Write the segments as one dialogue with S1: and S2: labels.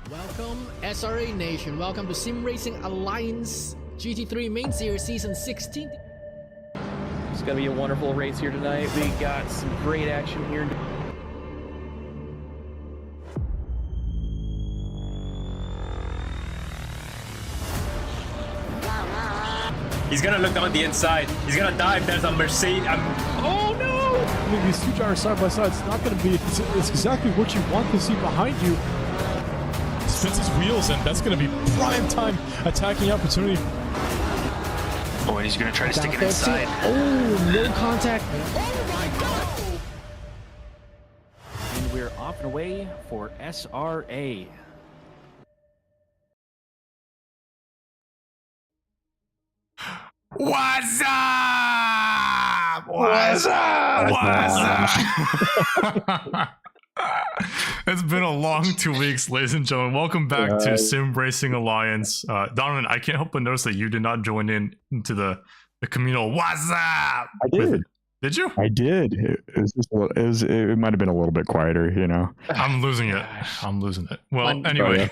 S1: Welcome SRA Nation, welcome to Sim Racing Alliance GT3 Main Series Season 16.
S2: It's going to be a wonderful race here tonight. We got some great action here.
S3: He's gonna look on the inside. He's gonna dive. There's a Mercedes. Oh no!
S4: I mean, these two drivers side by side, it's not going to be, it's exactly what you want to see behind you. Spins his wheels, and that's going to be prime time attacking opportunity.
S3: Oh, and he's gonna try to stick it inside.
S1: Oh, no contact. Oh my god!
S2: And we're off and away for SRA.
S3: What's up? What's up? What's up? It's been a long 2 weeks, ladies and gentlemen. Welcome back to Sim Racing Alliance. Donovan, I can't help but notice that you did not join in into the communal "What's up?"
S4: I did.
S3: Did you?
S4: I did. It was just it might have been a little bit quieter, you know.
S3: I'm losing it. I'm losing it. Well, anyway,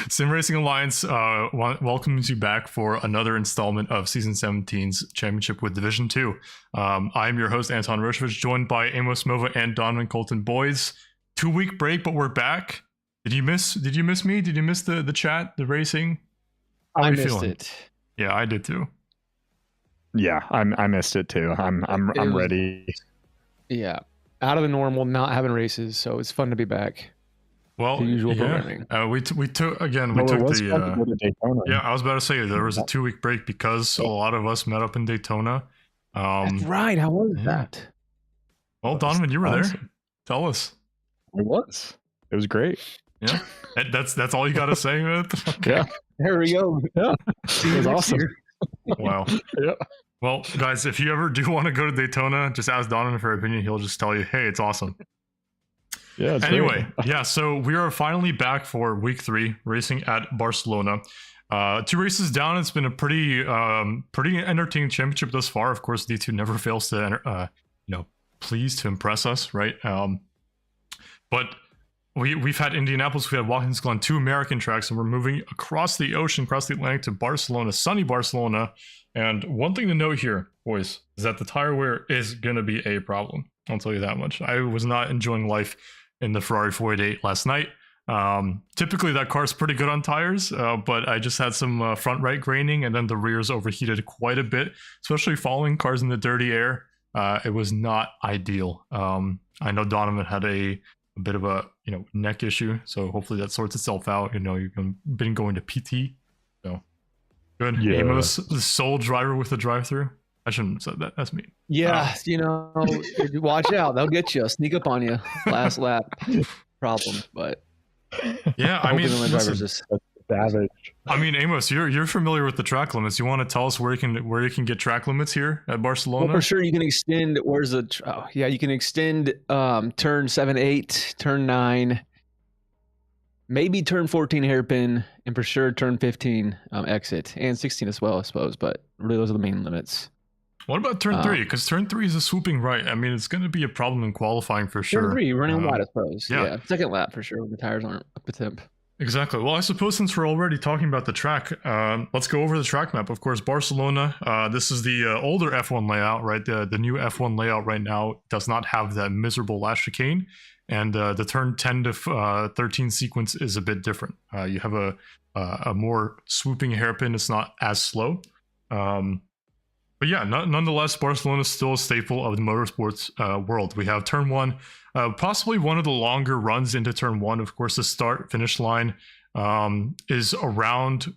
S3: Sim Racing Alliance welcomes you back for another installment of Season 17's Championship with Division 2. I am your host, Anton Roshevich, joined by Amos Mova and Donovan Colton. Boys, 2-week break, but we're back. Did you miss me? Did you miss the chat, the racing?
S2: I missed it.
S3: Yeah, I did too.
S4: Yeah, I missed it too. I'm ready.
S5: Yeah, out of the normal, not having races, so it's fun to be back.
S3: Well,
S5: the usual programming.
S3: We took the
S4: Daytona.
S3: Yeah, I was about to say there was a 2-week break because a lot of us met up in Daytona.
S5: That's right. How was that?
S3: Well, Donovan, you were there. Tell us.
S4: It was. It was great.
S3: Yeah, that's all you got to say, man. Okay.
S4: Yeah,
S5: There we go.
S4: yeah, it was awesome.
S3: Wow.
S4: Yeah.
S3: Well, guys, if you ever do want to go to Daytona, just ask Donovan for opinion. He'll just tell you, hey, it's awesome.
S4: Yeah. It's
S3: Anyway,
S4: great.
S3: yeah, so we are finally back for week 3, racing at Barcelona. 2 races down. It's been a pretty entertaining championship thus far. Of course, D2 never fails to please to impress us, right? But we've had Indianapolis, we had Watkins Glen, 2 American tracks, and we're moving across the ocean, across the Atlantic to Barcelona, sunny Barcelona. And one thing to note here, boys, is that the tire wear is going to be a problem. I'll tell you that much. I was not enjoying life in the Ferrari 488 last night. Typically that car's pretty good on tires, but I just had some front right graining, and then the rears overheated quite a bit, especially following cars in the dirty air. It was not ideal. I know Donovan had a bit of a neck issue, so hopefully that sorts itself out. You've been going to PT, so good.
S4: Yeah.
S3: Amos, the sole driver with the drive-through. I shouldn't have said that. That's me.
S5: Yeah, watch out. They'll get you. Sneak up on you. Last lap problem, but
S3: Yeah, I mean,
S5: drivers just
S4: Savage.
S3: I mean, Amos, you're familiar with the track limits. You want to tell us where you can get track limits here at Barcelona?
S5: Well, for sure, you can extend. Where's the? Oh, yeah, you can extend turn 7, 8, turn 9, maybe turn 14 hairpin, and for sure turn 15 exit, and 16 as well, I suppose. But really, those are the main limits.
S3: What about turn 3? Because turn 3 is a swooping right. I mean, it's going to be a problem in qualifying for sure.
S5: Turn 3, running wide, I suppose.
S3: yeah.
S5: Yeah, second lap for sure when the tires aren't up to temp.
S3: Exactly. Well, I suppose since we're already talking about the track, let's go over the track map. Of course, Barcelona, this is the older F1 layout, right? The new F1 layout right now does not have that miserable last chicane, and the turn 10 to 13 sequence is a bit different. You have a more swooping hairpin. It's not as slow. But yeah, nonetheless, Barcelona is still a staple of the motorsports world. We have turn 1, possibly one of the longer runs into turn 1. Of course, the start-finish line is around,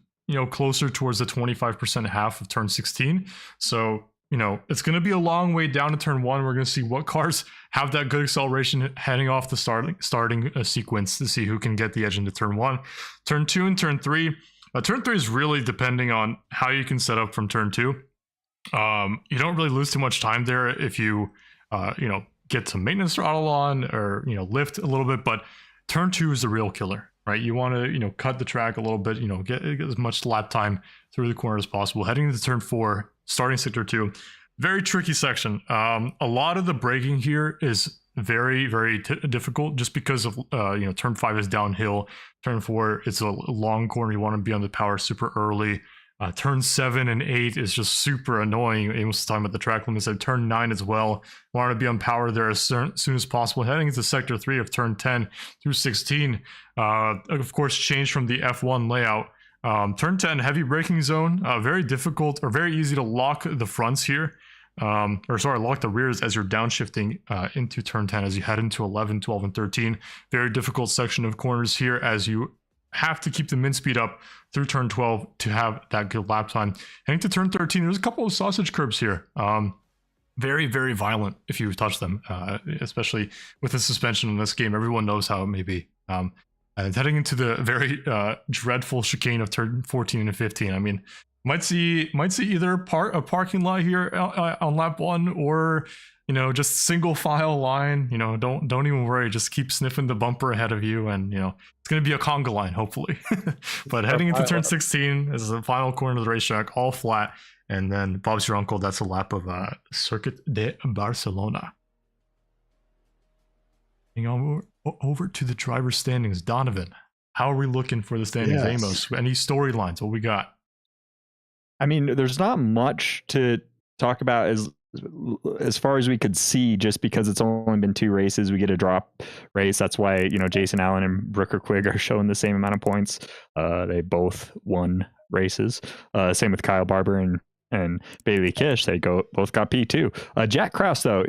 S3: closer towards the 25% half of turn 16. So, it's going to be a long way down to turn 1. We're going to see what cars have that good acceleration heading off the starting sequence to see who can get the edge into turn 1. Turn 2 and turn 3. Turn 3 is really depending on how you can set up from turn 2. You don't really lose too much time there if you, get some maintenance throttle on or, lift a little bit, but turn 2 is the real killer, right? You want to, cut the track a little bit, get as much lap time through the corner as possible. Heading into turn 4, starting sector 2, very tricky section. A lot of the braking here is very, very difficult just because of, turn 5 is downhill. Turn 4, it's a long corner. You want to be on the power super early. Turn 7 and 8 is just super annoying. Amos was talking about the track limits. At turn 9 as well. Want to be on power there as soon as possible. Heading into sector 3 of turn 10 through 16. Of course, change from the F1 layout. Turn 10, heavy braking zone. Very difficult or very easy to lock the fronts here. Lock the rears as you're downshifting into turn 10 as you head into 11, 12, and 13. Very difficult section of corners here as you have to keep the min speed up through turn 12 to have that good lap time. Heading to turn 13, there's a couple of sausage curbs here. Very, very violent if you touch them, especially with the suspension in this game. Everyone knows how it may be. And heading into the very dreadful chicane of turn 14 and 15. I mean, might see either a parking lot here on lap 1 or just single file line. Don't even worry. Just keep sniffing the bumper ahead of you, and it's going to be a conga line, hopefully. But heading into turn 16 is the final corner of the racetrack, all flat, and then Bob's your uncle. That's a lap of Circuit de Barcelona. Over to the driver's standings, Donovan. How are we looking for the standings,
S4: Yes.
S3: Amos? Any storylines? What we got?
S6: I mean, there's not much to talk about as far as we could see, just because it's only been 2 races. We get a drop race. That's why, Jason Allen and Brooker Quigg are showing the same amount of points. They both won races. Same with Kyle Barber and Bailey Kish. They both got P2. Jack Krause, though,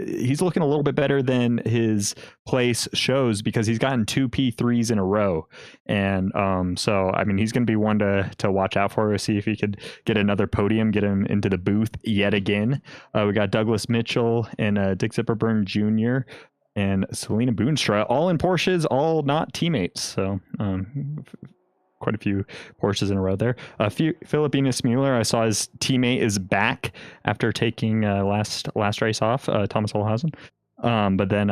S6: he's looking a little bit better than his place shows because he's gotten 2 P3s in a row. And so, I mean, he's going to be one to watch out for. See if he could get another podium, get him into the booth yet again. We got Douglas Mitchell and Dick Zipperburn Jr. and Selena Boonstra, all in Porsches, all not teammates. So quite a few Porsches in a row there. Philip Mueller, I saw his teammate is back after taking last race off, Thomas Olhausen. But then,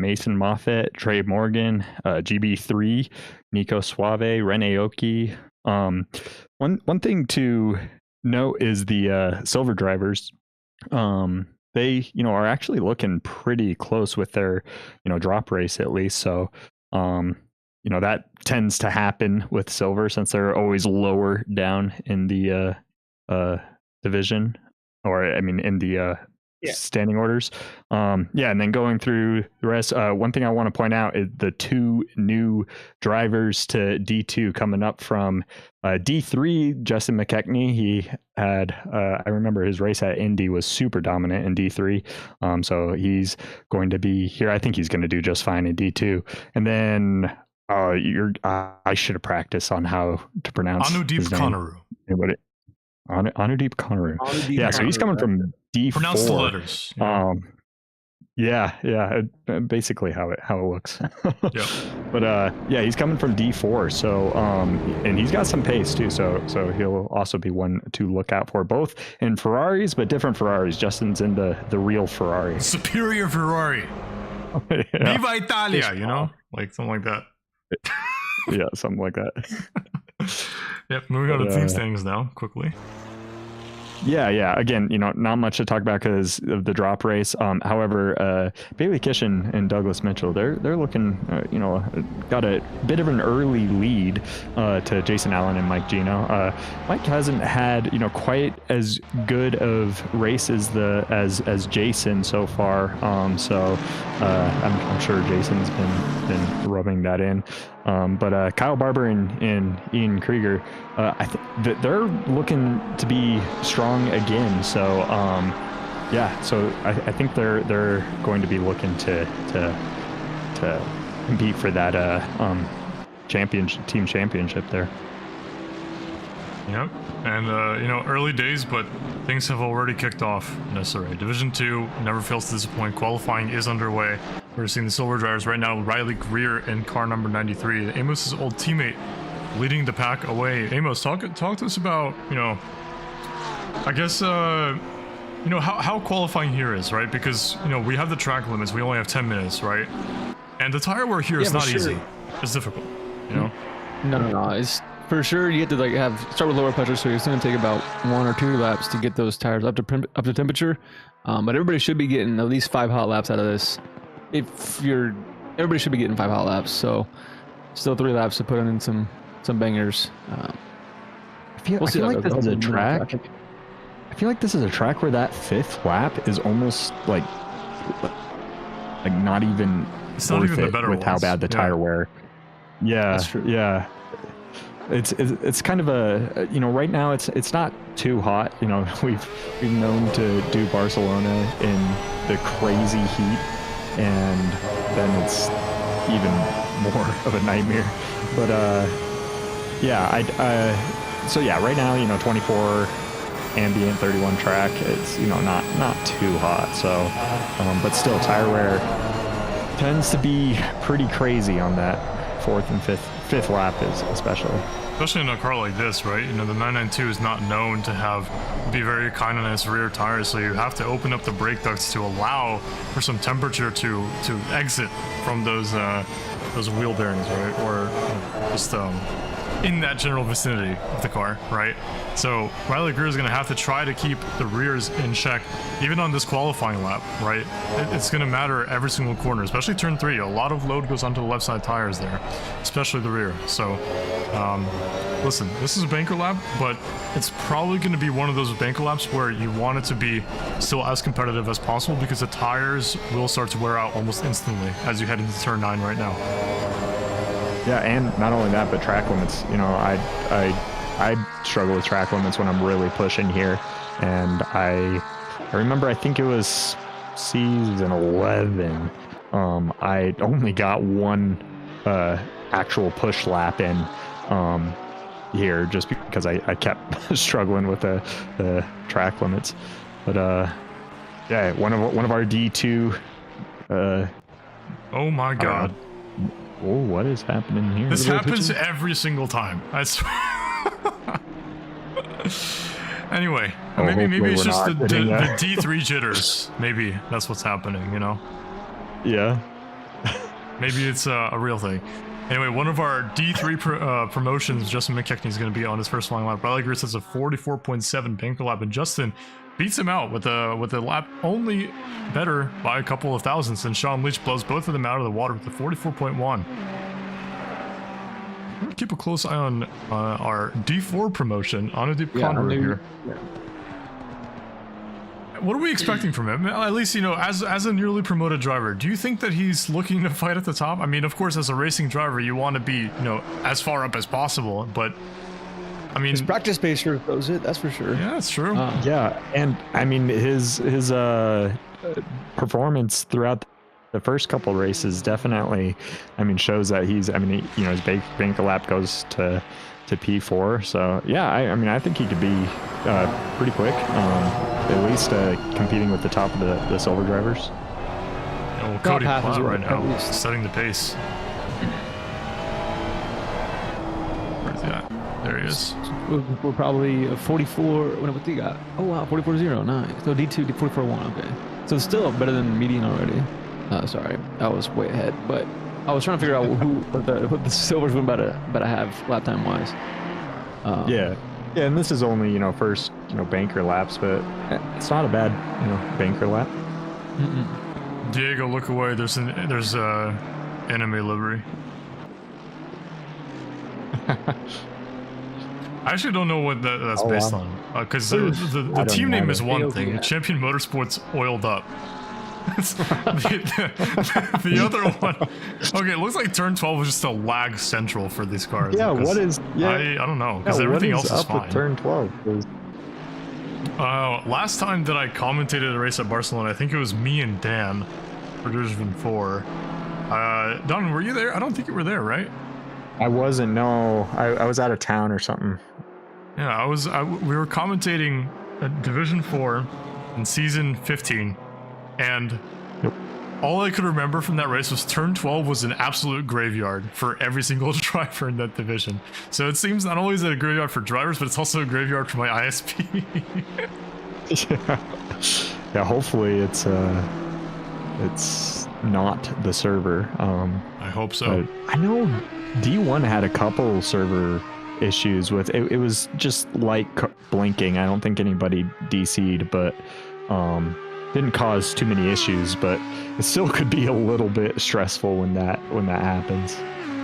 S6: Mason Moffitt, Trey Morgan, GB3, Nico Suave, Ren Aoki, One thing to note is the silver drivers. They are actually looking pretty close with their drop race at least. So that tends to happen with silver since they're always lower down in the division, or I mean in the standing orders. And then going through the rest, one thing I want to point out is the 2 new drivers to D2 coming up from D3. Justin McKechnie, he had I remember his race at Indy was super dominant in D3, so he's going to be here. I think he's going to do just fine in D2. And then I should have practiced on how to pronounce
S3: Anudeep Konaru.
S6: Anudeep Konaru. Yeah, so he's coming from D4.
S3: Pronounce the letters.
S6: Basically how it looks.
S3: Yep.
S6: But he's coming from D4, so and he's got some pace too, so he'll also be one to look out for, both in Ferraris but different Ferraris. Justin's in the real Ferrari.
S3: Superior Ferrari.
S6: Yeah.
S3: Viva Italia, like something like that.
S6: Yeah, something like that.
S3: Yep, moving on to team standings now, quickly.
S6: Yeah. Again, not much to talk about because of the drop race. However, Bailey Kishin and Douglas Mitchell, they're looking, got a bit of an early lead to Jason Allen and Mike Gino. Mike hasn't had, quite as good of races as Jason so far. So I'm sure Jason's been rubbing that in. But Kyle Barber and Ian Krieger, I think they're looking to be strong again. So so I think they're going to be looking to compete for that team championship there.
S3: Yep, and early days, but things have already kicked off in SRA. Division 2 never fails to disappoint. Qualifying is underway. We're seeing the silver drivers right now. Riley Greer in car number 93, Amos's old teammate, leading the pack away. Amos, talk to us about I guess how qualifying here is, right? Because we have the track limits. We only have 10 minutes, right? And the tire wear here is not easy. It's difficult, No.
S5: It's for sure. You have to start with lower pressure, so it's going to take about 1 or 2 laps to get those tires up to temperature. But everybody should be getting at least 5 hot laps out of this. Everybody should be getting 5 hot laps. So still 3 laps to put in some bangers.
S6: I feel like this is a track. I feel like this is a track where that 5th lap is almost like not even worth it with how bad the tire wear. Yeah, that's true. Yeah. It's kind of a right now it's not too hot. We've known to do Barcelona in the crazy heat, and then it's even more of a nightmare. But right now 24 ambient, 31 track. It's not too hot. So but still tire wear tends to be pretty crazy on that 4th and 5th lap especially
S3: in a car like this, right? The 992 is not known to be very kind on its rear tires, so you have to open up the brake ducts to allow for some temperature to exit from those wheel bearings, right? Or just in that general vicinity of the car, right? So Riley Greer is going to have to try to keep the rears in check, even on this qualifying lap, right? It's going to matter every single corner, especially turn 3. A lot of load goes onto the left side tires there, especially the rear. So, listen, this is a banker lap, but it's probably going to be one of those banker laps where you want it to be still as competitive as possible, because the tires will start to wear out almost instantly as you head into turn 9 right now.
S6: Yeah, and not only that, but track limits. I struggle with track limits when I'm really pushing here, and I remember I think it was season 11. I only got 1 actual push lap in here just because I kept struggling with the track limits. But one of our D2.
S3: Oh my God.
S6: Oh, what is happening here?
S3: This happens every single time, I swear. Anyway, maybe it's just the D3 jitters. Maybe that's what's happening,
S6: Yeah.
S3: Maybe it's a real thing. Anyway, one of our D3 promotions, Justin McKechnie, is going to be on his first flying lap. Bradley Greer says a 44.7 banker lap, and Justin beats him out with a lap only better by a couple of thousandths, and Sean Leach blows both of them out of the water with a 44.1. We're going to keep a close eye on our D4 promotion, Anadeep Conroy here.
S5: Yeah.
S3: What are we expecting from him? At least, you know, as a newly promoted driver, do you think that he's looking to fight at the top? I mean, of course, as a racing driver, you want to be, you know, as far up as possible, but I mean,
S5: His practice pace sure shows it, that's for sure.
S3: yeah, that's true.
S6: Yeah, and I mean his performance throughout the first couple races definitely, I mean, shows that he's. I mean, you know, his banker lap goes to P4. So yeah, I mean, I think he could be pretty quick. At least competing with the top of the silver drivers.
S3: Well, Cody
S5: half
S3: Platt
S5: as well,
S3: right
S5: at
S3: now,
S5: least.
S3: setting the pace. Where's he at? There he is.
S5: We're probably 44. What do you got? Oh wow, 44.0. Nice. So D2, 44.1. Okay. So it's still better than median already. Sorry, I was way ahead, but I was trying to figure out what the silvers were about to have lap time wise.
S6: Yeah, and this is only, you know, first, you know, banker laps, but it's not a bad, you know, banker lap.
S3: Diego, look away. There's enemy livery. I actually don't know what that's based on, because the team name is one thing. Champion Motorsports Oiled Up. the other one, okay, it looks like turn 12 was just a lag central for these cars.
S6: Yeah, what is? Yeah,
S3: I don't know, because everything else is
S6: up
S3: fine.
S6: with turn 12?
S3: Last time that I commentated a race at Barcelona, I think it was me and Dan for Division 4. Don, were you there? I don't think you were there, right?
S6: I wasn't. No, I was out of town or something.
S3: Yeah, we were commentating Division 4 in season 15, and all I could remember from that race was turn 12 was an absolute graveyard for every single driver in that division. So it seems not only is it a graveyard for drivers, but it's also a graveyard for my ISP.
S6: Yeah, hopefully it's not the server.
S3: I hope so.
S6: I know D1 had a couple server issues with it. It was just like blinking. I don't think anybody DC'd, but didn't cause too many issues, but it still could be a little bit stressful when that happens.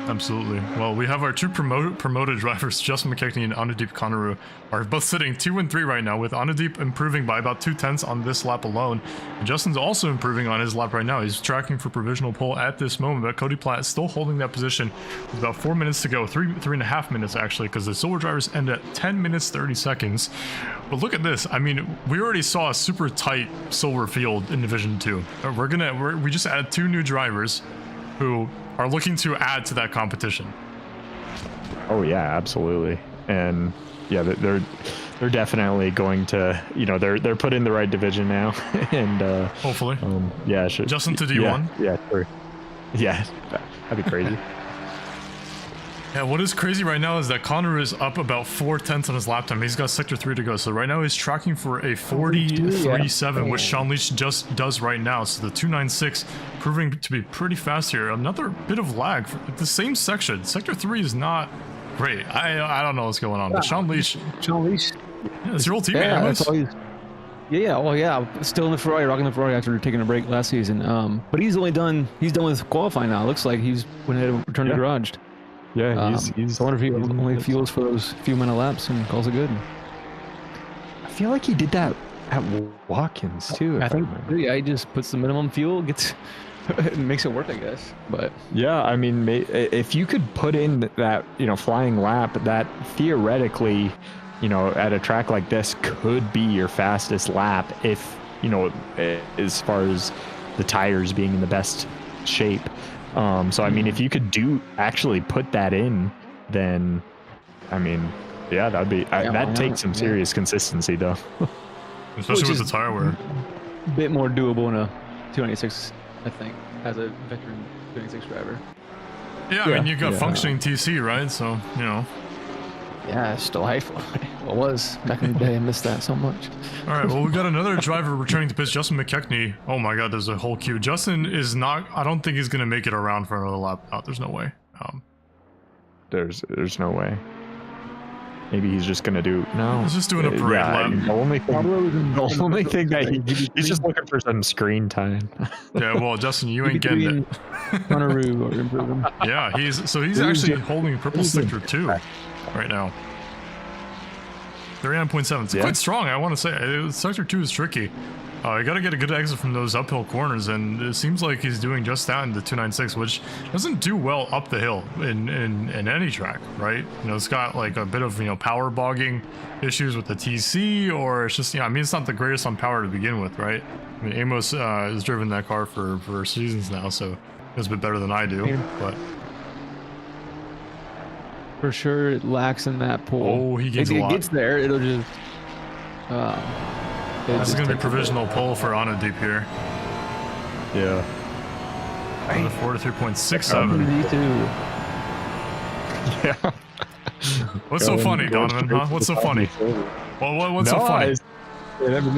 S3: Absolutely. Well, we have our two promoted drivers, Justin McKechnie and Anadeep Conroy, are both sitting 2 and 3 right now, with Anadeep improving by about 2/10 on this lap alone. And Justin's also improving on his lap right now. He's tracking for provisional pole at this moment, but Cody Platt is still holding that position with about 4 minutes to go, 3.5 minutes actually, because the silver drivers end at 10 minutes 30 seconds. But look at this. I mean, we already saw a super tight silver field in Division 2. We just added 2 new drivers who are looking to add to that competition.
S6: Oh yeah, absolutely. And yeah, they're definitely going to, you know, they're put in the right division now. And
S3: hopefully,
S6: yeah, sure.
S3: Justin to D1.
S6: Yeah, sure. Yeah, that'd be crazy.
S3: Yeah, what is crazy right now is that Connor is up about 4/10 on his lap time. He's got sector 3 to go. So right now he's tracking for a 43.7, which Sean Leach just does right now. So the 296 proving to be pretty fast here. Another bit of lag for the same section. Sector 3 is not great. I don't know what's going on, but Sean Leach. Yeah, it's your old teammate.
S5: Yeah, that's all still in the Ferrari, rocking the Ferrari after taking a break last season. But he's done with qualifying now. Looks like he's went ahead and returned to garage.
S6: Yeah, he's.
S5: I wonder if he only fuels for those few minute laps and calls it good.
S6: I feel like he did that at Watkins too.
S5: I think he just puts the minimum fuel, makes it work, I guess. But
S6: yeah, I mean, if you could put in that, you know, flying lap, that theoretically, you know, at a track like this could be your fastest lap if, you know, as far as the tires being in the best shape. So I mean, if you could actually put that in, then I mean, yeah, that'd be that takes some serious consistency though.
S3: Especially with the tire wear.
S5: A bit more doable in a 296, I think, as a veteran 296 driver.
S3: Yeah, I mean, you've got functioning TC, right? So, you know.
S5: Yeah, it's delightful. Well, it was back in the day. I missed that so much.
S3: All right, well, we've got another driver returning to pits, Justin McKechnie. Oh my God, there's a whole queue. Justin is not, I don't think he's going to make it around for another lap out. There's no way.
S6: there's no way. Maybe he's just gonna do no.
S3: He's just doing a parade lap.
S6: The only thing that he's just looking for some screen time.
S3: Yeah, well, Justin, you ain't getting it.
S5: Conaroo or improve him.
S3: Yeah, he's actually holding purple sector 2 right now. 39.7. It's quite strong, I want to say. Sector 2 is tricky. You got to get a good exit from those uphill corners, and it seems like he's doing just that in the 296, which doesn't do well up the hill in any track, right? You know, it's got like a bit of, you know, power bogging issues with the TC, or it's just, you know, I mean, it's not the greatest on power to begin with, right? I mean, Amos has driven that car for seasons now, so it's a bit better than I do, but...
S5: For sure, it lacks in that pull.
S3: Oh, he gets a lot.
S5: If it gets there, it'll just...
S3: this is going to be provisional pull for Anadeep here.
S6: Yeah.
S3: 43.67.
S6: Yeah.
S3: What's so funny, Donovan? Huh? What's so funny? Well, what's so funny?
S6: I don't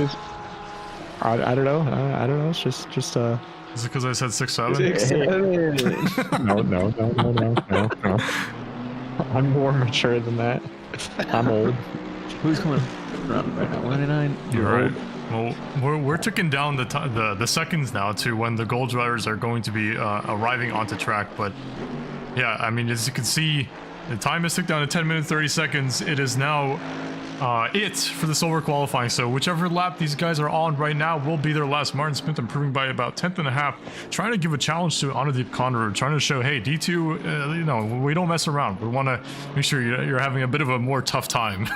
S6: know. I don't know. It's just.
S3: Is it because I said 6'7"?
S6: No. I'm more mature than that. I'm old.
S5: Who's coming around right now? 199.
S3: You're right. Well, we're ticking down the seconds now to when the gold drivers are going to be arriving onto track. But yeah, I mean, as you can see, the time is ticked down to 10 minutes 30 seconds. It is now it for the silver qualifying. So whichever lap these guys are on right now will be their last. Martin Smith improving by about 10th and a half, trying to give a challenge to Anadeep Conaroo, trying to show, hey, D2, you know, we don't mess around. We want to make sure you're having a bit of a more tough time.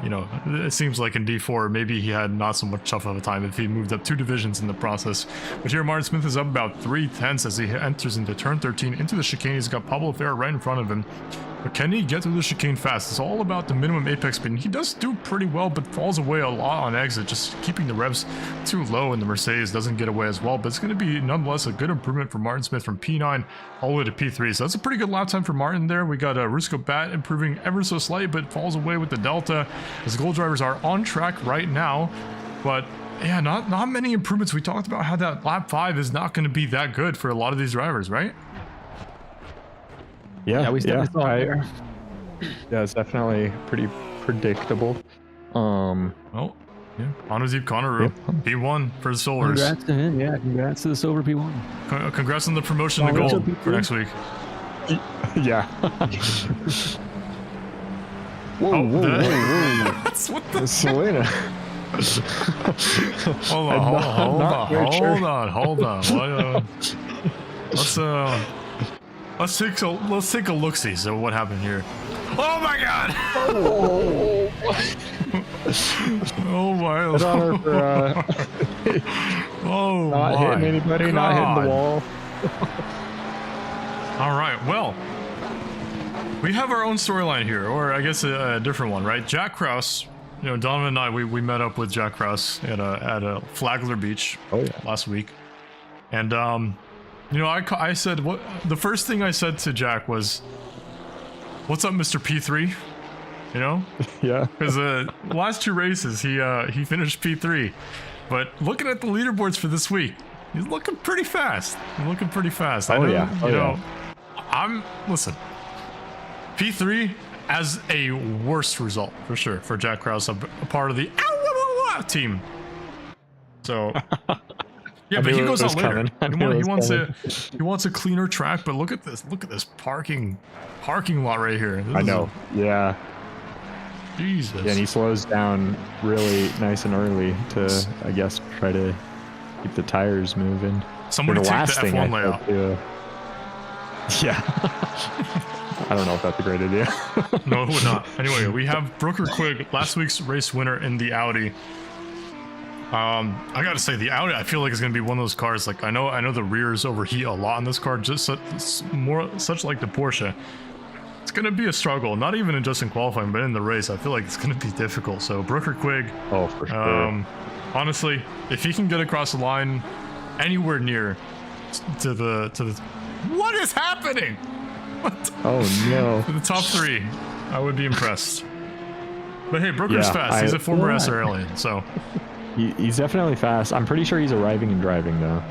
S3: You know, it seems like in D4, maybe he had not so much tough of a time if he moved up 2 divisions in the process. But here, Martin Smith is up about 3/10 as he enters into turn 13 into the chicane. He's got Pablo Ferrer right in front of him. But can he get through the chicane fast? It's all about the minimum apex speed. He does do pretty well, but falls away a lot on exit, just keeping the revs too low, and the Mercedes doesn't get away as well. But it's going to be nonetheless a good improvement for Martin Smith from P9 all the way to P3. So that's a pretty good lap time for Martin there. We got Rusco Bat improving ever so slight, but falls away with the Delta as gold drivers are on track right now. But yeah, not many improvements. We talked about how that lap 5 is not going to be that good for a lot of these drivers, right?
S6: Yeah,
S5: we saw it there.
S6: Yeah, it's definitely pretty predictable.
S3: Well, yeah, Anadeep Conaroo, P1 for the Silvers.
S5: Congrats to him, yeah. Congrats to the Silver P1.
S3: Congrats on the promotion to gold for next week.
S6: Yeah.
S5: Whoa.
S3: That's what the...
S6: Selena.
S3: Hold on. Let's take a look-see. So what happened here? Oh my God! Oh my! Oh
S6: not hitting anybody,
S3: God.
S6: not hitting the wall.
S3: All right, well, we have our own storyline here, or I guess a different one, right? Jack Krause, you know, Donovan and I, we met up with Jack Krause at a Flagler Beach last week, and you know, I said, what the first thing I said to Jack was, "What's up, Mr. P3?" You know?
S6: Yeah.
S3: Because the last 2 races he finished P3, but looking at the leaderboards for this week, he's looking pretty fast. I know, listen, P3 as a worst result for sure for Jack Krause, a part of the team. So. Yeah, but he goes on later. He wants a cleaner track, but look at this parking lot right here.
S6: I know. Yeah.
S3: Jesus.
S6: Yeah, and he slows down really nice and early to, I guess, try to keep the tires moving.
S3: Somebody take the F1 layout.
S6: Yeah. I don't know if that's a great idea.
S3: No, it would not. Anyway, we have Brooker Quigg, last week's race winner in the Audi. I gotta say, the Audi, I feel like it's gonna be one of those cars. Like I know the rears overheat a lot in this car, just such like the Porsche. It's gonna be a struggle, not even in qualifying, but in the race. I feel like it's gonna be difficult. So Brooker Quigg,
S6: oh for sure.
S3: Honestly, if he can get across the line anywhere near to the what is happening? What?
S6: Oh no!
S3: To the top 3, I would be impressed. But hey, Brooker's fast. He's a former SRA alien, so.
S6: He's definitely fast. I'm pretty sure he's arriving and driving though.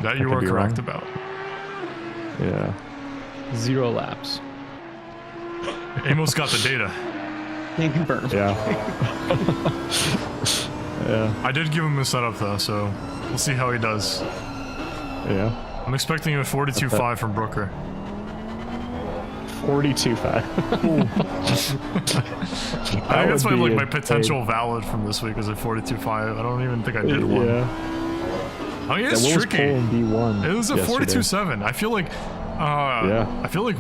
S3: That you are correct about.
S6: Yeah.
S5: 0 laps.
S3: Amos got the data.
S5: Can't confirm.
S6: Yeah. Yeah.
S3: I did give him a setup though, so we'll see how he does.
S6: Yeah.
S3: I'm expecting a 42.5 from Brooker.
S6: 42.5.
S3: I think that's my potential valid from this week is a 42.5. I don't even think I did one.
S6: Yeah.
S3: Oh yeah, it's
S6: what
S3: tricky.
S6: Was Cole in D1
S3: It was a 42.7. I feel like,
S6: yeah.
S3: I feel like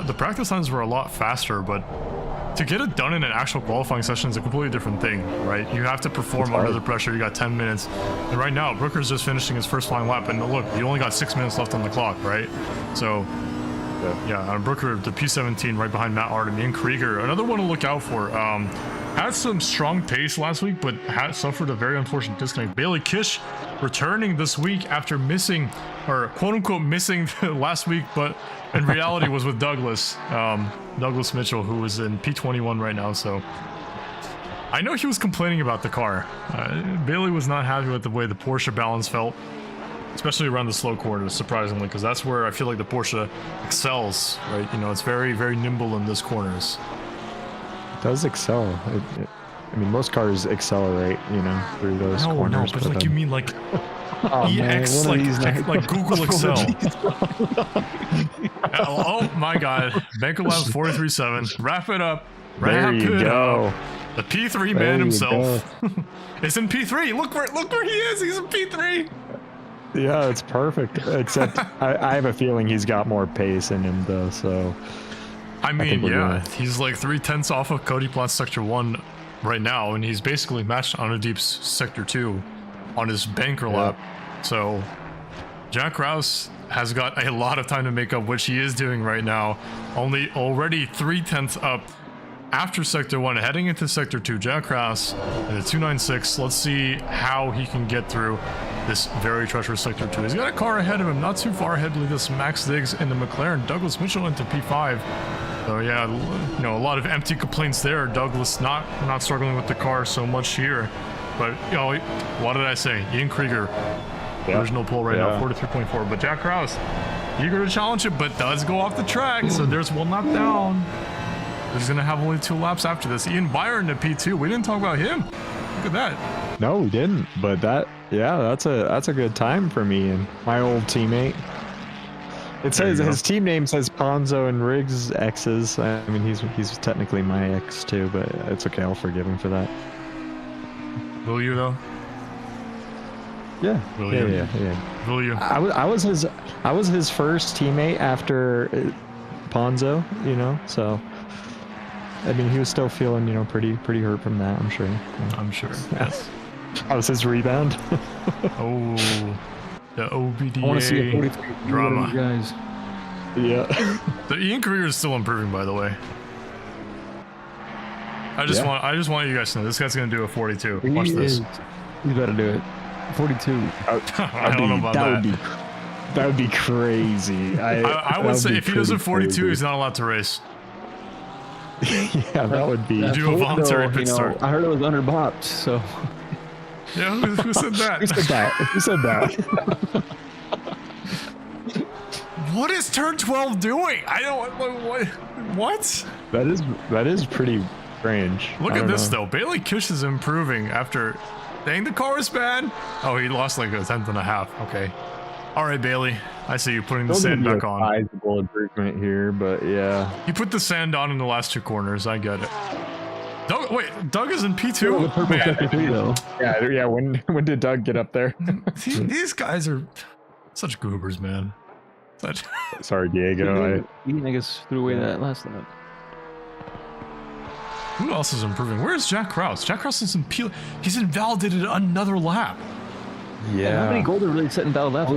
S3: the practice times were a lot faster, but to get it done in an actual qualifying session is a completely different thing, right? You have to perform under the pressure. You got 10 minutes, and right now Brooker's just finishing his first flying lap, and look, you only got 6 minutes left on the clock, right? So. Yeah, Brooker, the P17 right behind Matt Arden. Ian Krieger, another one to look out for. Had some strong pace last week, but had suffered a very unfortunate disconnect. Bailey Kish returning this week after missing, or quote-unquote missing last week, but in reality was with Douglas. Douglas Mitchell, who is in P21 right now, so... I know he was complaining about the car. Bailey was not happy with the way the Porsche balance felt. Especially around the slow corners, surprisingly, because that's where I feel like the Porsche excels, right? It's very, very nimble in those corners.
S6: It does excel. I mean, most cars accelerate, through those corners.
S3: No, but like you mean like EX, like Google Excel. Oh my God, Banker Labs 43.7. Wrap it up.
S6: There you go.
S3: The P3 man himself is in P3. Look where he is. He's in P3.
S6: Yeah, it's perfect. Except I have a feeling he's got more pace in him though. So
S3: I mean, he's like 3/10 off of Cody Platt's Sector 1 right now, and he's basically matched Anadeep's Sector 2 on his banker lap. So Jack Rouse has got a lot of time to make up, which he is doing right now. Already 3/10 up after Sector 1, heading into Sector 2. Jack Rouse in a 296. Let's see how he can get through this very treacherous Sector 2. He's got a car ahead of him, not too far ahead. Leave this Max Diggs in the McLaren. Douglas Mitchell into P5. So yeah, a lot of empty complaints there. Douglas not struggling with the car so much here. But what did I say? Ian Krieger, original pole right now, 43.4. But Jack Rouse, eager to challenge it, but does go off the track. So there's one lap down. He's gonna have only 2 laps after this. Ian Byron to P2. We didn't talk about him. Look at that.
S6: No, we didn't. But that's a good time for me and my old teammate. It says his team name says Ponzo and Riggs X's. I mean, he's technically my ex too, but it's okay. I'll forgive him for that.
S3: Will you though?
S6: Yeah.
S3: Will you?
S6: Yeah.
S3: Will you?
S6: I was his first teammate after Ponzo. So. I mean, he was still feeling, pretty hurt from that, I'm sure.
S3: I'm sure, yes.
S6: How was his rebound?
S3: Oh, the OBDA
S5: I want to see a 43
S3: drama.
S5: Guys.
S6: Yeah.
S3: The Ian Career is still improving, by the way. I just want you guys to know this guy's gonna do a 42. Watch this.
S5: You better do it. 42.
S3: I don't know about that.
S6: That would be crazy.
S3: I would say if he does a 42, crazy. He's not allowed to race.
S6: Yeah, that would be.
S3: You do a voluntary pit start.
S5: I heard it was under bopped, so.
S3: Yeah, who said that?
S6: Who said that?
S3: What is turn 12 doing? I don't. What?
S6: That is pretty strange.
S3: Look at this though. Bailey Kish is improving after. Dang, the car is bad. Oh, he lost like a 1/10. Okay. All right, Bailey. I see you putting the sand back on.
S6: Sizable improvement here, but yeah.
S3: You put the sand on in the last 2 corners. I get it. Doug is in P2. Man.
S6: Yeah. When did Doug get up there?
S3: These guys are such goobers, man.
S6: Sorry, Diego.
S5: I guess threw away that last lap.
S3: Who else is improving? Where's Jack Krause? Jack Krause is he's invalidated another lap.
S6: Yeah.
S5: How many goals are really setting battle laps?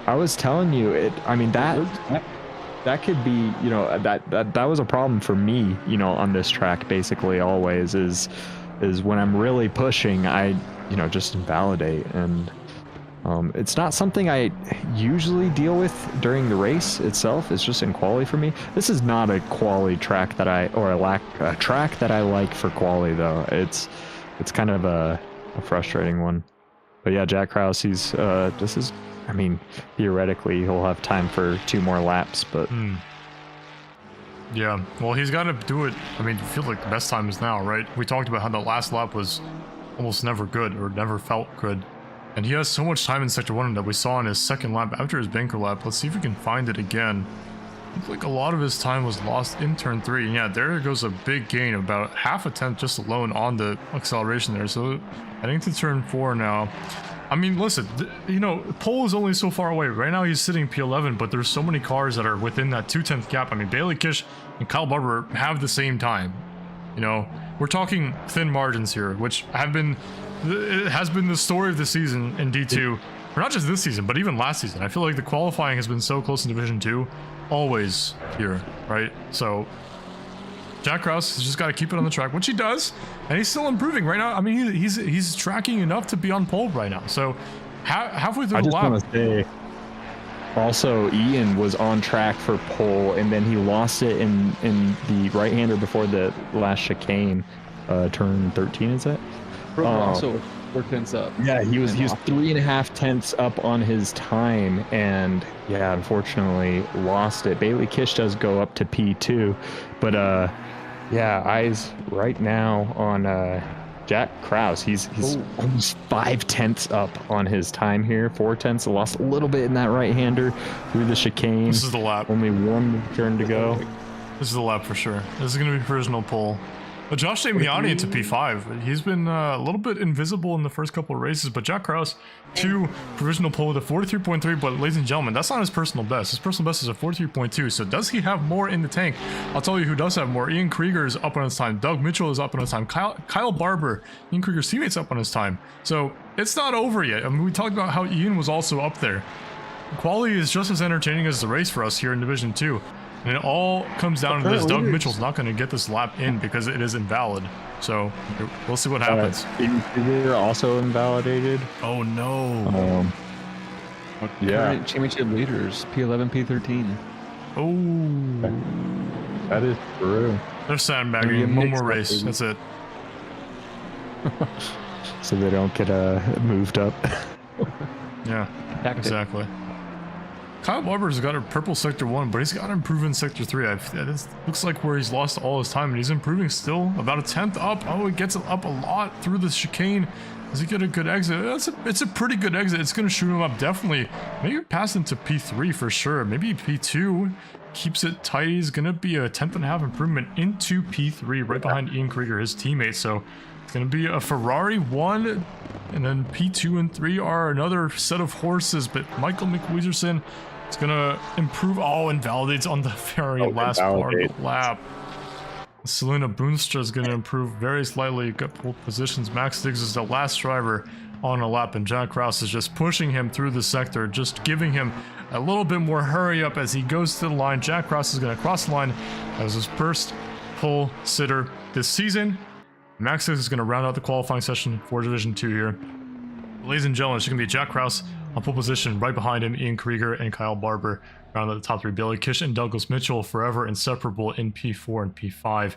S6: I was telling you. I mean that could be, that was a problem for me, on this track. Basically, always is when I'm really pushing, I just invalidate, and it's not something I usually deal with during the race itself. It's just in quali for me. This is not a quali track a track that I like for quali though. It's kind of a frustrating one. But yeah, Jack Krause, theoretically he'll have time for 2 more laps, but
S3: Yeah, well, he's got to do it. I mean, I feel like the best time is now, right? We talked about how the last lap was almost never good or never felt good. And he has so much time in Sector 1 that we saw in his second lap after his banker lap. Let's see if we can find it again. I think like a lot of his time was lost in turn 3. And yeah, there goes a big gain, about half a tenth just alone on the acceleration there. So heading to turn 4 now. I mean, listen, you know, pole is only so far away. Right now he's sitting P11, but there's so many cars that are within that 2/10 gap. I mean, Bailey Kish and Kyle Barber have the same time. You know, we're talking thin margins here, which it has been the story of the season in D2. Or not just this season, but even last season. I feel like the qualifying has been so close in Division 2. Always here, right? So Jack Krause has just got to keep it on the track, which he does, and he's still improving right now. I mean, he's tracking enough to be on pole right now. So halfway through the lap. I just want to say,
S6: also Ian was on track for pole, and then he lost it in the right-hander before the last chicane, turn 13. Is that?
S5: Also 4 tenths up.
S6: Yeah, he was 3.5 tenths up on his time, and yeah, unfortunately lost it. Bailey Kish does go up to P2, but yeah, eyes right now on Jack Krause. He's almost 5 tenths up on his time here. 4 tenths, lost a little bit in that right-hander through the chicane.
S3: This is the lap.
S6: Only one turn to go.
S3: This is the lap for sure. This is going to be provisional pole. But Josh Damiani into P5. He's been a little bit invisible in the first couple of races, but Jack Krause to provisional pole with a 43.3. But ladies and gentlemen, that's not his personal best. His personal best is a 43.2. So does he have more in the tank? I'll tell you who does have more. Ian Krieger is up on his time. Doug Mitchell is up on his time. Kyle Barber, Ian Krieger's teammate's up on his time. So it's not over yet. I mean, we talked about how Ian was also up there. Quality is just as entertaining as the race for us here in Division 2. And it all comes down to this. Doug Mitchell's not going to get this lap in because it is invalid. So we'll see what happens.
S6: They're also invalidated.
S3: Oh no.
S5: Yeah. Championship leaders, P11, P13.
S3: Oh.
S6: That is true.
S3: They're sandbagging. One more race. That's it.
S6: So they don't get moved up.
S3: Yeah, exactly. Kyle Barber's got a purple Sector 1, but he's got to improve in Sector 3. It looks like where he's lost all his time, and he's improving still. About a tenth up. Oh, he gets it up a lot through the chicane. Does he get a good exit? It's a pretty good exit. It's going to shoot him up, definitely. Maybe pass into P3 for sure. Maybe P2 keeps it tight. He's going to be a 10.5 improvement into P3, right behind Ian Krieger, his teammate. So it's going to be a Ferrari 1, and then P2 and 3 are another set of horses, but Michael McWeezerson, it's gonna improve. Oh, invalidates on the very last part of the lap. Selena Boonstra is gonna improve very slightly. Got pole positions. Max Diggs is the last driver on a lap, and Jack Krause is just pushing him through the sector, just giving him a little bit more hurry up as he goes to the line. Jack Krause is gonna cross the line as his first pole sitter this season. Max Diggs is gonna round out the qualifying session for Division 2 here. Ladies and gentlemen, it's gonna be Jack Krause on pole position, right behind him, Ian Krieger and Kyle Barber. Round out the top 3, Bailey Kish and Douglas Mitchell, forever inseparable in P4 and P5.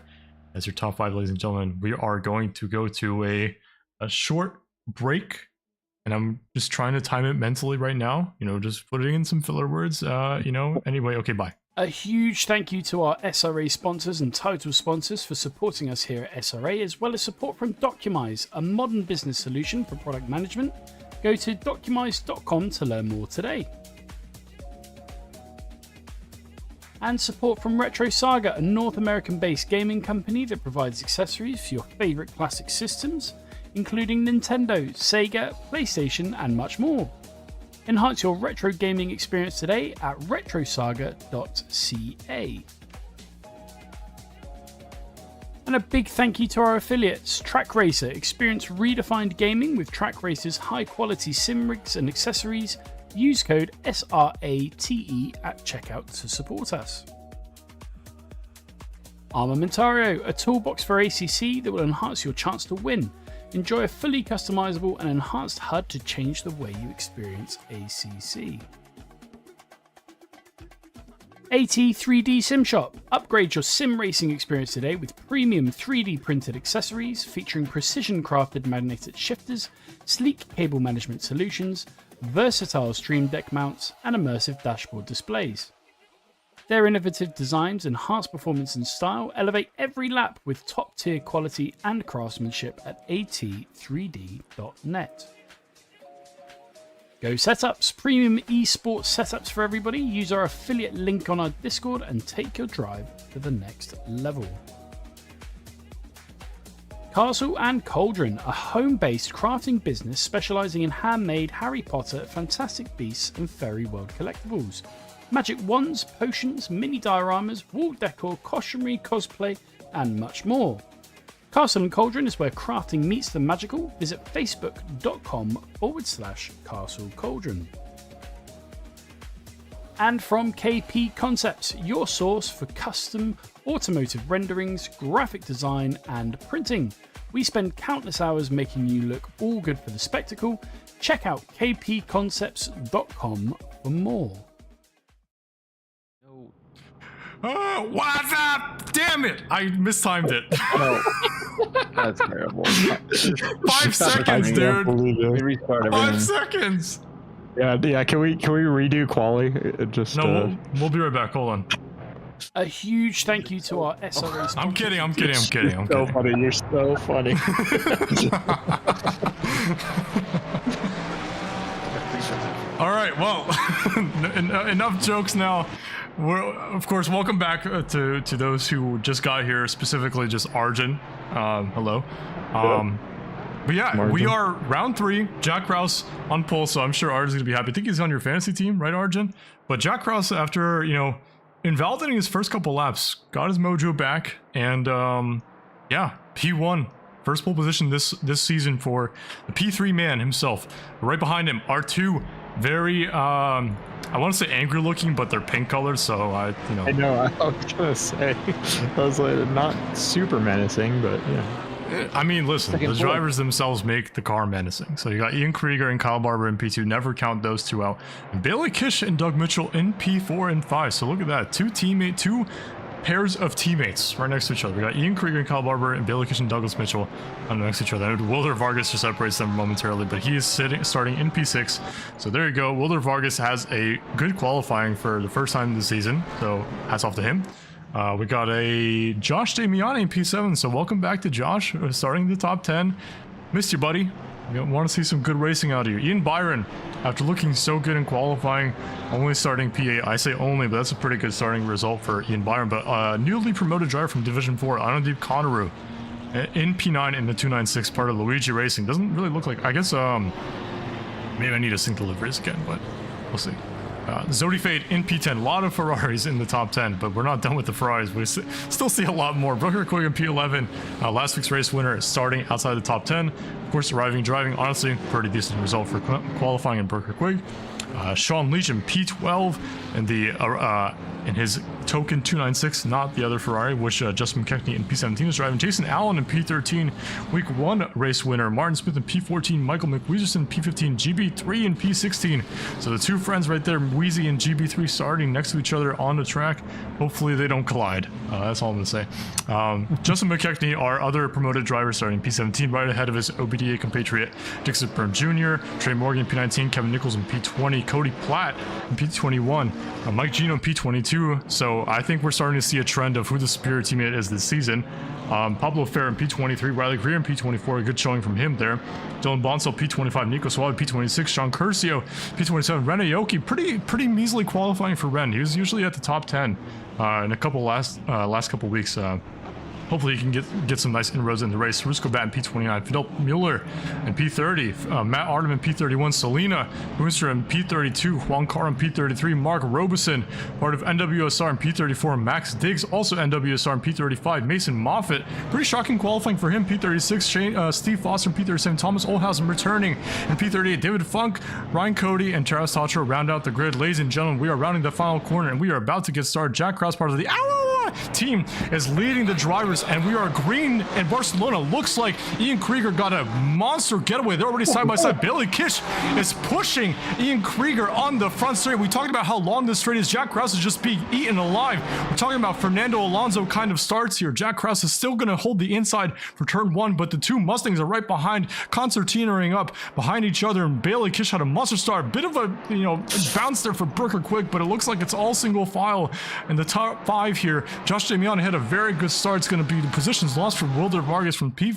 S3: As your top 5, ladies and gentlemen, we are going to go to a short break. And I'm just trying to time it mentally right now. You know, just putting in some filler words, you know. Anyway, okay, bye.
S7: A huge thank you to our SRA sponsors and title sponsors for supporting us here at SRA, as well as support from Documise, a modern business solution for product management. Go to documise.com to learn more today. And support from Retro Saga, a North American-based gaming company that provides accessories for your favorite classic systems, including Nintendo, Sega, PlayStation, and much more. Enhance your retro gaming experience today at retrosaga.ca. And a big thank you to our affiliates, Track Racer. Experience redefined gaming with Track Racer's high-quality sim rigs and accessories. Use code SRATE at checkout to support us. Armamentario, a toolbox for ACC that will enhance your chance to win. Enjoy a fully customizable and enhanced HUD to change the way you experience ACC. AT 3D Sim Shop. Upgrade your sim racing experience today with premium 3D printed accessories featuring precision crafted magnetic shifters, sleek cable management solutions, versatile stream deck mounts, and immersive dashboard displays. Their innovative designs enhance performance and style, elevate every lap with top-tier quality and craftsmanship at at3d.net. Go Setups, premium esports setups for everybody. Use our affiliate link on our Discord and take your drive to the next level. Castle and Cauldron, a home-based crafting business specializing in handmade Harry Potter, Fantastic Beasts and Fairy World collectibles. Magic wands, potions, mini dioramas, wall decor, costumery, cosplay, and much more. Castle and Cauldron is where crafting meets the magical. Visit facebook.com/Castle Cauldron. And from KP Concepts, your source for custom automotive renderings, graphic design, and printing. We spend countless hours making you look all good for the spectacle. Check out kpconcepts.com for more.
S3: What's up? Damn it! I mistimed it.
S5: That's terrible.
S3: 5 seconds, dude. 5 seconds.
S6: Yeah. Can we redo quali?
S3: No, we'll be right back. Hold on.
S7: A huge thank you to our SRA sponsors.
S3: I'm kidding.
S6: So funny. You're so funny.
S3: All right. Well, enough jokes now. We're, of course, welcome back to those who just got here, specifically just Arjun. Hello. But yeah,
S6: Margin.
S3: we are round 3. Jack Rouse on pole, so I'm sure Arjun's gonna be happy. I think he's on your fantasy team, right, Arjun? But Jack Rouse, after invalidating his first couple laps, got his mojo back, and yeah, P1. First pole position this season for the P3 man himself. Right behind him, R2. Very, I want to say angry looking, but they're pink colored, so
S6: I know, I was gonna say, I was like, not super menacing, but yeah.
S3: I mean, listen, the drivers themselves make the car menacing. So you got Ian Krieger and Kyle Barber in P2, never count those two out. And Bailey Kish and Doug Mitchell in P4 and 5. So look at that, two pairs of teammates right next to each other. We got Ian Krieger and Kyle Barber and Bailey Kish and Douglas Mitchell next to each other. Wilder Vargas just separates them momentarily, but he is starting in P6. So there you go. Wilder Vargas has a good qualifying for the first time this season, so hats off to him. We got a Josh Damiani in P7, so welcome back to Josh, starting the top 10. Missed you, buddy. We want to see some good racing out of you. Ian Byron, after looking so good in qualifying, only starting P8. I say only, but that's a pretty good starting result for Ian Byron. But newly promoted driver from Division 4, Anandeep Konaru, in P9 in the 296, part of Luigi Racing. Doesn't really look like, I guess, maybe I need to sync the liveries again, but we'll see. Zodi Fade in P10, a lot of Ferraris in the top 10, but we're not done with the Ferraris. We still see a lot more. Brooker Quigg in P11, last week's race winner, starting outside the top 10. Of course, driving, honestly, pretty decent result for qualifying in Brooker Quigg. Sean Leach in P12 in his token 296, not the other Ferrari, which Justin McKechnie in P17 is driving. Jason Allen in P13, week 1 race winner. Martin Smith in P14, Michael McWeezerson in P15, GB3 in P16. So the two friends right there, Wheezy and GB3, starting next to each other on the track. Hopefully they don't collide. That's all I'm going to say. Justin McKechnie, our other promoted driver, starting P17, right ahead of his OBDA compatriot Dixon Byrne Jr., Trey Morgan P19, Kevin Nichols in P20, Cody Platt in P21, Mike Gino in P22. So I think we're starting to see a trend of who the superior teammate is this season. Pablo Fair in P23, Riley Greer in P24, a good showing from him there. Dylan Bonsall P25, Nico Suave P26, Sean Curcio P27, Ren Aoki, pretty measly qualifying for Ren. He was usually at the top 10 in a couple last couple weeks. Hopefully he can get some nice inroads in the race. Rusco Bat in P29, Fidel Mueller in P30, Matt Artem in P31, Selena Boonster in P32, Juan Carr in P33, Mark Robeson, part of NWSR in P34, Max Diggs, also NWSR in P35, Mason Moffitt, pretty shocking qualifying for him, P36, Steve Foster in P37, Thomas Olhausen returning in P38, David Funk, Ryan Cody, and Taras Tacho round out the grid. Ladies and gentlemen, we are rounding the final corner, and we are about to get started. Jack Cross, part of the team is leading the drivers, and we are green, and Barcelona looks like Ian Krieger got a monster getaway. They're already side by side. Bailey Kish is pushing Ian Krieger on the front straight. We talked about how long this straight is. Jack Krause is just being eaten alive. We're talking about Fernando Alonso kind of starts here. Jack Krause is still going to hold the inside for turn 1, but the two Mustangs are right behind, concertinaing up behind each other, and Bailey Kish had a monster start. Bit of a, bounce there for Brooker Quick, but it looks like it's all single file in the top 5 here. Josh Damian had a very good start. It's going to be the positions lost for Wilder Vargas from P.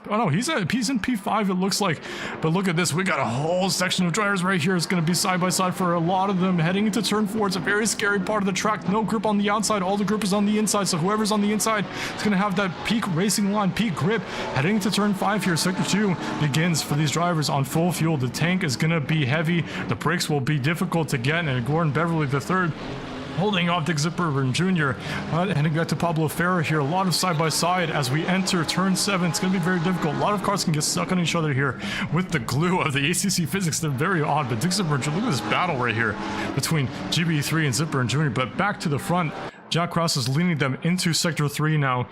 S3: Oh no, he's in P5 it looks like. But look at this, we got a whole section of drivers right here. It's going to be side by side for a lot of them heading into turn 4. It's a very scary part of the track. No grip on the outside, all the grip is on the inside. So whoever's on the inside is going to have that peak racing line, peak grip. Heading into turn 5 here, sector 2 begins for these drivers on full fuel. The tank is going to be heavy. The brakes will be difficult to get, and Gordon Beverly the third holding off Dick Zipperman Jr. Heading back to Pablo Ferrer here. A lot of side-by-side as we enter turn 7. It's going to be very difficult. A lot of cars can get stuck on each other here with the glue of the ACC physics. They're very odd, but Dick Zipperman Jr., look at this battle right here between GB3 and Zipperman Jr. But back to the front, Jack Krause is leading them into sector 3 now.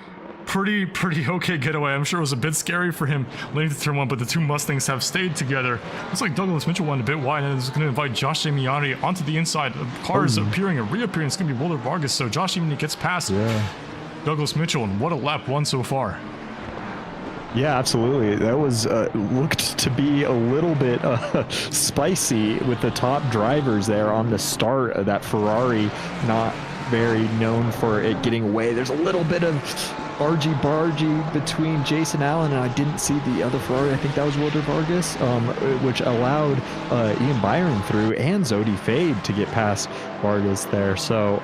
S3: Pretty okay getaway. I'm sure it was a bit scary for him leading to turn 1, but the two Mustangs have stayed together. Looks like Douglas Mitchell went a bit wide and is going to invite Josh Damiani onto the inside. Cars appearing and reappearing. It's going to be Wilder Vargas, so Josh even gets past Douglas Mitchell, and what a lap 1 so far.
S6: Yeah, absolutely. That was looked to be a little bit spicy with the top drivers there on the start of that Ferrari, not very known for it getting away. There's a little bit of argy-bargy between Jason Allen and I didn't see the other Ferrari. I think that was Wilder Vargas, which allowed Ian Byron through and Zodi Fade to get past Vargas there. So,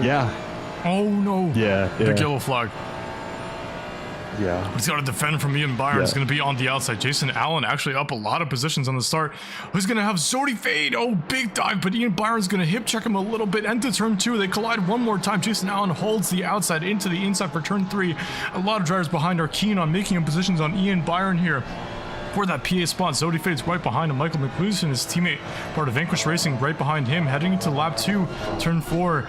S6: yeah.
S3: Oh no.
S6: Yeah.
S3: The yellow flag.
S6: Yeah.
S3: He's got to defend from Ian Byron. It's going to be on the outside. Jason Allen actually up a lot of positions on the start. Who's going to have Zodi Fade? Oh, big dive, but Ian Byron's going to hip check him a little bit. Into turn 2, they collide one more time. Jason Allen holds the outside into the inside for turn 3. A lot of drivers behind are keen on making him positions on Ian Byron here for that PA spot. Zodi Fade's right behind him. Michael McLuhan, his teammate, part of Vanquish Racing, right behind him, heading into lap 2, turn 4.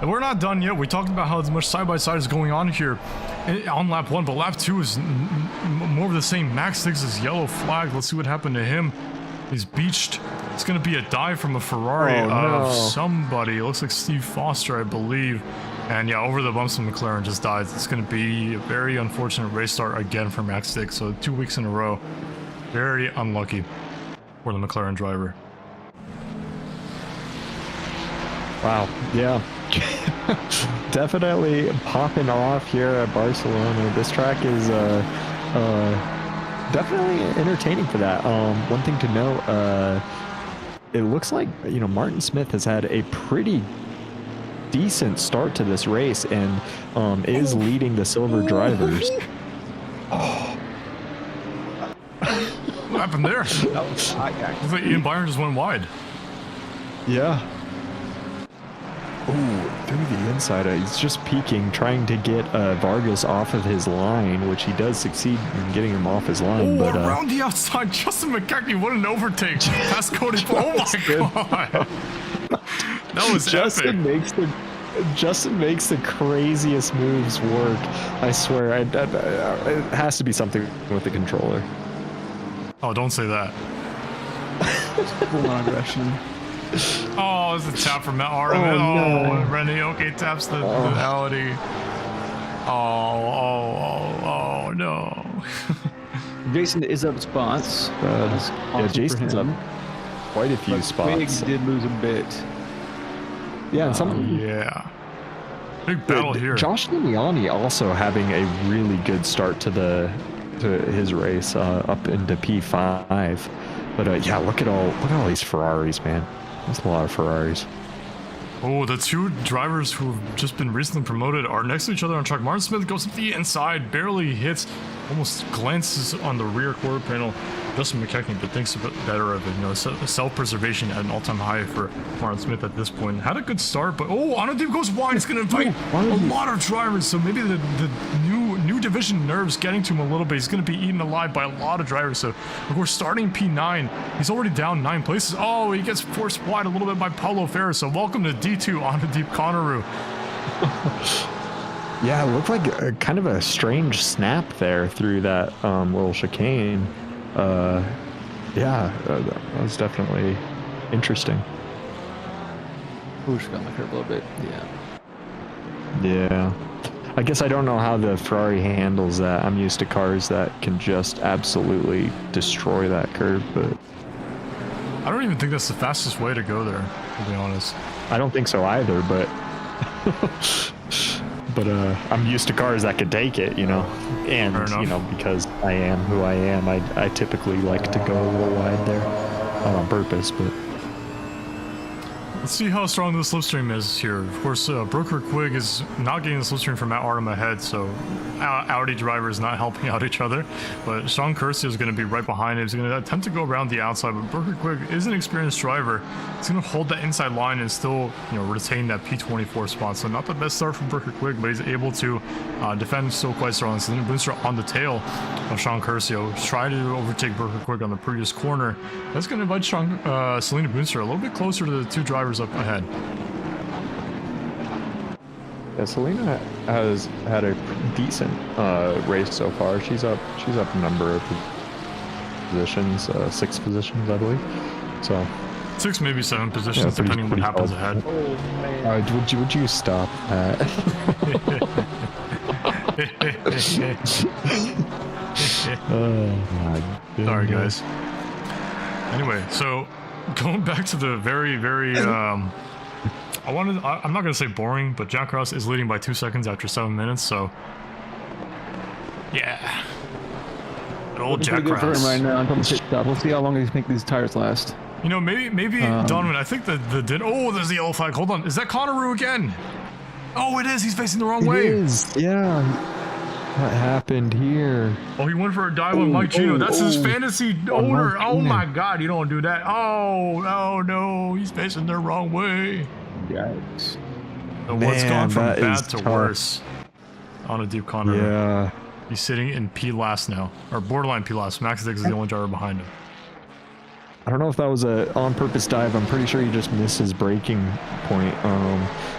S3: And we're not done yet. We talked about how much side-by-side is going on here on lap 1, but lap 2 is more of the same. Max Diggs is yellow flag. Let's see what happened to him. He's beached. It's going to be a dive from a Ferrari of somebody. It looks like Steve Foster, I believe. And yeah, over the bumps, and McLaren just died. It's going to be a very unfortunate race start again for Max Diggs. So 2 weeks in a row. Very unlucky for the McLaren driver.
S6: Wow. Yeah. Definitely popping off here at Barcelona. This track is definitely entertaining for that. One thing to note, it looks like Martin Smith has had a pretty decent start to this race and is leading the silver drivers.
S3: What happened there? Looks like Ian Byron just went wide.
S6: Yeah. Ooh, through the inside. He's just peeking, trying to get Vargas off of his line, which he does succeed in getting him off his line.
S3: But around the outside, Justin McKechnie, what an overtake. Past Cody. Oh my god. That was
S6: Justin
S3: epic.
S6: Justin makes the craziest moves work. I swear. It has to be something with the controller.
S3: Oh, don't say that.
S5: Full on aggression.
S3: Oh, it's a tap from Matt Harden.
S6: No.
S3: Rennie, okay, taps the penalty. Oh, no.
S5: Jason is up spots.
S6: Yeah, Jason's up quite a few spots.
S5: Biggs did lose a bit.
S6: Yeah, and
S3: yeah. Big battle here.
S6: Josh Damiani also having a really good start to his race up into P5. But yeah, look at all these Ferraris, man. There's a lot of Ferraris.
S3: Oh, the two drivers who've just been recently promoted are next to each other on track. Martin Smith goes to the inside, barely hits, almost glances on the rear quarter panel. Justin McKechnie, but thinks a bit better of it. Self-preservation at an all-time high for Martin Smith at this point. Had a good start, but Anadeep goes wide. It's going to invite a lot of drivers. So maybe the new division nerves getting to him a little bit. He's going to be eaten alive by a lot of drivers. So we're starting P9. He's already down 9 places. Oh, he gets forced wide a little bit by Paulo Ferrer. So welcome to D2, Anadeep Conaroo.
S6: Yeah, it looked like a, kind of a strange snap there through that little chicane. That was definitely interesting.
S5: Ooh, she got my curve a little bit. Yeah.
S6: Yeah. I guess I don't know how the Ferrari handles that. I'm used to cars that can just absolutely destroy that curve, but
S3: I don't even think that's the fastest way to go there, to be honest.
S6: I don't think so either, but I'm used to cars that could take it, you know. And you know, because I am who I am, I typically like to go a little wide there, not on purpose, but
S3: let's see how strong the slipstream is here. Of course, Brooker Quigg is not getting the slipstream from Matt Artem ahead, so Audi drivers not helping out each other. But Sean Curcio is going to be right behind him. He's going to attempt to go around the outside, but Brooker Quigg is an experienced driver. He's going to hold that inside line and still, you know, retain that P24 spot. So not the best start from Brooker Quigg, but he's able to defend still quite strong. So then Booster on the tail of Sean Curcio, try to overtake Brooker Quigg on the previous corner. That's going to invite Selena Boonster a little bit closer to the two drivers up ahead.
S6: yeah, Selena has had a decent race so far. She's up a number of positions, 6 positions, I believe. So
S3: 6, maybe 7 positions, depending on what happens ahead.
S6: Would you stop that? Oh my goodness.
S3: Sorry, guys. Anyway, so going back to the very, I'm not going to say boring, but Jack Krause is leading by 2 seconds after 7 minutes, so yeah. Good old Jack
S5: Pretty good for him
S3: Krause.
S5: right now until the pit stop. We'll see how long these make these tires last.
S3: You know, maybe Donovan, I think there's the yellow flag. Hold on. Is that Conneru again? Oh, it is. He's facing the wrong way.
S6: It is, yeah. What happened here?
S3: Oh, he went for a dive on Mike Gino. That's his fantasy owner. Oh my God, you don't do that. Oh no, he's facing the wrong way.
S6: Yikes.
S3: So what's gone from
S6: that
S3: bad
S6: is
S3: to
S6: tough.
S3: worse on a deep Conneru?
S6: Yeah.
S3: He's sitting in P last now, or borderline P last. Max Diggs is the only driver behind him.
S6: I don't know if that was a on-purpose dive. I'm pretty sure he just missed his braking point.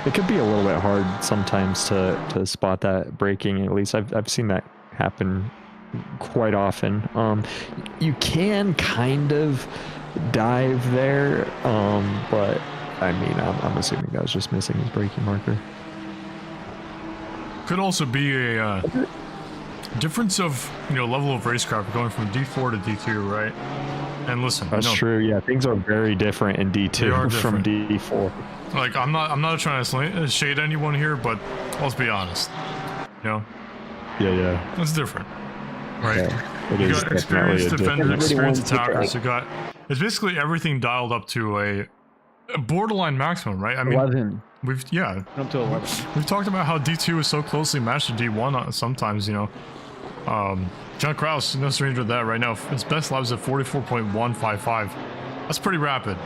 S6: It could be a little bit hard sometimes to spot that braking. At least I've seen that happen quite often. You can kind of dive there, but I mean, I'm assuming that was just missing his braking marker.
S3: Could also be a difference of, you know, level of racecraft going from D4 to D2, right? And listen,
S6: That's true. Yeah, things are very different in D2 from D4.
S3: Like, I'm not trying to shade anyone here, but let's be honest. You know,
S6: Yeah.
S3: it's different, right?
S6: Yeah, it
S3: You
S6: is
S3: got experienced
S6: definitely a
S3: defenders, experienced attackers.
S6: different.
S3: It's basically everything dialed up to a borderline maximum, right? I mean,
S5: 11.
S3: Up
S5: to 11.
S3: We've talked about how D2 is so closely matched to D1 sometimes, you know. John Krause, no stranger to that right now. His best laps at 44.155. That's pretty rapid.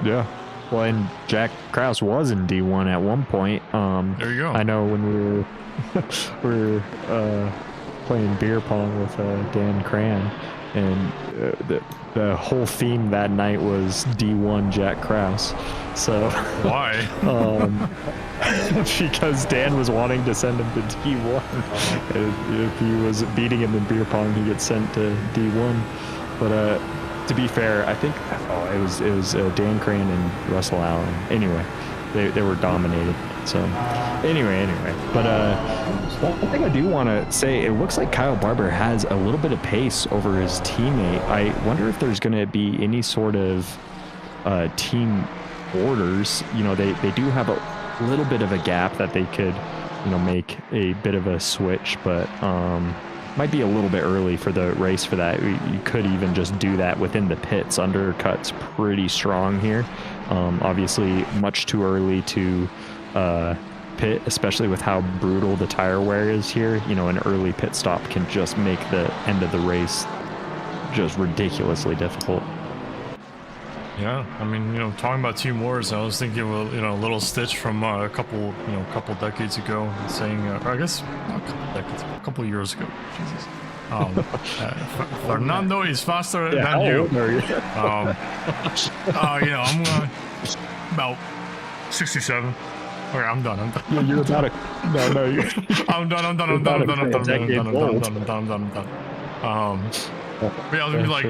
S6: Yeah. Well, and Jack Krause was in D1 at one point.
S3: There you go.
S6: I know when we were playing beer pong with Dan Cran, and the whole theme that night was D1 Jack Krause. So
S3: why?
S6: Because Dan was wanting to send him to D1. If he was beating him in beer pong, he gets sent to D1. But to be fair, I think it was Dan Crane and Russell Allen. Anyway, they were dominated. So anyway, but one thing I do want to say, it looks like Kyle Barber has a little bit of pace over his teammate. I wonder if there's going to be any sort of team orders. You know, they do have a little bit of a gap that they could, you know, make a bit of a switch, but might be a little bit early for the race for that. You could even just do that within the pits. Undercut's pretty strong here. Obviously much too early to pit, especially with how brutal the tire wear is here. You know, an early pit stop can just make the end of the race just ridiculously difficult.
S3: Yeah, I mean, you know, talking about team wars, I was thinking of a little stitch from a couple decades ago, saying, or I guess not a couple decades, a couple years ago. Jesus. Fernando is faster than you. You know, I'm about 67. Okay, I'm done.
S6: You're about to. No, you.
S3: I'm done. Yeah, I was gonna be like,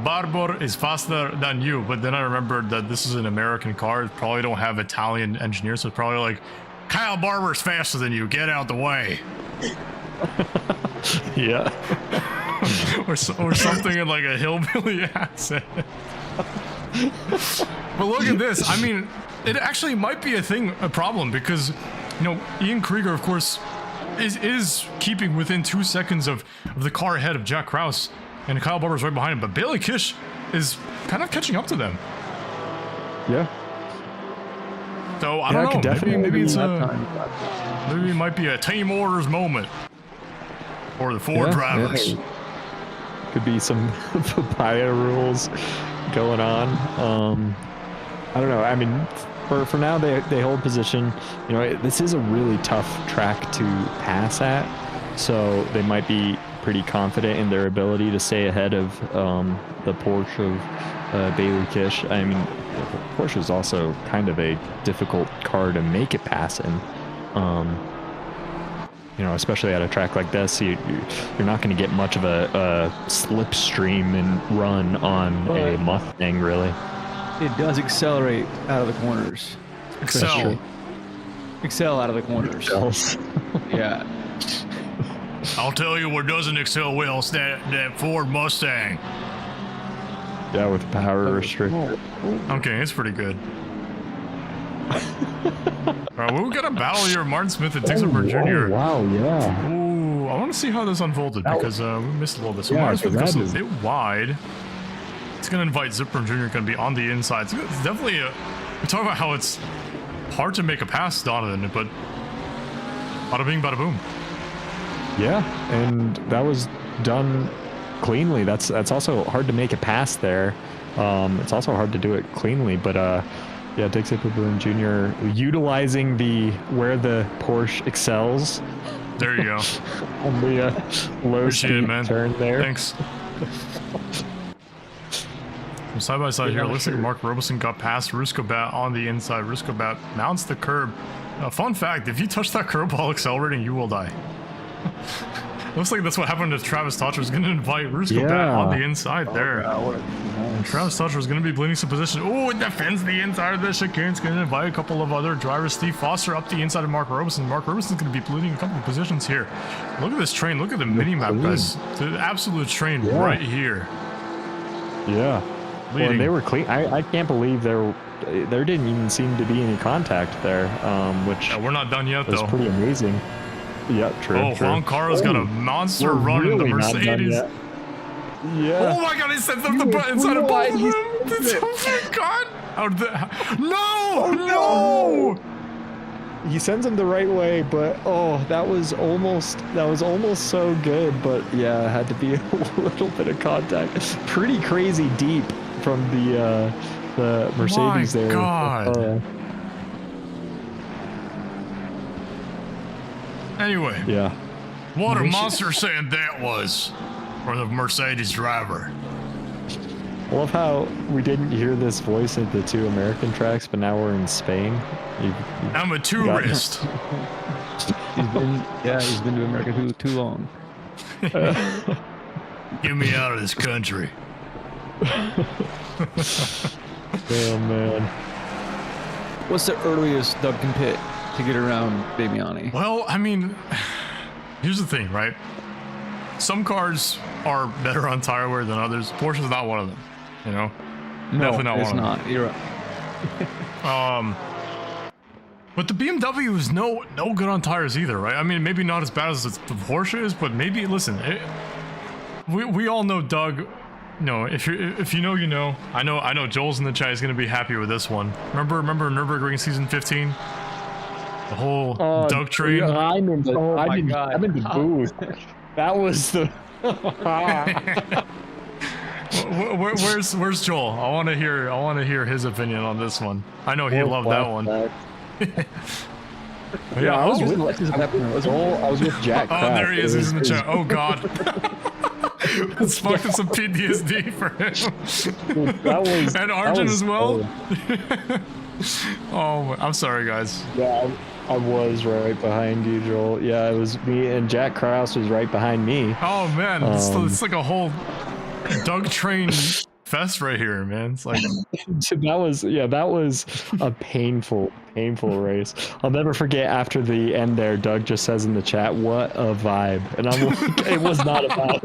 S3: Barber is faster than you, but then I remembered that this is an American car. It probably don't have Italian engineers, so it's probably like, Kyle Barber's faster than you. Get out the way.
S6: Yeah.
S3: or something in like a hillbilly accent. But look at this. I mean, it actually might be a problem because, you know, Ian Krieger, of course, is keeping within 2 seconds of the car ahead of Jack Krause, and Kyle Barber's right behind him. But Bailey Kish is kind of catching up to them.
S6: Yeah.
S3: So I don't know. Maybe it's maybe it might be a team orders moment for the four drivers.
S6: Yeah. Could be some papaya rules going on. I don't know. I mean, for now they hold position. You know, this is a really tough track to pass at, so they might be pretty confident in their ability to stay ahead of the Porsche of Bailey Kish. I mean, Porsche is also kind of a difficult car to make it pass in. You know, especially at a track like this, you're not going to get much of a slipstream and run on a Mustang, really.
S5: It does accelerate out of the corners. Excel out of the corners. Yeah.
S3: I'll tell you what doesn't excel well is that Ford Mustang.
S6: Yeah, with power restrictor.
S3: Okay, it's pretty good. Alright, we got a battle here, Martin Smith and Dixonburg Jr.
S6: Wow, yeah.
S3: Ooh, I want to see how this unfolded because we missed a little bit. So Martin Smith goes a bit wide. It's going to invite Zipper Jr. going to be on the inside. It's definitely we talk about how it's hard to make a pass, Donovan, but bada bing, bada boom.
S6: Yeah, and that was done cleanly. That's also hard to make a pass there. It's also hard to do it cleanly, but yeah, Dick Zipperboom Jr. utilizing where the Porsche excels.
S3: There you go.
S6: On the low speed turn there.
S3: Thanks. From side by side here, it looks like Mark Robeson got past Ruskobat on the inside. Ruskobat mounts the curb. Fun fact, if you touch that curb while accelerating, you will die. Looks like that's what happened to Travis Totcher. Was going to invite Ruskobat on the inside there. And Travis Totcher was going to be bleeding some position. Oh, it defends the inside of the chicane. It's going to invite a couple of other drivers. Steve Foster up the inside of Mark Robeson. Mark Robeson's going to be bleeding a couple of positions here. Look at this train. Look at the mini-map, guys. The absolute train right here.
S6: Yeah. Well, and they were clean. I can't believe there didn't even seem to be any contact there, which
S3: we're not done yet, though.
S6: Was pretty amazing. Yep, true.
S3: Oh, Juan Carlos got a monster run in the Mercedes.
S6: Yeah.
S3: Oh my god, he sets up the butt inside of both of them. Oh my god. No!
S6: He sends him the right way, but that was almost so good, but yeah, it had to be a little bit of contact. Pretty crazy deep from the Mercedes there.
S3: God. Anyway.
S6: Yeah.
S3: What a monster sand that was for the Mercedes driver.
S6: I love how we didn't hear this voice at the two American tracks, but now we're in Spain.
S3: I'm a tourist.
S5: He's been to America too long.
S3: Get me out of this country.
S6: Oh man.
S5: What's the earliest Doug can pit to get around Damiani?
S3: Well, I mean, here's the thing, right? Some cars are better on tire wear than others. Porsche's not one of them, you know?
S5: No,
S3: definitely not
S5: it's
S3: one
S5: not.
S3: of them.
S5: You're right.
S3: But the BMW is no good on tires either, right? I mean, maybe not as bad as the Porsche is, but maybe, listen, we all know Doug. No, if you know, you know. I know Joel's in the chat is going to be happy with this one. Remember Nürburgring season 15? The whole Doug train.
S6: Yeah, I'm in the booth. That was the.
S3: Where's Joel? I want to hear his opinion on this one. I know he loved that one.
S6: Yeah, I was with Jack.
S3: Oh, there he is. He's in the chat. Oh God. Let's fuck up some PTSD for him.
S6: That was,
S3: and Arjun as well. Oh, I'm sorry, guys.
S6: Yeah, I was right behind you, Joel. Yeah, it was me, and Jack Krause was right behind me.
S3: Oh man, it's like a whole Doug train fest right here, man. It's like
S6: that was a painful race. I'll never forget after the end there, Doug just says in the chat, "What a vibe," and I'm like, it was not a vibe.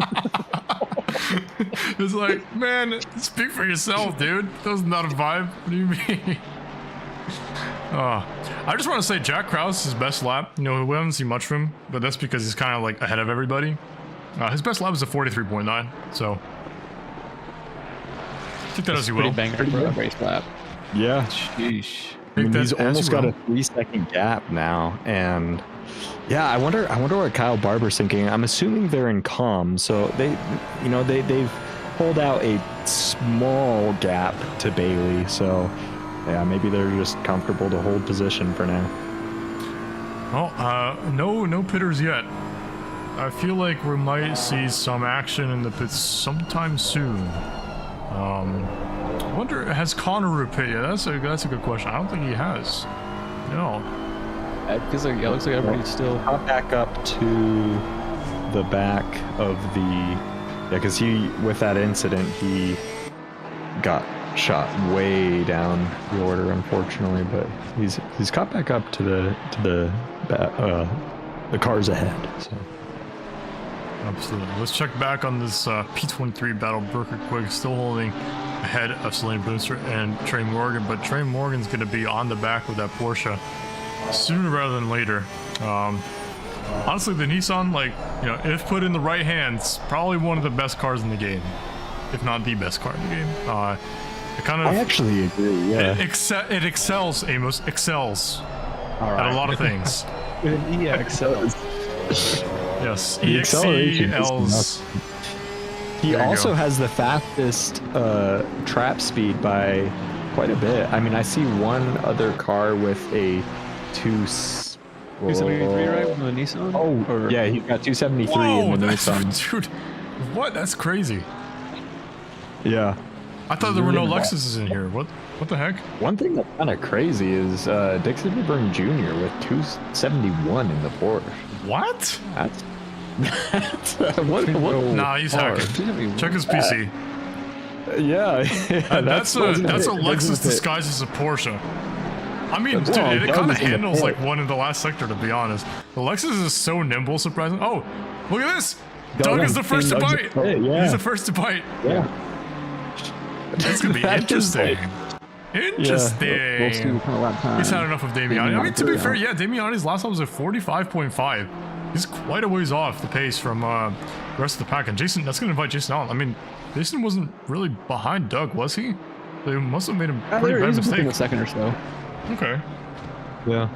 S3: It's like, man, speak for yourself, dude. That was not a vibe. What do you mean? I just want to say Jack Krause, his best lap. You know, we haven't seen much from him, but that's because he's kind of like ahead of everybody. His best lap is a 43.9, so take that as you will.
S5: Pretty banger for a race lap.
S6: Yeah.
S5: Sheesh.
S6: I mean, he's almost got a 3-second gap now, and yeah, I wonder what Kyle Barber's thinking. I'm assuming they're in calm, so they've pulled out a small gap to Bailey, so yeah, maybe they're just comfortable to hold position for now.
S3: Well, no pitters yet. I feel like we might see some action in the pits sometime soon. I wonder, has Connor pit yet? That's a good question. I don't think he has. No.
S5: It feels like, it looks like everybody's still
S6: Hop back up to the back of the, because with that incident, he got shot way down the order, unfortunately, but he's caught back up to the cars ahead. So.
S3: Absolutely. Let's check back on this P23 battle. Brooker Quick still holding ahead of Selene Boonster and Trey Morgan, but Trey Morgan's going to be on the back of that Porsche sooner rather than later. Honestly, the Nissan, like, you know, if put in the right hands, probably one of the best cars in the game, if not the best car in the game. It kind of,
S6: I actually agree. Yeah,
S3: it excels, Amos, excels at a lot of things.
S5: yeah, excels.
S3: Yes,
S6: the acceleration
S3: EXCLs.
S6: He also has the fastest trap speed by quite a bit. I mean, I see one other car with a
S5: 273, right? With the Nissan?
S6: Oh, yeah, he's got 273
S3: Whoa,
S6: in the Nissan.
S3: Dude, what? That's crazy.
S6: Yeah.
S3: I thought there were no Lexuses in here. What the heck?
S6: One thing that's kind of crazy is Dixon DeBurn Jr. with 271 in the Porsche.
S3: What?
S6: That's what?
S3: Nah, he's hacking. Check his PC.
S6: Yeah,
S3: that's a Lexus disguised as a Porsche. I mean, dude, it kind of handles like one in the last sector, to be honest. The Lexus is so nimble, surprising. Oh, look at this! Doug is the first to bite.
S6: Yeah.
S3: He's the first to bite.
S6: Yeah.
S3: It's gonna be interesting. Interesting.
S5: Yeah.
S3: He's had enough of Damiani. I mean, to be fair, yeah, Damiani's last time was at 45.5. He's quite a ways off the pace from the rest of the pack. And Jason, that's going to invite Jason out. I mean, Jason wasn't really behind Doug, was he? They must have made a pretty bad mistake.
S5: In a second or so.
S3: Okay.
S6: Yeah.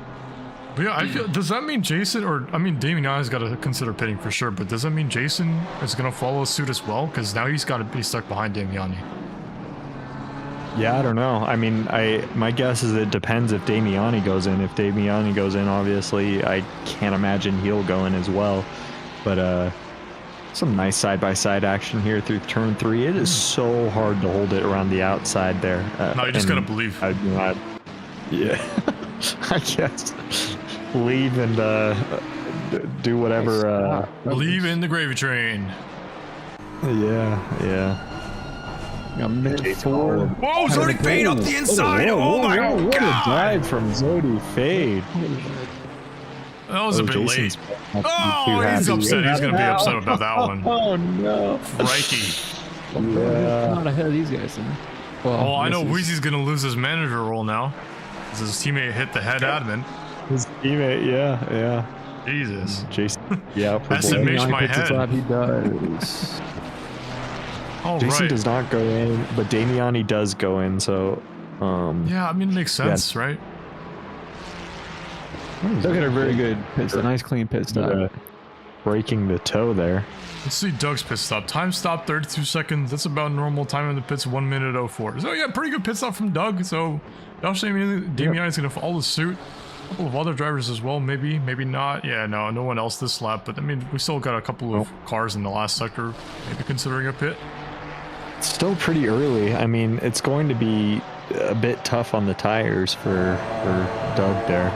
S3: But yeah, I feel, does that mean Jason, or, I mean, Damiani's got to consider pitting for sure, but does that mean Jason is going to follow suit as well? Because now he's got to be stuck behind Damiani.
S6: Yeah, I don't know. I mean, my guess is it depends if Damiani goes in. If Damiani goes in, obviously, I can't imagine he'll go in as well. But some nice side-by-side action here through turn 3. It is so hard to hold it around the outside there.
S3: No, you just gotta believe.
S6: Yeah, I guess leave and do whatever.
S3: Believe in the gravy train.
S6: Yeah.
S3: Whoa, Zodi Fade up the inside! Oh my god!
S6: What a dive from Zodi Fade.
S3: That was a bit late. Oh, he's upset. He's going to be upset about that one.
S6: Oh no.
S3: Crikey.
S5: Yeah. Not ahead of these guys then.
S3: Well, I know Wheezy's going to lose his manager role now. Because his teammate hit the head admin.
S6: His teammate, yeah.
S3: Jesus.
S6: Jason, yeah.
S3: Estimation my head.
S5: He does.
S6: Jason does not go in, but Damiani does go in, so
S3: yeah, I mean, it makes sense, right?
S5: Look at a very good pit stop. A nice clean pit stop.
S6: Breaking the toe there.
S3: Let's see Doug's pit stop. Time stop 32 seconds. That's about normal. Time in the pits 1 minute 04. So yeah, pretty good pit stop from Doug. So Damiani's gonna follow suit. A couple of other drivers as well, maybe not. Yeah, no one else this lap, but I mean, we still got a couple of cars in the last sector, maybe considering a pit.
S6: It's still pretty early. I mean, it's going to be a bit tough on the tires for Doug there.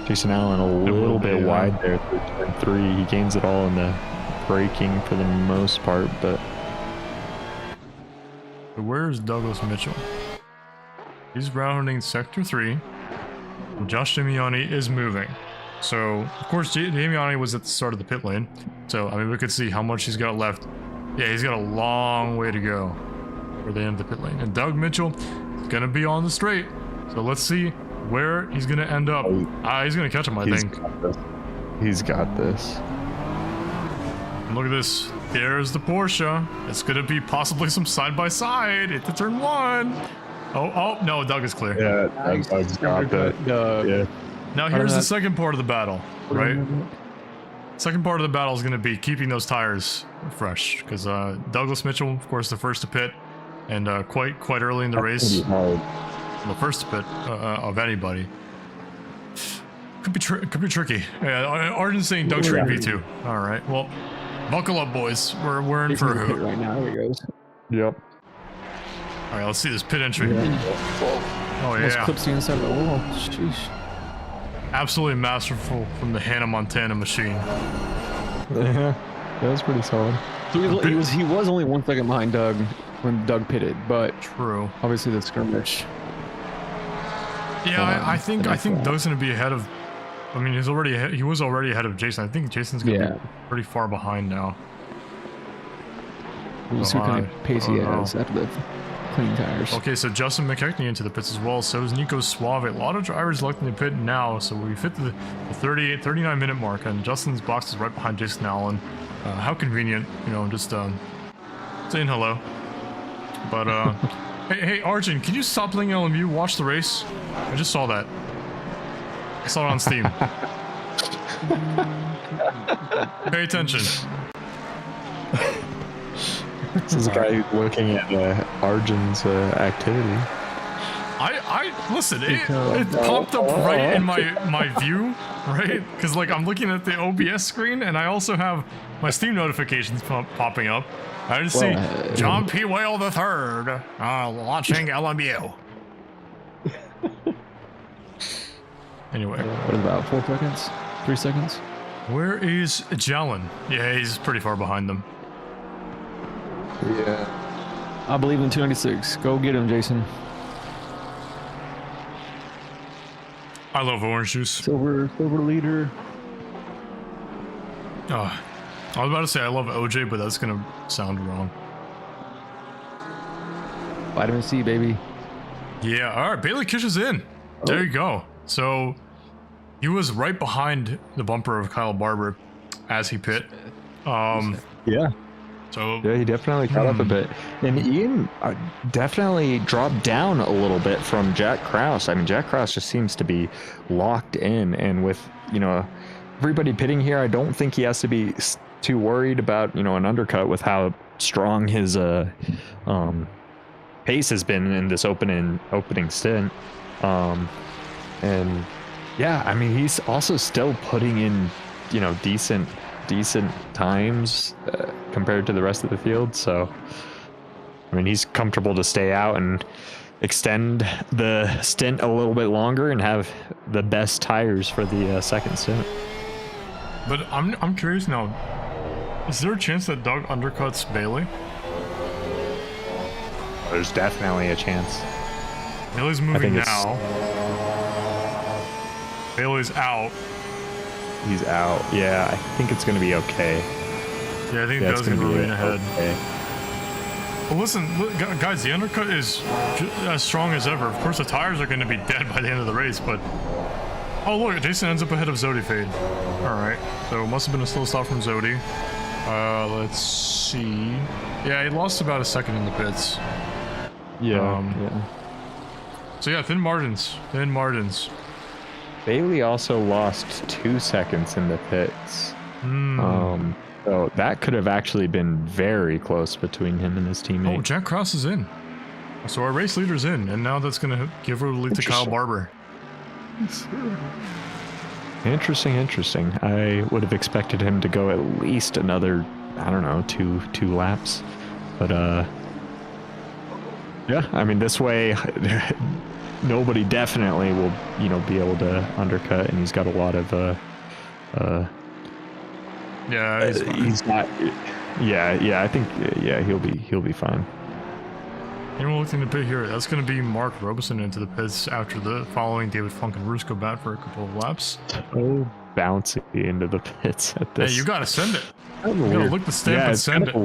S6: Jason Allen a little bit wide there through turn 3. He gains it all in the braking for the most part, but
S3: where's Douglas Mitchell? He's rounding sector 3. And Josh Damiani is moving. So, of course, Damiani was at the start of the pit lane. So, I mean, we could see how much he's got left. Yeah, he's got a long way to go for the end of the pit lane. And Doug Mitchell is going to be on the straight. So, let's see where he's going to end up. He's going to catch him, I think.
S6: He's got this.
S3: And look at this. There's the Porsche. It's going to be possibly some side-by-side into turn 1. Oh, no, Doug is clear.
S6: Yeah, Doug's got that. Yeah.
S3: Now here's the second part of the battle, right? Second part of the battle is going to be keeping those tires fresh, because Douglas Mitchell, of course, the first to pit, and quite early in the race, the first to pit of anybody. Could be tricky. Yeah, Arden's saying Doug Street V2. All right, well, buckle up, boys. We're in for a hoot
S5: right now. Here he goes.
S6: Yep.
S3: All right, let's see this pit entry. Oh
S5: Almost
S3: yeah.
S5: clips the inside of the wall. Sheesh.
S3: Absolutely masterful from the Hannah Montana machine.
S6: Yeah, that was pretty solid.
S5: So he was only 1 second behind Doug when Doug pitted, but
S3: True.
S5: obviously the skirmish.
S3: Yeah, I think Doug's gonna be ahead of. I mean, he was already ahead of Jason. I think Jason's gonna be pretty far behind now.
S5: We'll see what kind of pace he has after the clean tires.
S3: Okay, so Justin McKechnie into the pits as well. So is Nico Suave. A lot of drivers looking to pit now. So we fit the 39 minute mark, and Justin's box is right behind Jason Allen. How convenient, you know, just saying hello. But hey, Arjun, can you stop playing LMU? Watch the race. I just saw that. I saw it on Steam. Pay attention.
S6: This is a guy who's looking at Arjun's activity.
S3: I listen. It popped up right in my view, right? Because like I'm looking at the OBS screen, and I also have my Steam notifications popping up. I just see John P. Whale III launching LMU. Anyway,
S5: what about 4 seconds? 3 seconds?
S3: Where is Jalen? Yeah, he's pretty far behind them.
S6: Yeah.
S5: I believe in 296. Go get him, Jason.
S3: I love orange juice.
S5: Silver leader.
S3: I was about to say I love OJ, but that's gonna sound wrong.
S5: Vitamin C, baby.
S3: Yeah, all right. Bailey Kish is in. There you go. So he was right behind the bumper of Kyle Barber as he pit.
S6: Yeah.
S3: So
S6: yeah, he definitely caught up a bit, and Ian definitely dropped down a little bit from Jack Krause. I mean, Jack Krause just seems to be locked in, and with everybody pitting here, I don't think he has to be too worried about an undercut with how strong his pace has been in this opening stint. And yeah, I mean, he's also still putting in decent times compared to the rest of the field. So I mean, he's comfortable to stay out and extend the stint a little bit longer and have the best tires for the second stint.
S3: But I'm curious now, is there a chance that Doug undercuts Bailey?
S6: There's definitely a chance.
S3: Bailey's moving now. Bailey's out.
S6: He's out. Yeah, I think it's going to be okay.
S3: Yeah, I think Doug's going to remain ahead.
S6: Okay.
S3: Well, listen, guys, the undercut is as strong as ever. Of course, the tires are going to be dead by the end of the race, but... Oh, look, Jason ends up ahead of Zodi Fade. All right, so it must have been a slow stop from Zodi. Let's see. Yeah, he lost about a second in the pits.
S6: Yeah.
S3: So yeah, thin margins.
S6: Bailey also lost 2 seconds in the pits. So that could have actually been very close between him and his teammate.
S3: Oh, Jack Krause is in. So our race leader's in, and now that's going to give her the lead to Kyle Barber.
S6: Interesting. I would have expected him to go at least another, I don't know, two laps. But Yeah, I mean, this way, nobody definitely will, be able to undercut, and he's got a lot of,
S3: Yeah,
S6: he's not. Yeah, I think, he'll be fine.
S3: Anyone looking to pit here? That's going to be Mark Robeson into the pits after the following David Funk and Rusko bat for a couple of laps.
S6: Oh, bouncy into the pits at this.
S3: Hey, you got to send it.
S6: You
S3: got to look the stamp and send it.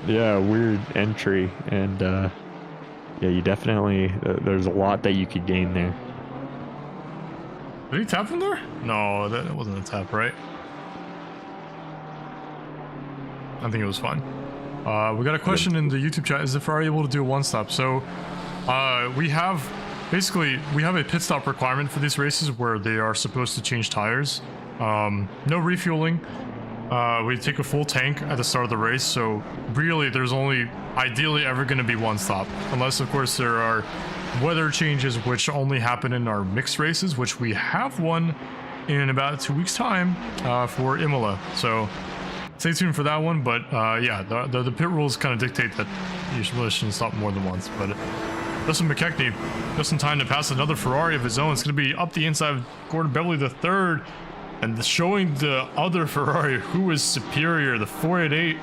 S6: Weird entry, and you definitely. There's a lot that you could gain there.
S3: Did he tap him there? No, that wasn't a tap, right? I think it was fine. We got a question in the YouTube chat. Is the Ferrari able to do a one-stop? So we have a pit stop requirement for these races where they are supposed to change tires. No refueling. We take a full tank at the start of the race, so really there's only ideally ever going to be one stop, unless of course there are weather changes which only happen in our mixed races, which we have one in about 2 weeks time for Imola. So stay tuned for that one. But yeah, the pit rules kind of dictate that you really shouldn't stop more than once. But Justin McKechnie just in time to pass another Ferrari of his own. It's going to be up the inside of Gordon Beverly III, and showing the other Ferrari who is superior. The 488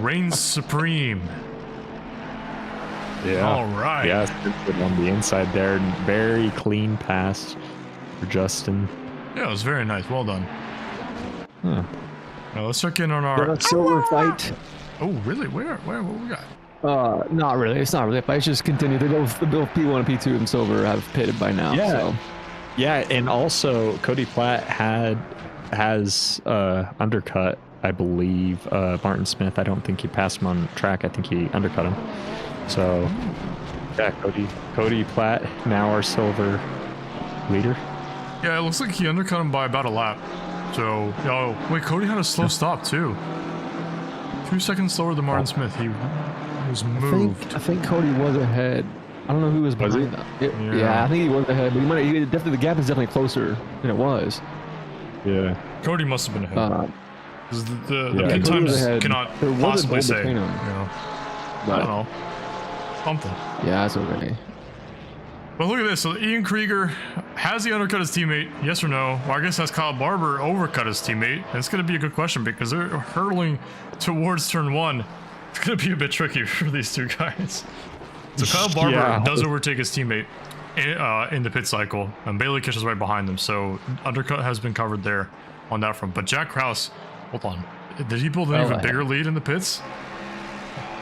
S3: reigns supreme.
S6: Yeah.
S3: All right.
S6: Yeah, on the inside there. Very clean pass for Justin.
S3: Yeah, it was very nice. Well done.
S6: Huh.
S3: Now let's check in on our
S5: silver fight.
S3: Oh, really? Where? What we got?
S5: Not really. It's not really a fight. It's just continued. They both P1 and P2 and silver have pitted by now.
S6: Yeah.
S5: So.
S6: Yeah, and also Cody Platt has undercut, I believe, Martin Smith. I don't think he passed him on track. I think he undercut him. So, yeah, Cody Platt, now our silver leader.
S3: Yeah, it looks like he undercut him by about a lap. So, wait, Cody had a slow stop too. 2 seconds slower than Martin Smith. He was moved.
S5: I think Cody was ahead. I don't know who was behind that. Yeah, I think he was ahead, but the gap is definitely closer than it was.
S6: Yeah.
S3: Cody must have been ahead. The pit
S5: Cody
S3: times
S5: was ahead.
S3: cannot
S5: There was a
S3: possibly
S5: goal
S3: say.
S5: between them.
S3: I don't know. Something.
S5: Yeah, that's okay.
S3: But look at this. So Ian Krieger, has he undercut his teammate? Yes or no? Well, I guess has Kyle Barber overcut his teammate? And it's going to be a good question because they're hurtling towards turn one. It's going to be a bit tricky for these two guys. So Kyle Barber does overtake his teammate in the pit cycle, and Bailey catches right behind them. So undercut has been covered there on that front. But Jack Krause, hold on. Did he build an even bigger lead in the pits?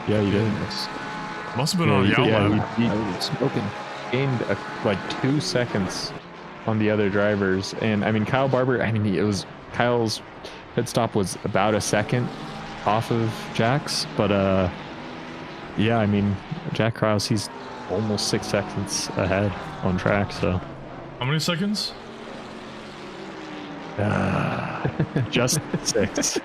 S6: Yeah, he did.
S3: Must have been on the outlap.
S6: He gained like 2 seconds on the other drivers, and I mean Kyle Barber. I mean Kyle's pit stop was about a second off of Jack's, but yeah, I mean Jack Krause, he's almost 6 seconds ahead on track. So
S3: how many seconds?
S6: Just 6.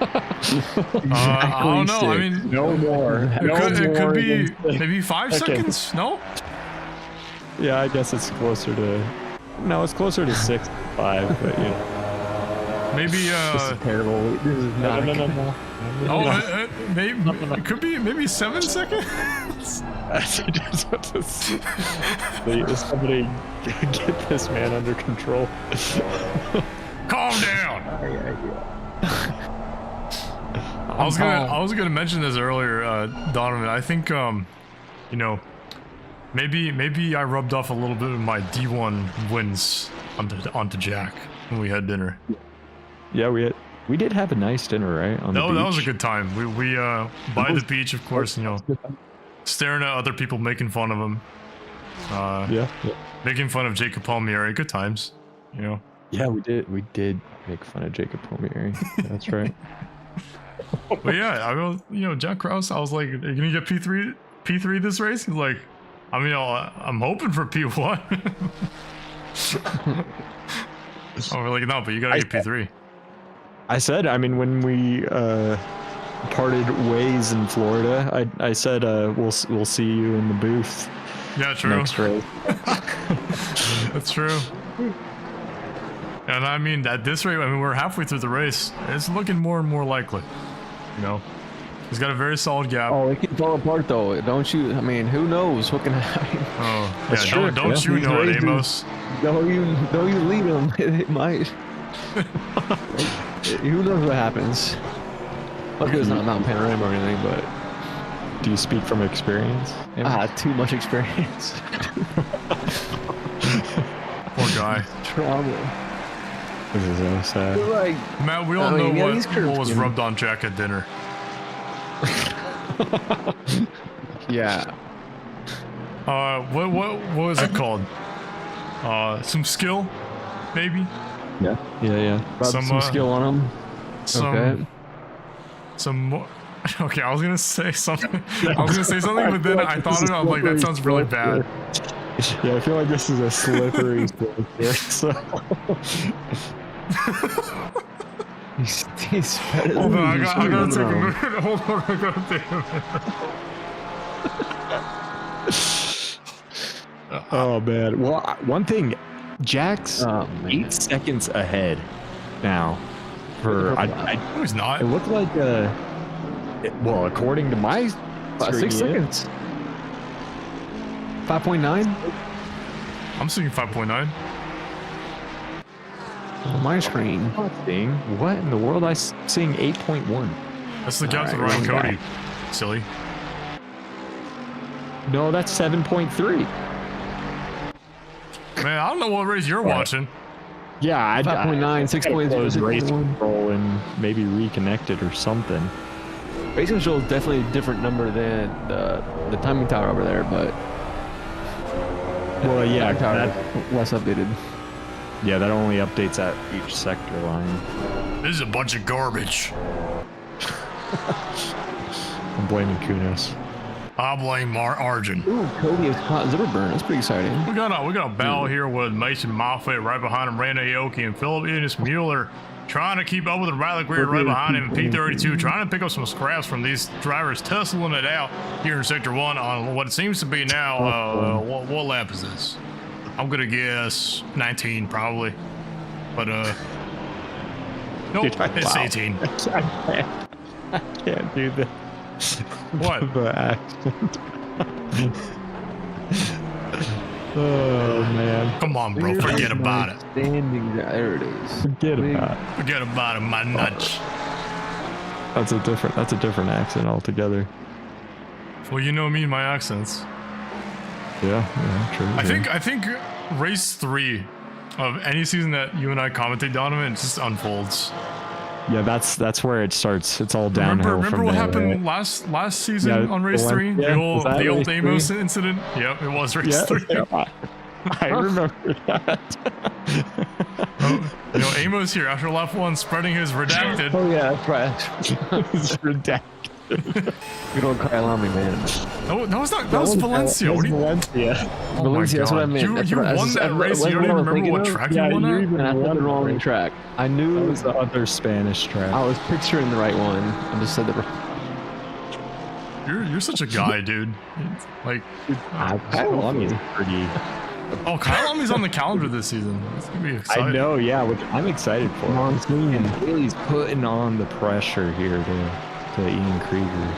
S3: I don't know. I mean,
S6: no more.
S3: It could be maybe 5 seconds. No.
S6: Yeah, I guess it's closer to. No, it's closer to 6 than 5. But
S3: maybe.
S5: This is terrible. This is not.
S6: No.
S3: Oh, maybe it could be maybe 7 seconds.
S6: Somebody get this man under control.
S3: Calm down. I was gonna mention this earlier, Donovan. I think maybe I rubbed off a little bit of my D1 wins onto Jack when we had dinner.
S6: Yeah, we did have a nice dinner, right?
S3: That was a good time. We by the beach, of course, staring at other people making fun of him. Making fun of Jacob Palmieri. Good times,
S6: Yeah, we did make fun of Jacob Palmieri. That's right.
S3: But yeah, I was, Jack Krause, I was like, are you gonna get P3 this race? He's like, I mean, I'm hoping for P1. I'm like, no, but you gotta get P3.
S6: I said, I mean, when we parted ways in Florida, I said we'll see you in the booth.
S3: Yeah, true.
S6: Next race.
S3: That's true. And I mean, at this rate, I mean, we're halfway through the race. It's looking more and more likely. He's got a very solid gap.
S5: Oh, it can fall apart though. Don't you? I mean, who knows what can happen?
S3: Oh,
S5: That's
S3: yeah.
S5: true.
S3: Don't you know it, Amos?
S5: Though you lead him, it might. Who knows what happens? Luckily, it's not Mount Panorama or anything, but.
S6: Do you speak from experience?
S5: Too much experience.
S3: Poor guy.
S5: Trauma.
S6: This is so sad.
S5: Like,
S3: Matt, we all know what was rubbed on Jack at dinner.
S5: yeah.
S3: What was it called? Some skill, maybe.
S6: Yeah.
S5: Some skill on him.
S3: Some more. Okay, I was gonna say something. But then I thought about like that sounds really bad.
S6: Yeah, I feel like this is a slippery slope here. So.
S5: He's better
S3: Hold
S5: than
S3: on,
S5: me.
S3: I gotta take a minute. Hold on, I gotta take a minute.
S6: Oh man. Well, one thing, Jack's 8 seconds ahead now. For
S3: No, he's not.
S6: it looked like well, according to my
S5: 6 seconds. 5.9
S3: I'm seeing 5.9.
S5: on my screen.
S6: What in the world? I'm seeing 8.1.
S3: That's the gap to Ryan Cody. Silly.
S6: No, that's 7.3.
S3: Man, I don't know what race you're watching.
S6: Yeah,
S5: 5.9, 6.0,
S6: race control and maybe reconnected or something.
S5: Race control is definitely a different number than the timing tower over there, but
S6: Well, yeah,
S5: tower is less updated.
S6: yeah, that only updates at each sector line.
S3: This is a bunch of garbage.
S6: I'm blaming Kunos.
S3: I blame Arjun.
S5: Ooh, Cody has caught Zipperburn. That's pretty exciting.
S3: We got a battle here with Mason Moffett right behind him, Randy Aoki and Philip Enos Mueller trying to keep up with Riley Greer right behind him, P32 trying to pick up some scraps from these drivers, tussling it out here in Sector 1 on what it seems to be now. What lap is this? I'm gonna guess 19 probably, but nope, it's 18.
S6: I can't do this.
S3: What?
S6: The accent. Oh man.
S3: Come on, bro, forget about it.
S5: Standing there it is.
S6: Forget about it.
S3: Forget about it, my nuts.
S6: That's a different accent altogether.
S3: Well, you know me and my accents.
S6: Yeah, true.
S3: I think race 3 of any season that you and I commentate, Donovan, it just unfolds.
S6: Yeah, that's where it starts. It's all downhill.
S3: Remember what happened last season on race 3? The old Amos incident? Yep, it was race 3.
S6: I remember that.
S3: Amos here after lap 1 spreading his redacted.
S5: Oh yeah, that's right.
S6: It's redacted.
S5: Good old Kyle Army, man.
S3: No, it's not. That was Valencia. What do you?
S6: Valencia.
S3: Oh
S5: Valencia,
S3: my
S5: that's what I
S3: God.
S5: meant.
S3: You won that race. You don't even remember what track you won at?
S5: And I put the wrong track. I knew
S6: It was the other Spanish track.
S5: I was picturing the right one. I just said the wrong.
S3: You're such a guy, dude. Like,
S6: Kyle Lami's pretty.
S3: oh, Kyle Lami's on the calendar this season. It's gonna be exciting.
S6: I know, yeah, which I'm excited for. And Haley's putting on the pressure here to Ian Krieger.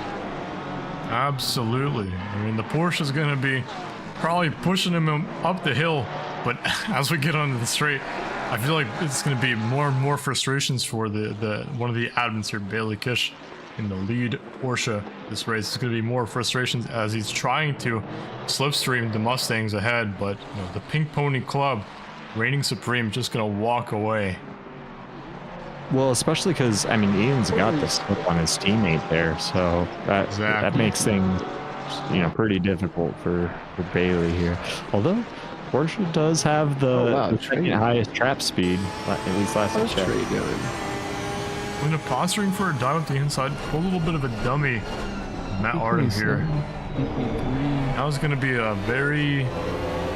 S3: Absolutely. I mean, the Porsche is going to be probably pushing him up the hill, but as we get onto the straight, I feel like it's going to be more and more frustrations for the one of the admins here, Bailey Kish, in the lead Porsche this race. It's going to be more frustrations as he's trying to slipstream the Mustangs ahead, but the Pink Pony Club, reigning supreme, just going to walk away.
S6: Well, especially because, I mean, Ian's got the slip on his teammate there, so that makes things, pretty difficult for Bailey here. Although, Porsche does have the second highest trap speed, at least last I checked.
S3: When they're posturing for a dive up the inside, a little bit of a dummy, Matt Arden here. That was going to be a very...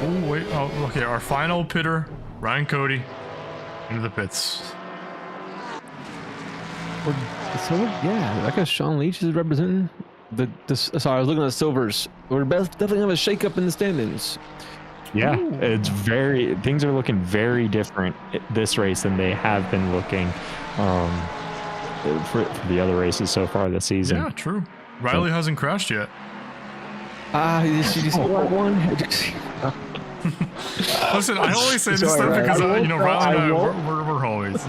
S3: okay, our final pitter, Ryan Cody, into the pits.
S5: So yeah, I guess Sean Leach is representing sorry, I was looking at the silvers. We're definitely have a shake-up in the standings.
S6: Yeah, things are looking very different this race than they have been looking for the other races so far this season.
S3: Yeah, true. Riley hasn't crashed yet.
S5: She just one.
S3: Listen, I always say this stuff because Riley and I, we're homies.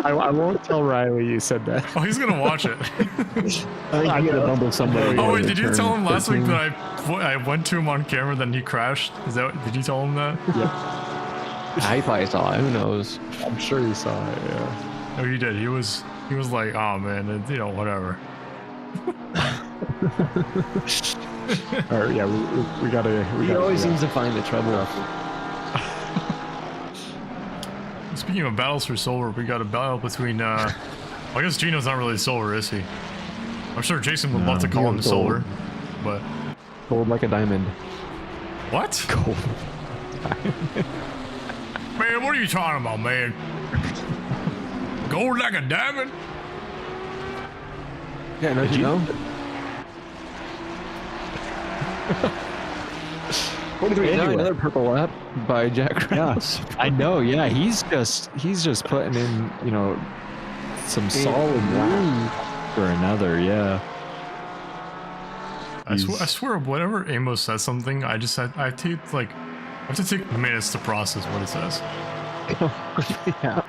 S6: I won't tell Riley you said that.
S3: Oh, he's gonna watch it.
S5: I'm gonna bumble somebody.
S3: Oh wait, did you tell him last week that I went to him on camera, then he crashed? Did you tell him that?
S5: Yeah. He probably saw it. Who knows?
S6: I'm sure he saw it. Yeah.
S3: Oh, he did. He was like, oh man, whatever.
S6: Or, yeah, we gotta.
S5: He always seems to find the trouble.
S3: Speaking of battles for silver, we got a battle between. I guess Gino's not really silver, is he? I'm sure Jason would love to call him silver, but
S5: gold like a diamond.
S3: What?
S5: Gold.
S3: Man, what are you talking about, man? Gold like a diamond?
S5: Yeah, don't you know? Anyway. Another purple lap by Jack Rouse.
S6: Yeah, I know. Yeah, he's just putting in, some solid lap for another. Yeah.
S3: I swear, whenever Amos says something, I have to take minutes to process what it says.
S5: Yeah.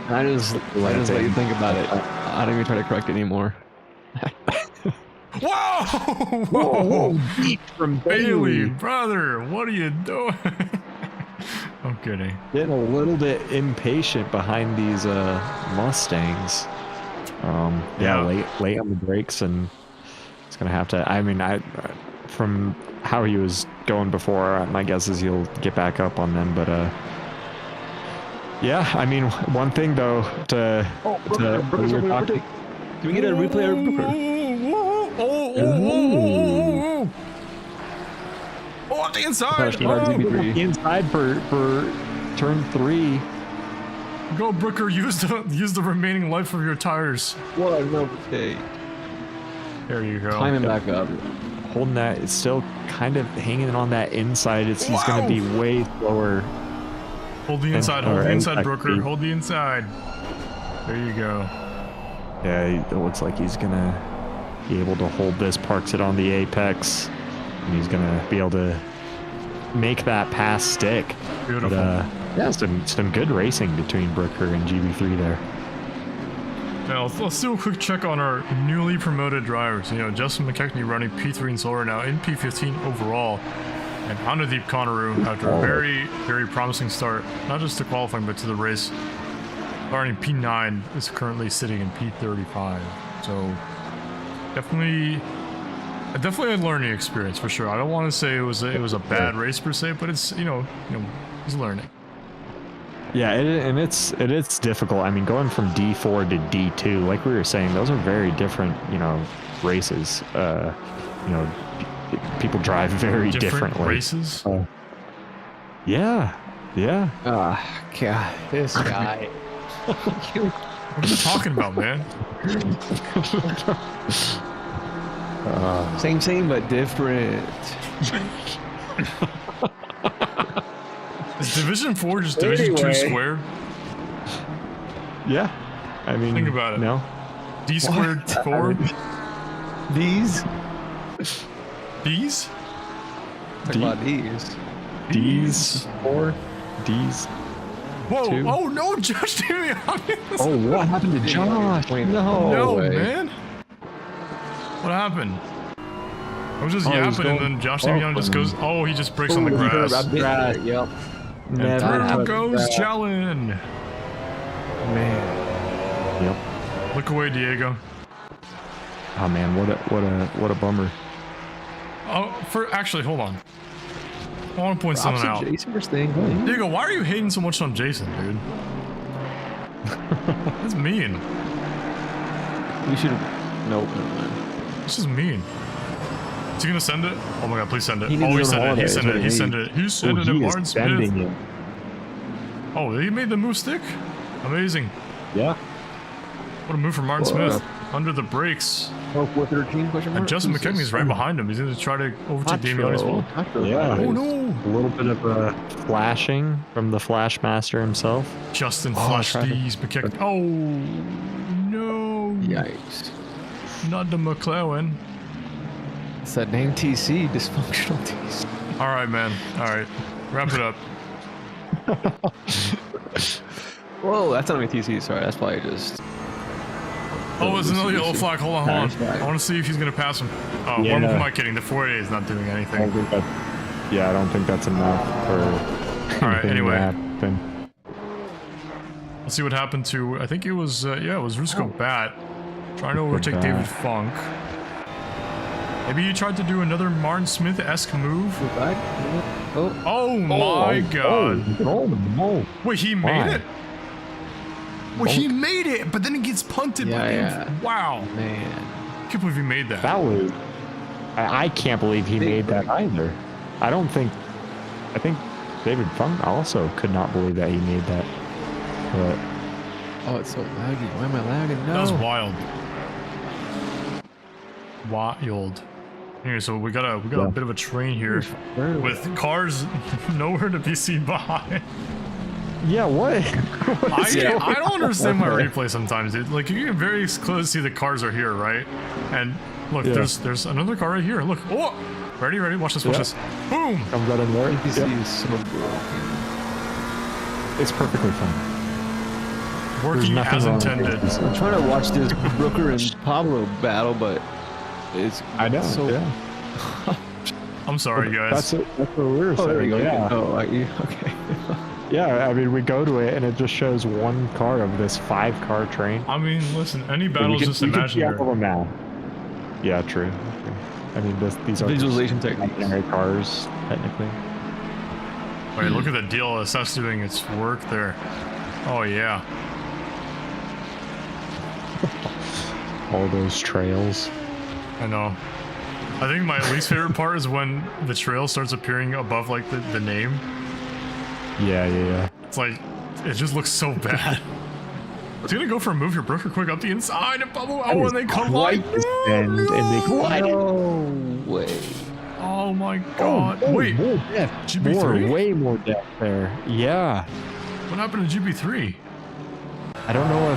S5: I just let you think about it. I don't even try to correct it anymore.
S3: Whoa!
S6: Deep from
S3: Bailey, brother, what are you doing? I'm kidding.
S6: Getting a little bit impatient behind these Mustangs. Late on the brakes, and it's gonna have to. I mean, from how he was going before, my guess is he'll get back up on them. But yeah, I mean, one thing though can
S5: we get a replay of Brooker?
S3: On the inside!
S6: The inside for turn 3.
S3: Go, Brooker! Use the remaining life of your tires.
S5: What an overtake!
S3: There you go.
S5: Climbing back up.
S6: Holding that, it's still kind of hanging on that inside. He's going to be way slower.
S3: Hold the inside, Brooker. Hold the inside. There you go.
S6: Yeah, it looks like he's going to be able to hold this, parks it on the apex, and he's going to be able to make that pass stick.
S3: Beautiful.
S6: But, yeah, some good racing between Brooker and GB3 there.
S3: Now, let's do a quick check on our newly promoted drivers. Justin McKechnie running P3 in silver now in P15 overall. And Anadeep Conaroo, after a very, very promising start, not just to qualifying, but to the race, starting P9, is currently sitting in P35. So, definitely a learning experience for sure. I don't want to say it was a bad race per se, but it's he's learning.
S6: Yeah, it is difficult. I mean, going from D4 to D2, like we were saying, those are very different, races. People drive very differently.
S3: Races?
S6: Yeah.
S5: Ah, God, this guy.
S3: What are you talking about, man?
S5: Same, but different.
S3: Is Division 4 just Division 2 squared?
S6: Yeah. I mean,
S3: think about it.
S6: No.
S3: D squared 4?
S5: These?
S3: D's?
S5: Talk about these.
S6: D's 4? D's.
S3: Whoa!
S6: 2.
S3: Oh no, Josh Damiani!
S6: Oh, what happened to Josh?
S3: No,
S5: way.
S3: man. What happened? I was just yapping, and then Josh Damiani just goes. Oh, he just breaks on the grass.
S5: Yep.
S3: And
S6: Never
S3: through goes Jalen.
S6: Man. Yep.
S3: Look away, Diego.
S6: Oh man, what a bummer.
S3: Oh, actually, hold on. I want to point something out.
S5: Jason for staying home.
S3: Diego, why are you hating so much on Jason, dude? That's mean.
S5: We should have. Nope, never mind.
S3: This is mean. Is he gonna send it? Oh my god, please send it.
S5: He
S3: He sent it. He sent it in Martin Smith. Oh, he made the move stick? Amazing.
S6: Yeah.
S3: What a move from Martin Smith. Under the brakes.
S5: Oh, 413 question mark?
S3: And Justin McKechnie's right behind him. He's going to try to overtake Damiani as well.
S6: Yeah.
S3: Oh no!
S6: A little bit of flashing from the Flash Master himself.
S3: Justin flashed these McKechnie. Oh
S5: Yikes.
S3: Not the McLaren.
S5: It's that name TC, dysfunctional TC.
S3: All right, man. All right, wrap it up.
S5: Whoa, that's not my TC. Sorry, that's probably just.
S3: Oh, it's another yellow flag. Hold on. I want to see if he's going to pass him. Oh,
S6: Yeah.
S3: what am I kidding? The 4A is not doing
S6: I
S3: anything.
S6: don't think I don't think that's enough for.
S3: All right,
S6: anything to
S3: anyway.
S6: happen.
S3: Let's see what happened to, I think it was, it was Rusco Bat trying to overtake
S6: Bat.
S3: David Funk. Maybe he tried to do another Martin Smith-esque move. Oh my god.
S6: Oh.
S3: Wait, he
S6: Why?
S3: made it? Wait, he made it, but then it gets punted.
S5: Yeah.
S3: Wow.
S5: Man.
S3: I can't believe he made that.
S6: That was. I can't believe he made that either. I think David Funk also could not believe that he made that. But
S5: Oh, it's so laggy. Why am I lagging? No.
S3: That was wild. Wild. Here, so we got a bit of a train here with cars nowhere to be seen behind.
S6: yeah, what?
S3: I don't understand my replay sometimes, dude. Like, you can very close to see the cars are here, right? And look,
S6: Yeah.
S3: there's another car right here. Look, oh, ready, watch this, watch this. Boom!
S6: Comes out in there.
S5: TC
S6: Yep.
S5: is so broken.
S6: It's perfectly fine.
S3: Working
S6: nothing
S3: as
S6: wrong with
S3: intended.
S6: it.
S5: I'm trying to watch this Brooker and Pablo battle, but it's
S6: I know.
S5: so.
S6: Yeah.
S3: I'm sorry, guys.
S6: That's what we were
S5: Oh, there
S6: saying.
S5: you go.
S6: Yeah.
S5: Oh, okay.
S6: Yeah. I mean, we go to it and it just shows one car of this 5-car train.
S3: I mean, listen, any battle is just
S6: You can see all
S3: imaginary.
S6: of them now. Yeah, true. I mean, these are
S5: Visualization techniques.
S6: imaginary cars, technically.
S3: Wait, look at the DLSS doing its work there. Oh yeah.
S6: All those trails.
S3: I know. I think my least favorite part is when the trail starts appearing above like the name.
S6: Yeah.
S3: It's like, it just looks so bad. It's gonna go for a move here, Brooker, quick up the inside and bubble. Oh, and they come like,
S6: and they collide.
S5: No way.
S3: oh my god. Wait,
S6: more depth.
S3: GB3?
S6: Way more depth there. Yeah.
S3: What happened to GB3?
S6: I don't know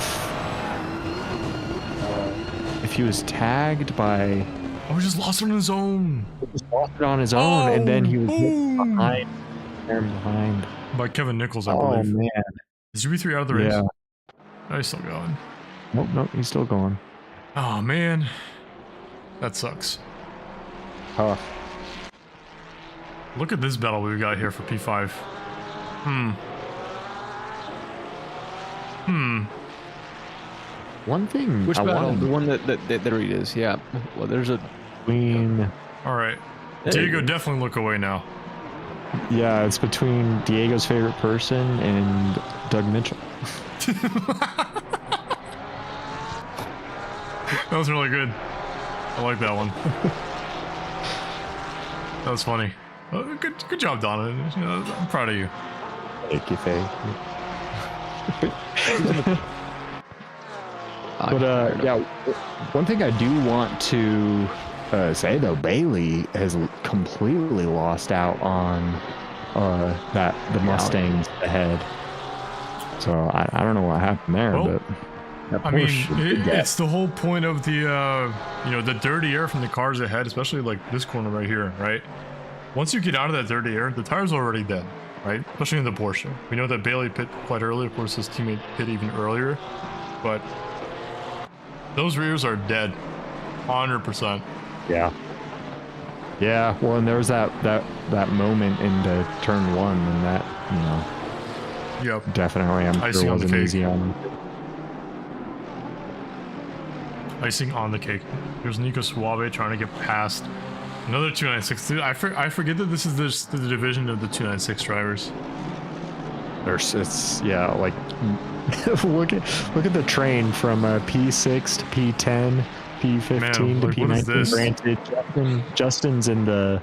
S6: if he was tagged by.
S3: Oh, he just lost it on his own.
S6: He just lost it on his own, and then he was
S3: boom.
S6: behind.
S3: By Kevin Nichols, I
S6: Oh
S3: believe.
S6: man.
S3: Is GB3 out of the race?
S6: Yeah.
S3: Oh, he's still going.
S6: Nope, he's still going.
S3: Oh man. That sucks.
S6: Tough.
S3: Look at this battle we've got here for P5.
S6: One thing.
S5: Which
S6: I
S5: battle?
S6: wanted
S5: The one that there it is. Yeah. Well, there's a.
S6: between.
S3: Alright.
S5: Hey.
S3: Diego, definitely look away now.
S6: Yeah, it's between Diego's favorite person and Doug Mitchell.
S3: That was really good. I like that one. That was funny. Good job, Donna. You know, I'm proud of you.
S6: Thank you, Faye.
S5: Ah,
S6: But yeah, one thing I do want to say though, Bailey has completely lost out on the Mustangs ahead. So I don't know what happened there,
S3: Well,
S6: but that
S3: I mean,
S6: Porsche-
S3: it's the whole point of the, the dirty air from the cars ahead, especially like this corner right here, right? Once you get out of that dirty air, the tire's already dead, right? Especially in the Porsche. We know that Bailey pit quite early. Of course, his teammate pit even earlier, but those rears are dead, 100%.
S6: yeah. Well, and there was that moment in the turn one, and that
S3: Yep.
S6: definitely I'm
S3: Icing
S6: sure
S3: on the
S6: wasn't
S3: cake.
S6: easy on him.
S3: Icing on the cake. Here's Nico Suave trying to get past another 296. Dude, I forget that this is the division of the 296 drivers.
S6: It's like look at the train from P6 to P10, P15
S3: Man,
S6: to
S3: like, what is
S6: P19.
S3: this?
S6: Granted, Justin's in the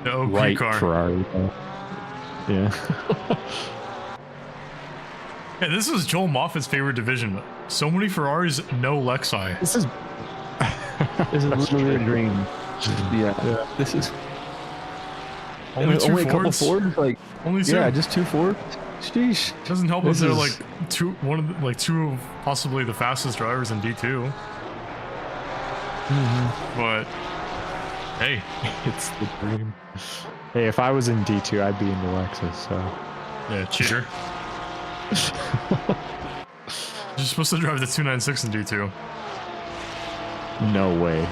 S3: OP
S6: right
S3: car.
S6: Ferrari. Yeah.
S3: Yeah, this is Joel Moffat's favorite division. So many Ferraris, no Lexi.
S6: This is
S5: literally a dream. Yeah. This is
S3: Only two
S5: a couple
S3: Fords.
S5: Fords. Like
S3: Only two.
S5: yeah, just 2 Fords.
S4: Sheesh.
S3: Doesn't help
S4: This
S3: if they're
S4: is-
S3: like two of possibly the fastest drivers in D2. But hey,
S6: It's the dream. Hey, if I was in D2, I'd be in the Lexus. So
S3: yeah, cheater. You're supposed to drive the 296 in D2.
S6: no way.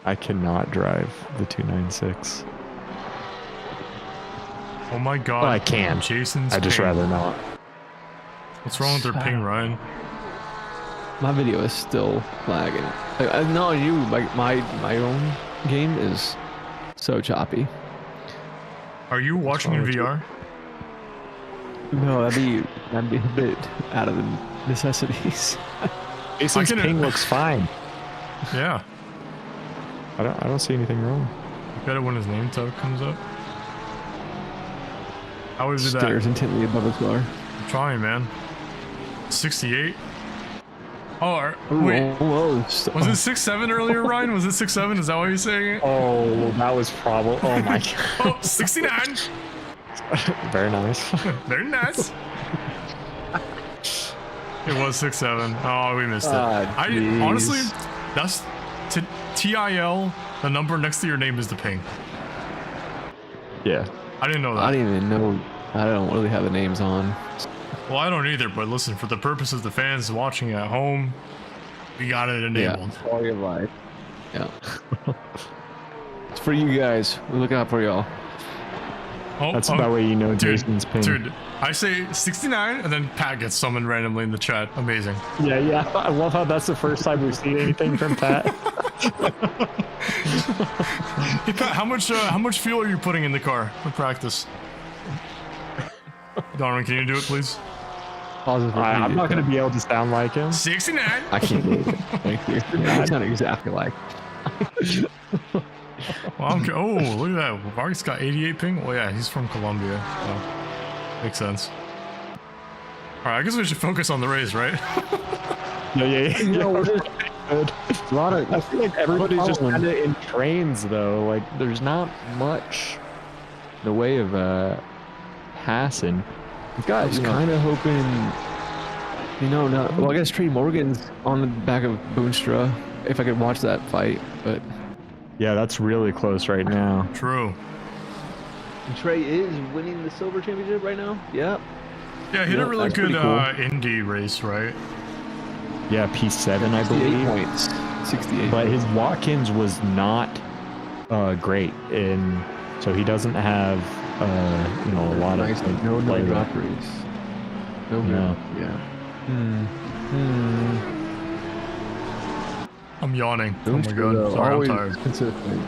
S6: I cannot drive the 296.
S3: Oh my god.
S6: Well, I can.
S3: Jason's
S6: I just
S3: ping.
S6: rather not.
S3: What's wrong with their ping, Ryan?
S5: My video is still lagging. Like, not you, like my own game is so choppy.
S3: Are you watching in VR?
S5: No, that'd be a bit out of the necessities.
S6: Jason's
S3: can-
S6: ping looks fine.
S3: Yeah.
S6: I don't see anything wrong.
S3: Got it when his name tag comes up. How is it that?
S5: Stares intently above his car.
S3: I'm trying, man. 68? Oh,
S5: Ooh,
S3: wait.
S5: almost.
S3: Was it 6-7 earlier, Ryan? Was it 6-7? Is that why you're saying it?
S6: Oh, that was probably. Oh my god.
S3: Oh, 69!
S6: Very nice.
S3: Very nice. It was 6-7. Oh, we missed it.
S5: Ah,
S3: Honestly, that's TIL. The number next to your name is the ping.
S6: Yeah.
S3: I didn't know that.
S5: I don't even know. I don't really have the names on.
S3: Well, I don't either, but listen, for the purpose of the fans watching at home, we got it enabled.
S5: Yeah, all your life. Yeah. It's for you guys. We're looking out for y'all.
S3: Oh,
S6: That's about what you know Jason's ping.
S3: Dude, I say 69, and then Pat gets summoned randomly in the chat. Amazing.
S6: Yeah, yeah. I love how that's the first time we've seen anything from Pat.
S3: Hey, Pat, how much fuel are you putting in the car for practice? Donovan, can you do it, please?
S6: I'm not going to be able to sound like him.
S3: 69.
S5: I can't believe it. Thank you. Yeah, it's not exactly like.
S3: Well, oh, look at that. Vargas got 88 ping. Oh yeah, he's from Colombia. So, makes sense. All right, I guess we should focus on the race, right?
S6: Yeah.
S5: A lot of.
S6: I feel like everybody's just kind of in trains, though. Like, there's not much in the way of passing.
S5: I was kind of hoping. Well, I guess Trey Morgan's on the back of Boonstra. If I could watch that fight, but
S6: Yeah, that's really close right now.
S3: True.
S5: Trey is winning the silver championship right now. Yep.
S3: Yeah, he had a
S5: Yep,
S3: really
S5: that's
S3: good
S5: pretty cool.
S3: Indy race, right?
S6: Yeah, P7, I
S5: 68
S6: believe.
S5: points. 68.
S6: But his Watkins was not great, and so he doesn't have a lot
S5: nice.
S6: of
S5: No
S6: play
S5: drop
S6: with.
S5: race. No.
S6: No.
S5: Yeah.
S3: I'm yawning. Oh my god. Sorry, I'm tired.
S5: Consistent.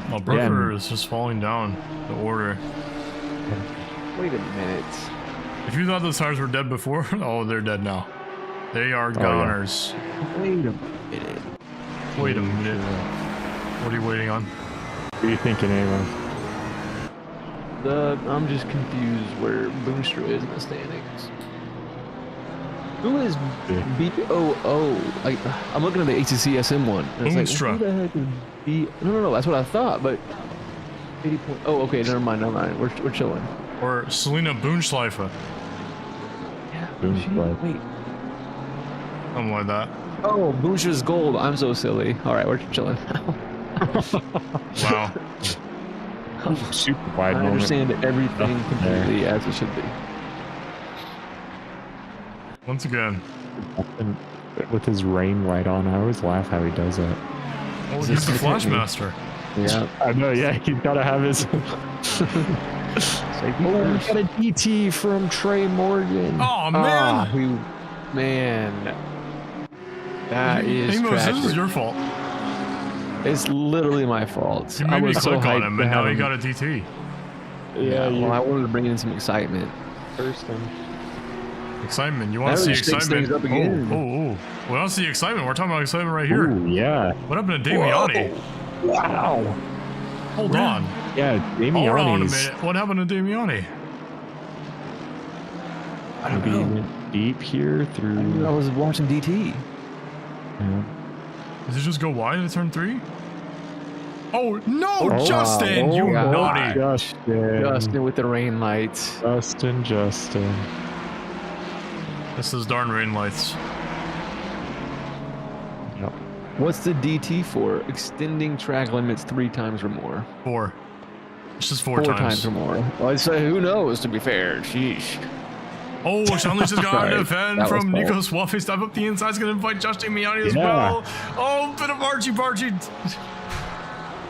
S3: My brother is just falling down the order.
S5: Wait a minute.
S3: If you thought those tires were dead before, oh, they're dead now. They are goners.
S5: Wait a minute.
S3: Wait a minute. What are you waiting on?
S6: What are you thinking, Ava?
S5: I'm just confused where Boonstra is in the standings. Who is BOO? Like, I'm looking at the ACC SM one. and it's like,
S3: Boonstra.
S5: who the heck is B? No. That's what I thought, but 80 point. Oh, okay. Never mind. We're chilling.
S3: Or Selena Boonschleifer.
S5: Yeah.
S6: Boonstra.
S5: Wait.
S3: Something like that.
S5: Oh, Boonstra's gold. I'm so silly. All right, we're chilling now.
S3: Wow.
S6: Super wide
S5: I
S6: moment.
S5: understand everything completely as it should be.
S3: Once again.
S6: And with his rain light on, I always laugh how he does that.
S3: Oh, he's the Flash Master.
S5: Yeah.
S6: I know, yeah, he's gotta have his. We got a DT from Trey Morgan.
S3: Oh man.
S5: Man. That is
S3: Amos,
S5: tragic.
S3: this is your fault.
S5: It's literally my fault.
S3: You
S5: I
S3: made me
S5: was so
S3: click on
S5: hyped
S3: him,
S5: to
S3: and now
S5: have
S3: he
S5: him.
S3: got a DT.
S5: Yeah, well, I wanted to bring in some excitement.
S6: First time.
S3: Excitement. You want to
S5: That
S3: see
S5: really shakes
S3: excitement?
S5: things up again.
S3: Oh. We want to see excitement. We're talking about excitement right here.
S6: Ooh, yeah.
S3: What happened to Damiani?
S6: Wow.
S3: Hold on.
S6: Yeah,
S3: Hold on a
S6: Damiani's.
S3: minute. What happened to Damiani?
S5: I don't
S6: Maybe he
S5: know.
S6: went deep here
S5: I
S6: through.
S5: was watching DT.
S6: Yeah.
S3: Does it just go wide at turn 3? Oh no, Justin!
S6: wow.
S3: You
S5: God.
S3: naughty!
S5: Justin with the rain lights.
S6: Justin.
S3: This is darn rain lights.
S5: What's the DT for? Extending track limits 3 times or more.
S3: 4. It's just 4
S5: 4
S3: times.
S5: times or more. Well, I'd say, who knows, to be fair. Sheesh.
S3: Oh, Sean just got
S5: Sorry,
S3: a defend
S5: that
S3: from
S5: was
S3: Nico Swaffy. Step up the inside. He's going to invite Josh Damiani as
S6: Yeah.
S3: well. Oh, bit of Archie.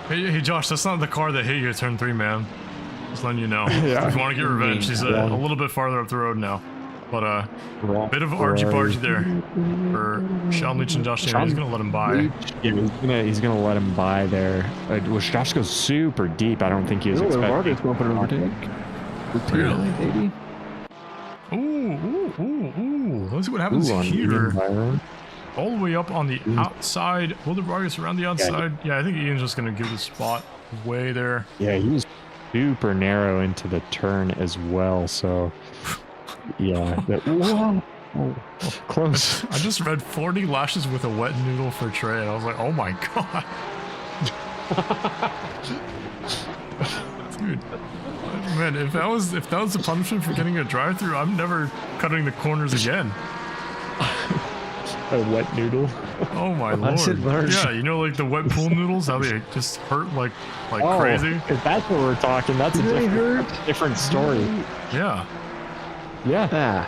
S3: Hey, Josh, that's not the car that hit you at turn 3, man. Just letting you know.
S6: Yeah.
S3: If you want to get revenge, he's a little bit farther up the road now. But bit of Archie there for Sean Leach and Josh Damiani. He's going to let him by.
S6: Yeah, he's gonna let him by there. Which Josh goes super deep. I don't think he was expecting.
S5: Really, baby?
S3: Ooh. Let's see what happens here. All the way up on the outside. Will the Vargas around the outside? Yeah, I think Ian's just going to give the spot way there.
S6: Yeah, he was super narrow into the turn as well. So, yeah. Whoa. Oh, close.
S3: I just read 40 lashes with a wet noodle for Trey, and I was like, oh my god. Dude. Man, if that was the punishment for getting a drive-through, I'm never cutting the corners again.
S6: A wet noodle.
S3: Oh my lord. Yeah, you know, like the wet pool noodles, how they just hurt like crazy.
S6: If that's what we're talking, that's a different story.
S3: Yeah.
S6: Yeah.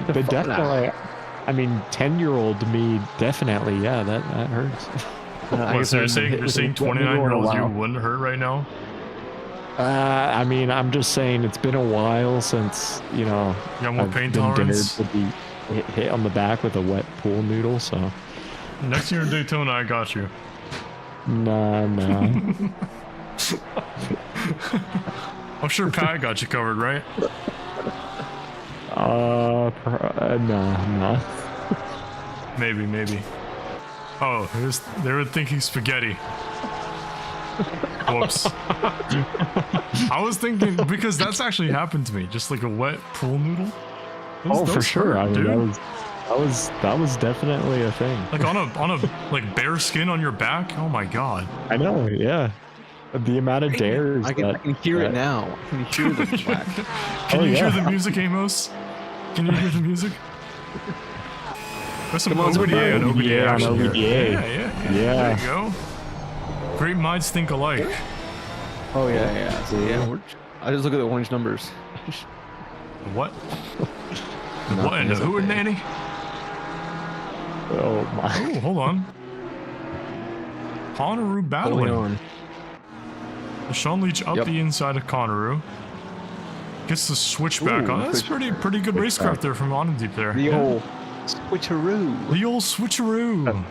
S6: But definitely, I mean, 10-year-old me, definitely, yeah, that hurts.
S3: What, so you're saying 29-year-olds you wouldn't hurt right now?
S6: I mean, I'm just saying it's been a while since, you know,
S3: You got more
S6: I've
S3: pain
S6: been dared
S3: tolerance?
S6: to be hit on the back with a wet pool noodle, so.
S3: Next year in Daytona, I got you.
S6: No.
S3: I'm sure Pat got you covered, right?
S6: No.
S3: Maybe. Oh, they were thinking spaghetti. Whoops. I was thinking, because that's actually happened to me, just like a wet pool noodle.
S6: For sure.
S3: Hurt,
S6: I mean,
S3: dude.
S6: that was definitely a thing.
S3: Like on a like bare skin on your back. Oh my god.
S6: I know, yeah. The amount of dares.
S5: I can hear it now. I can hear the black.
S3: Can you hear the music, Amos? Can you hear the music? There's some OBDA on OBDA action here. Yeah. There you go. Great minds think alike.
S5: Oh yeah. So, I just look at the orange numbers.
S3: What? What in the hootenanny?
S6: Oh my.
S3: Oh, hold on. Conaroo battling. Sean Leach up the inside of Conaroo. Gets the switchback on. That's pretty good racecraft there from Deep there.
S5: The old switcheroo.
S3: The old switcheroo.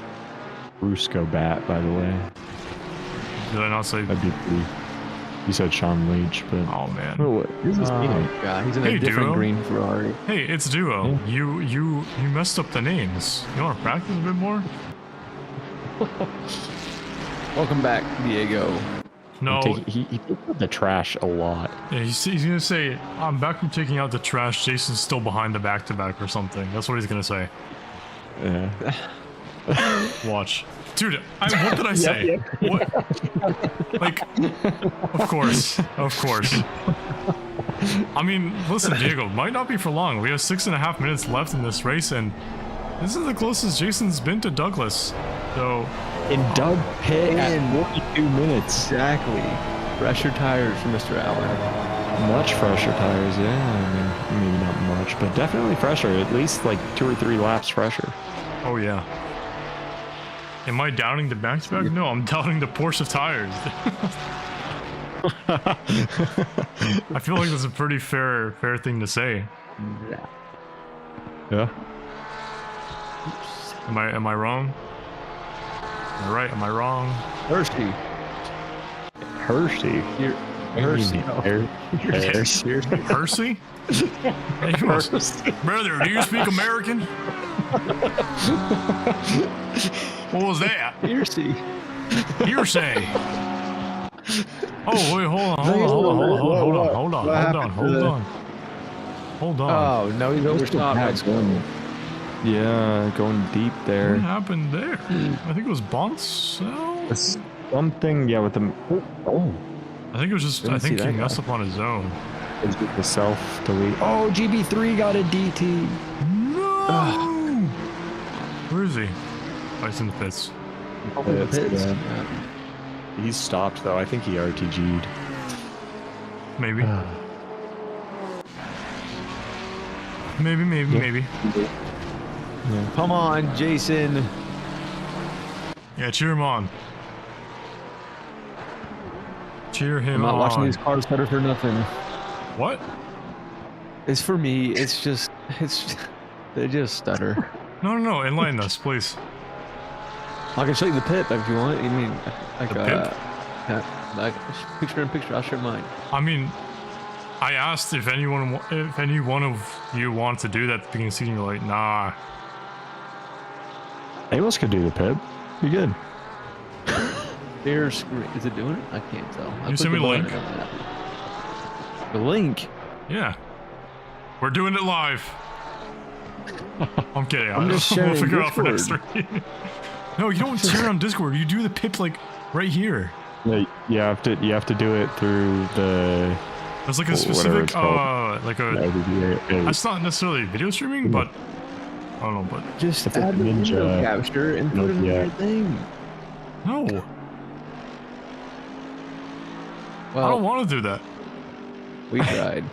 S6: Brusco bat, by the way.
S3: Did I not say?
S6: That'd be pretty. You said Sean Leach, but
S3: Oh man.
S5: He's in a different
S3: Duo.
S5: green Ferrari.
S3: Hey, it's Duo. You messed up the names. You want to practice a bit more?
S5: Welcome back, Diego.
S3: No.
S6: he took out the trash a lot.
S3: Yeah, he's gonna say, I'm back from taking out the trash. Jason's still behind the back-to-back or something. That's what he's gonna say.
S6: Yeah.
S3: Watch. Dude, what did I say? What? Like, of course. I mean, listen, Diego, might not be for long. We have 6.5 minutes left in this race, and this is the closest Jason's been to Douglas. So,
S6: In Doug Pitt at 42 minutes.
S5: Exactly. Fresher tires for Mr. Allen.
S6: Much fresher tires, yeah. I mean, maybe not much, but definitely fresher. At least like 2 or 3 laps fresher.
S3: oh yeah. Am I doubting the back-to-back? No, I'm doubting the Porsche tires. I feel like that's a pretty fair thing to say.
S6: Yeah.
S3: Am I wrong? Am I right? Am I wrong?
S5: Hershey.
S6: Hershey.
S5: Hershey.
S3: Percy? Hey, brother, do you speak American? What was that?
S5: Hearsay.
S3: Hearsay. Oh wait, hold on.
S5: Oh no, he's overstopped.
S6: Yeah, going deep there.
S3: What happened there? I think it was Bonsell.
S6: something, yeah, with the. Oh,
S3: I think it was just. I think he messed up on his own.
S6: it's with the self delete. Oh, GB3 got a DT.
S3: No! Where is he? Oh, he's in the pits.
S5: Yeah.
S6: He's stopped though. I think he RTG'd.
S3: Maybe. Maybe.
S6: Yeah.
S5: Come on, Jason.
S3: Yeah, cheer him on. Cheer him
S5: I'm not
S3: on.
S5: watching these cars better for nothing.
S3: What?
S5: It's for me. It's they just stutter.
S3: No, enlighten us, please.
S5: I can show you the pit if you want. You mean like
S3: The pit?
S5: like picture in picture? I'll show mine.
S3: I mean, I asked if any one of you want to do that at the beginning of the season. You're like, nah.
S6: Amos could do the pip. Be good.
S5: Share screen. Is it doing it? I can't tell.
S3: You send me the link.
S5: The link.
S3: Yeah. We're doing it live. I'm kidding.
S5: I'm just sharing
S3: We'll figure it out for next
S5: Discord.
S3: stream. No, you don't share on Discord. You do the pip like right here.
S6: Yeah, you have to do it through the.
S3: There's like a
S6: Whatever
S3: specific
S6: it's called.
S3: like a. That's not necessarily video streaming, but I don't know. But
S5: Just
S6: It's a
S5: add the window
S6: ninja.
S5: capture and put it in
S6: Yeah.
S5: your thing.
S3: no,
S5: Well,
S3: I don't want to do that.
S5: we tried.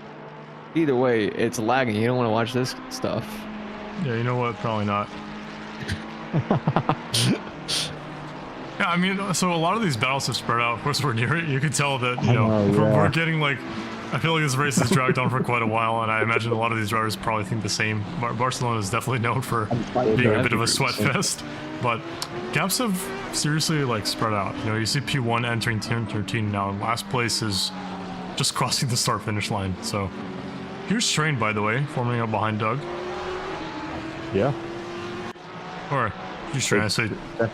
S5: Either way, it's lagging. You don't want to watch this stuff.
S3: Yeah, you know what? Probably not. Yeah, I mean, so a lot of these battles have spread out. Of course, we're near it. You can tell that, you know, we're getting like, I feel like this race has dragged on for quite a while, and I imagine a lot of these drivers probably think the same. Barcelona is definitely known for being a bit of a sweat fest, but gaps have seriously like spread out. You know, you see P1 entering turn 13 now, and last place is just crossing the start finish line. So here's Train, by the way, forming up behind Doug.
S6: Yeah.
S3: Or he's trying to say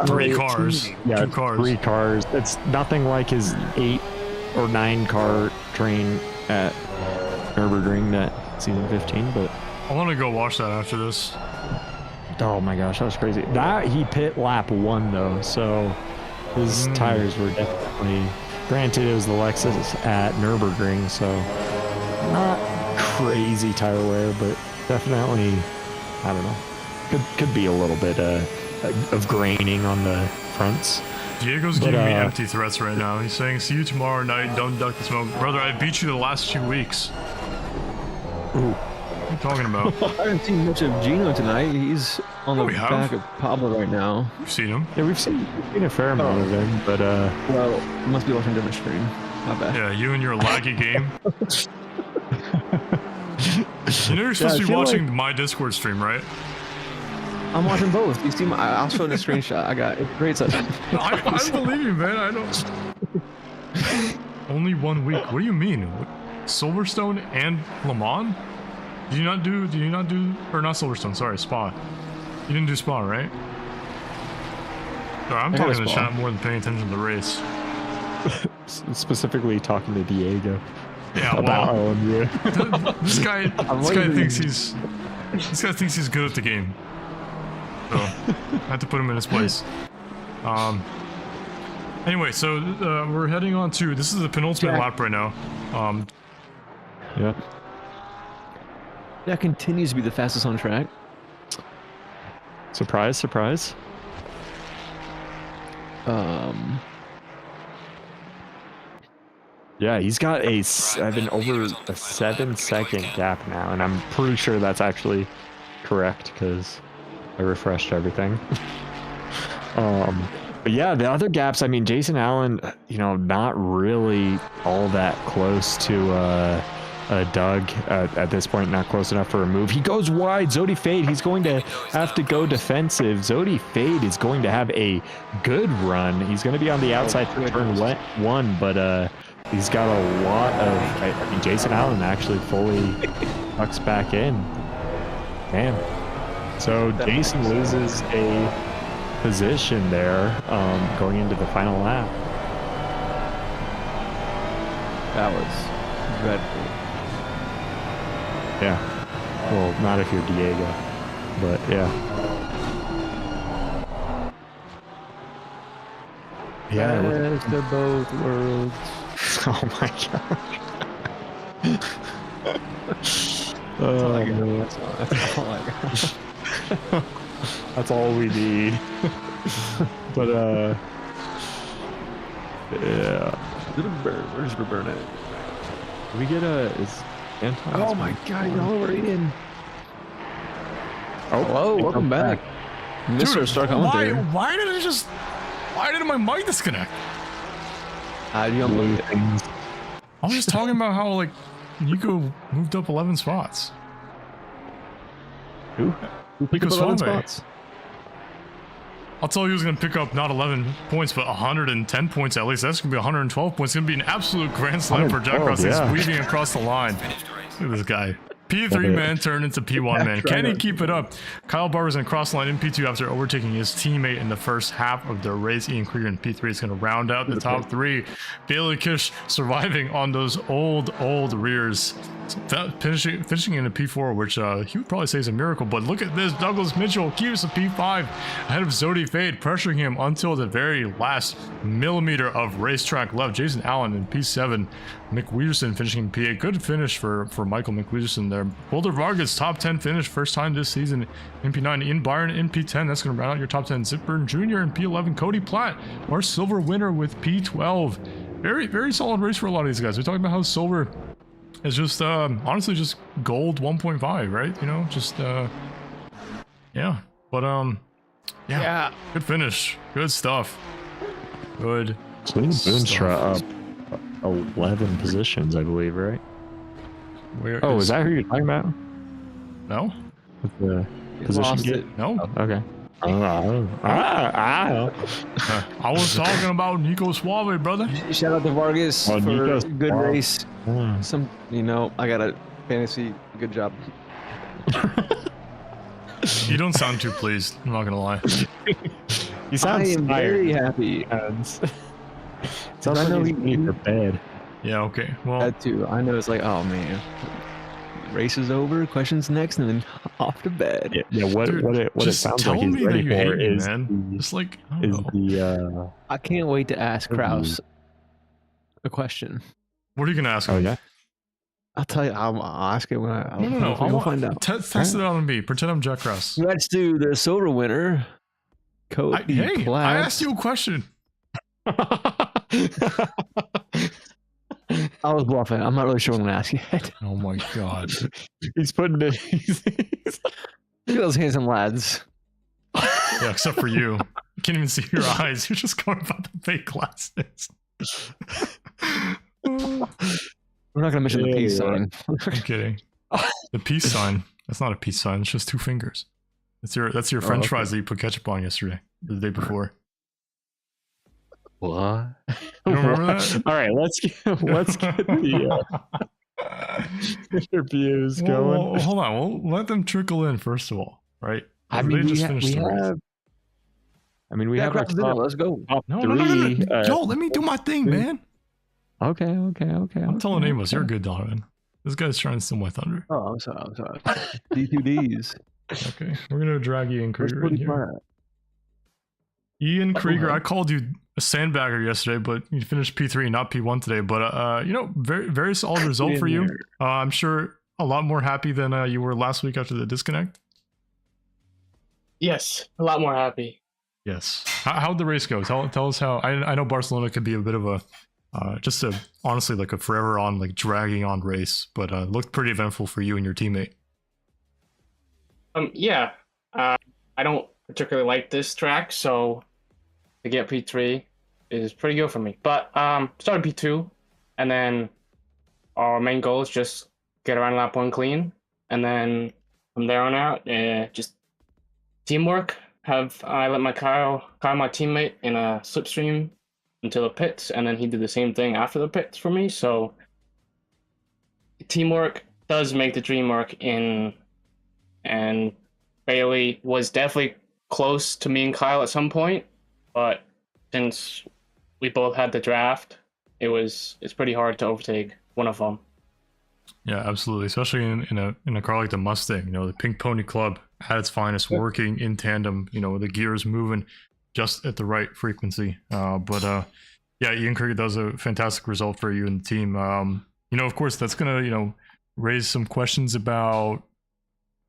S3: 3 cars,
S6: Yeah,
S3: 2 cars.
S6: 3 cars. It's nothing like his 8 or 9 car train at Nürburgring that season 15, but
S3: I want to go watch that after this.
S6: oh my gosh, that was crazy. That he pit lap 1 though, so his tires were definitely. Granted, it was the Lexus at Nürburgring, so not crazy tire wear, but definitely, I don't know, could be a little bit of graining on the fronts.
S3: Diego's giving me empty threats right now. He's saying, see you tomorrow night, don't duck the smoke. Brother, I beat you the last 2 weeks.
S6: Ooh.
S3: What are you talking about?
S5: I haven't seen much of Gino tonight. He's on the
S3: we have.
S5: back of Pablo right now.
S3: You've seen him.
S6: Yeah, we've seen a fair amount of him, but
S5: Well, you must be watching a different stream. My bad.
S3: Yeah, you and your laggy game. You know you're supposed
S6: I
S3: to be
S6: feel
S3: watching my Discord stream, right?
S5: I'm watching both. You see, I'll show the screenshot. I got it. Great stuff.
S3: I believe you, man. I don't. Only 1 week. What do you mean? Silverstone and Le Mans? Did you not do, or not Silverstone, sorry, Spa. You didn't do Spa, right? Sorry, I'm
S5: I got
S3: talking to the
S5: Spa.
S3: chat more than paying attention to the race.
S6: specifically talking to Diego
S3: Yeah,
S6: about
S3: well,
S6: OMU.
S3: this guy thinks he's good at the game. So, I had to put him in his place. Anyway, so we're heading on to, this is the penultimate lap right now.
S6: Yeah.
S5: That continues to be the fastest on track.
S6: Surprise, surprise. Yeah, he's got over a 7-second gap now, and I'm pretty sure that's actually correct because I refreshed everything. But yeah, the other gaps, I mean, Jason Allen, you know, not really all that close to Doug at this point, not close enough for a move. He goes wide. Zodi Fade, he's going to have to go defensive. Zodi Fade is going to have a good run. He's going to be on the outside for turn 1, but he's got a lot of, I mean, Jason Allen actually fully tucks back in. Damn. So Jason loses a position there going into the final lap.
S5: That was dreadful.
S6: Yeah. Well, not if you're Diego, but yeah. Yeah.
S5: Best of both worlds.
S6: Oh my gosh. Oh, man.
S5: That's all I got.
S6: That's all we need. But yeah.
S5: Where's Roberta?
S6: Did we get is Anton?
S5: Oh my god, he's all over Eden.
S6: Oh,
S5: Hello, welcome back. Mr. Star Commentator.
S3: Why did my mic disconnect?
S5: How do you unbelieve it?
S3: I was just talking about how like Nico moved up 11 spots.
S6: Who?
S3: Nico
S5: 11
S3: Suave.
S5: spots.
S3: I'll tell you who's going to pick up not 11 points, but 110 points at least. That's going to be 112 points. It's going to be an absolute grand slam for Jack Ross. He's weaving across the line. Look at this guy. P3 man turned into P1 man. Can he keep it up? Kyle Barber's going to cross the line in P2 after overtaking his teammate in the first half of the race. Ian Krieger in P3 is going to round out the top three. Bailey Kish surviving on those old rears. Finishing in a P4, which he would probably say is a miracle, but look at this. Douglas Mitchell keeps a P5 ahead of Zodi Fade, pressuring him until the very last millimeter of racetrack left. Jason Allen in P7, McWeederson finishing in P8. Good finish for Michael McWeederson there. Boulder Vargas, top 10 finish, first time this season in P9. Ian Byron in P10, that's going to round out your top 10. Zipburn Jr. in P11. Cody Platt, our silver winner with P12. Very solid race for a lot of these guys. We're talking about how silver is just honestly just gold 1.5, right? You know, just yeah. But yeah, good finish, good stuff, good.
S6: Boonstra up 11 positions, I believe, right?
S3: Where
S6: is that who you're talking about?
S3: No,
S6: With the position get?
S3: no.
S6: Okay.
S3: I was talking about Nico Suave, brother.
S5: Shout out to Vargas for
S6: Nico
S5: good
S6: Suave.
S5: race. I got a fantasy. Good job.
S3: You don't sound too pleased. I'm not gonna lie.
S6: He sounds
S5: I am very happy.
S6: Sounds
S5: I
S6: like
S5: know
S6: he's
S5: he-
S6: need for bed.
S3: Yeah. Okay. Well,
S5: That too. I know it's like, oh man, race is over. Questions next, and then off to bed.
S6: Yeah. What it
S3: just
S6: sounds
S3: tell
S6: like he's
S3: me that
S6: ready
S3: you
S6: for
S3: hate me,
S6: is
S3: man.
S6: the,
S3: Just like I don't know.
S5: I can't wait to ask Kraus a question.
S3: What are you gonna ask?
S6: Oh
S3: him?
S6: yeah.
S5: I'll tell you. I'll ask it when
S3: No.
S5: We'll find out.
S3: Test it out on me. Pretend I'm Jack Ross.
S5: Let's do the silver winner. Cody
S3: Hey,
S5: Platt.
S3: I asked you a question.
S5: I was bluffing. I'm not really sure what I'm gonna ask yet.
S3: Oh my god.
S6: He's putting it.
S5: Look at those handsome lads.
S3: Yeah, except for you. You can't even see your eyes. You're just going about the fake glasses.
S5: We're not gonna mention the peace
S6: Yeah.
S5: sign.
S3: I'm kidding. The peace sign. That's not a peace sign. It's just two fingers. That's your French
S5: okay.
S3: fries that you put ketchup on yesterday, or the day before.
S5: What?
S3: You don't remember that?
S6: All right, let's get the interviews going.
S3: Well, hold on. We'll let them trickle in first of all, right?
S6: I
S3: They
S6: mean,
S3: just finished the race.
S6: we have our top,
S5: Let's go.
S6: top
S3: No.
S6: three.
S3: Yo, let me do my thing, man.
S6: Okay.
S3: I'm telling Amos, you're good, Donovan. This guy's trying to steal my thunder.
S5: Oh, I'm sorry. D2Ds.
S3: Okay, we're gonna drag Ian Krieger in here.
S5: Platt?
S3: Ian Krieger, I called you a sandbagger yesterday, but you finished P3, not P1 today. But very solid result for you. I'm sure a lot more happy than you were last week after the disconnect.
S8: Yes, a lot more happy.
S3: Yes. How'd the race go? Tell us how. I know Barcelona could be a bit of a honestly like a forever on like dragging on race, but looked pretty eventful for you and your teammate.
S8: Yeah. I don't particularly like this track, so to get P3 is pretty good for me. But started P2, and then our main goal is just get around lap 1 clean, and then from there on out, just teamwork. I let my Kyle my teammate in a slipstream until the pits, and then he did the same thing after the pits for me. So teamwork does make the dream work. And Bailey was definitely close to me and Kyle at some point, but since we both had the draft, it's pretty hard to overtake one of them.
S3: Yeah, absolutely. Especially in a car like the Mustang, the Pink Pony Club at its finest, working in tandem, with the gears moving just at the right frequency. Yeah, Ian Krieger, that was a fantastic result for you and the team. Of course, that's gonna raise some questions about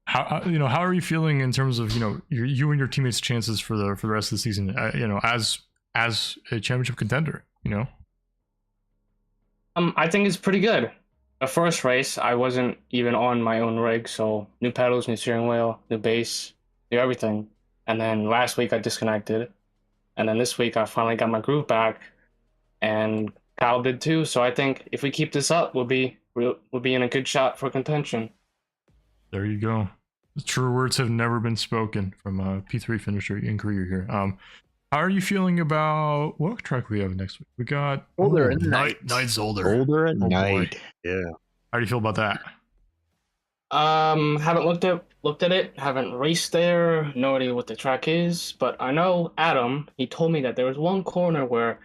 S3: how how are you feeling in terms of you and your teammates' chances for the rest of the season. As a championship contender.
S8: I think it's pretty good. The first race, I wasn't even on my own rig, so new pedals, new steering wheel, new base, new everything. And then last week I disconnected, and then this week I finally got my groove back, and Kyle did too. So I think if we keep this up, we'll be in a good shot for contention.
S3: There you go. The true words have never been spoken from a P3 finisher in Korea here. How are you feeling about what track we have next week? We got
S5: Older at
S3: Night Zolder.
S6: Older at
S3: Oh, boy.
S6: night. Yeah.
S3: How do you feel about that?
S8: Haven't looked at it, haven't raced there, no idea what the track is, but I know Adam, he told me that there was one corner where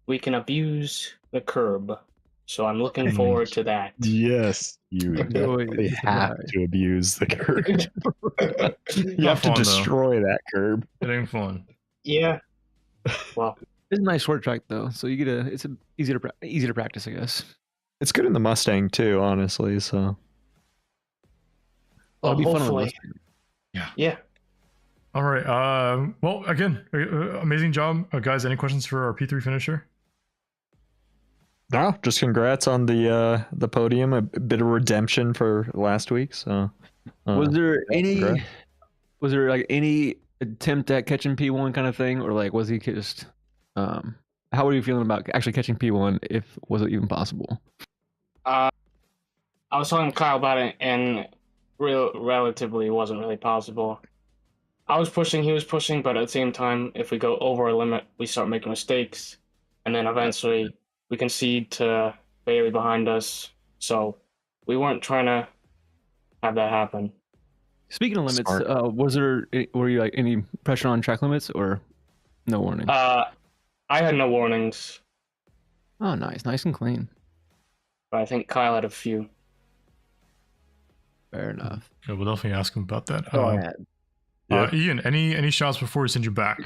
S8: we can abuse the curb. So I'm looking forward to that.
S6: Yes, you definitely have to abuse the curb. You have to destroy that curb.
S3: It ain't fun.
S8: Yeah. Well,
S5: It's a nice short track though, so you get it's easy to practice, I guess.
S6: It's good in the Mustang too, honestly. So
S5: It'll be fun on the
S8: hopefully.
S5: Mustang.
S8: Yeah.
S3: All right. Well, again, amazing job, guys. Any questions for our P3 finisher?
S6: no, just congrats on the podium. A bit of redemption for last week. So
S5: Was there
S6: congrats.
S5: any attempt at catching P1 kind of thing, or like was he just how were you feeling about actually catching P1, if was it even possible?
S8: I was talking to Kyle about it, and relatively it wasn't really possible. I was pushing, he was pushing, but at the same time, if we go over a limit, we start making mistakes, and then eventually we concede to Bailey behind us. So we weren't trying to have that happen.
S5: Speaking of limits, were you like any pressure on track limits or no warning?
S8: I had no warnings,
S5: Oh, nice and clean.
S8: but I think Kyle had a few.
S5: Fair enough.
S3: Yeah, we'll definitely ask him about that.
S5: Go ahead.
S3: Ian, any shots before we send you back?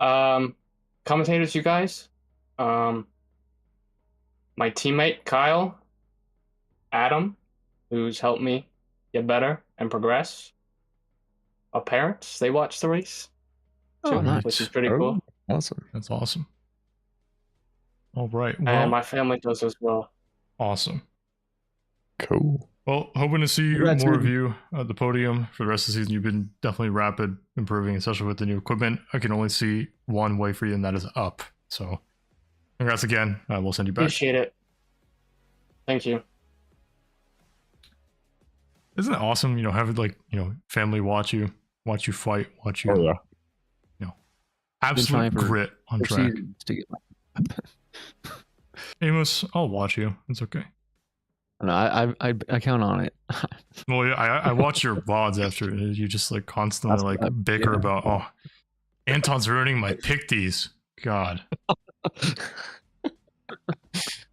S8: Commentators, you guys, my teammate Kyle, Adam, who's helped me get better and progress. Our parents, they watch the race,
S5: Oh, nice.
S8: which is pretty cool.
S6: Awesome.
S3: That's awesome. All right.
S8: And
S3: Well,
S8: my family does as well.
S3: awesome.
S6: Cool.
S3: Well, hoping to see
S5: Congrats,
S3: more of
S5: man.
S3: you at the podium for the rest of the season. You've been definitely rapid, improving, especially with the new equipment. I can only see one way for you, and that is up. So, congrats again. We'll send you back.
S8: Appreciate it. Thank you.
S3: Isn't it awesome? Having family watch you fight, watch you.
S6: Oh yeah.
S3: Absolute
S5: trying for
S3: grit on track.
S5: To get
S3: Amos, I'll watch you. It's okay.
S5: no, I count on it.
S3: Well, yeah, I watch your VODs after you just constantly bicker about, oh, Anton's ruining my pick-these. God.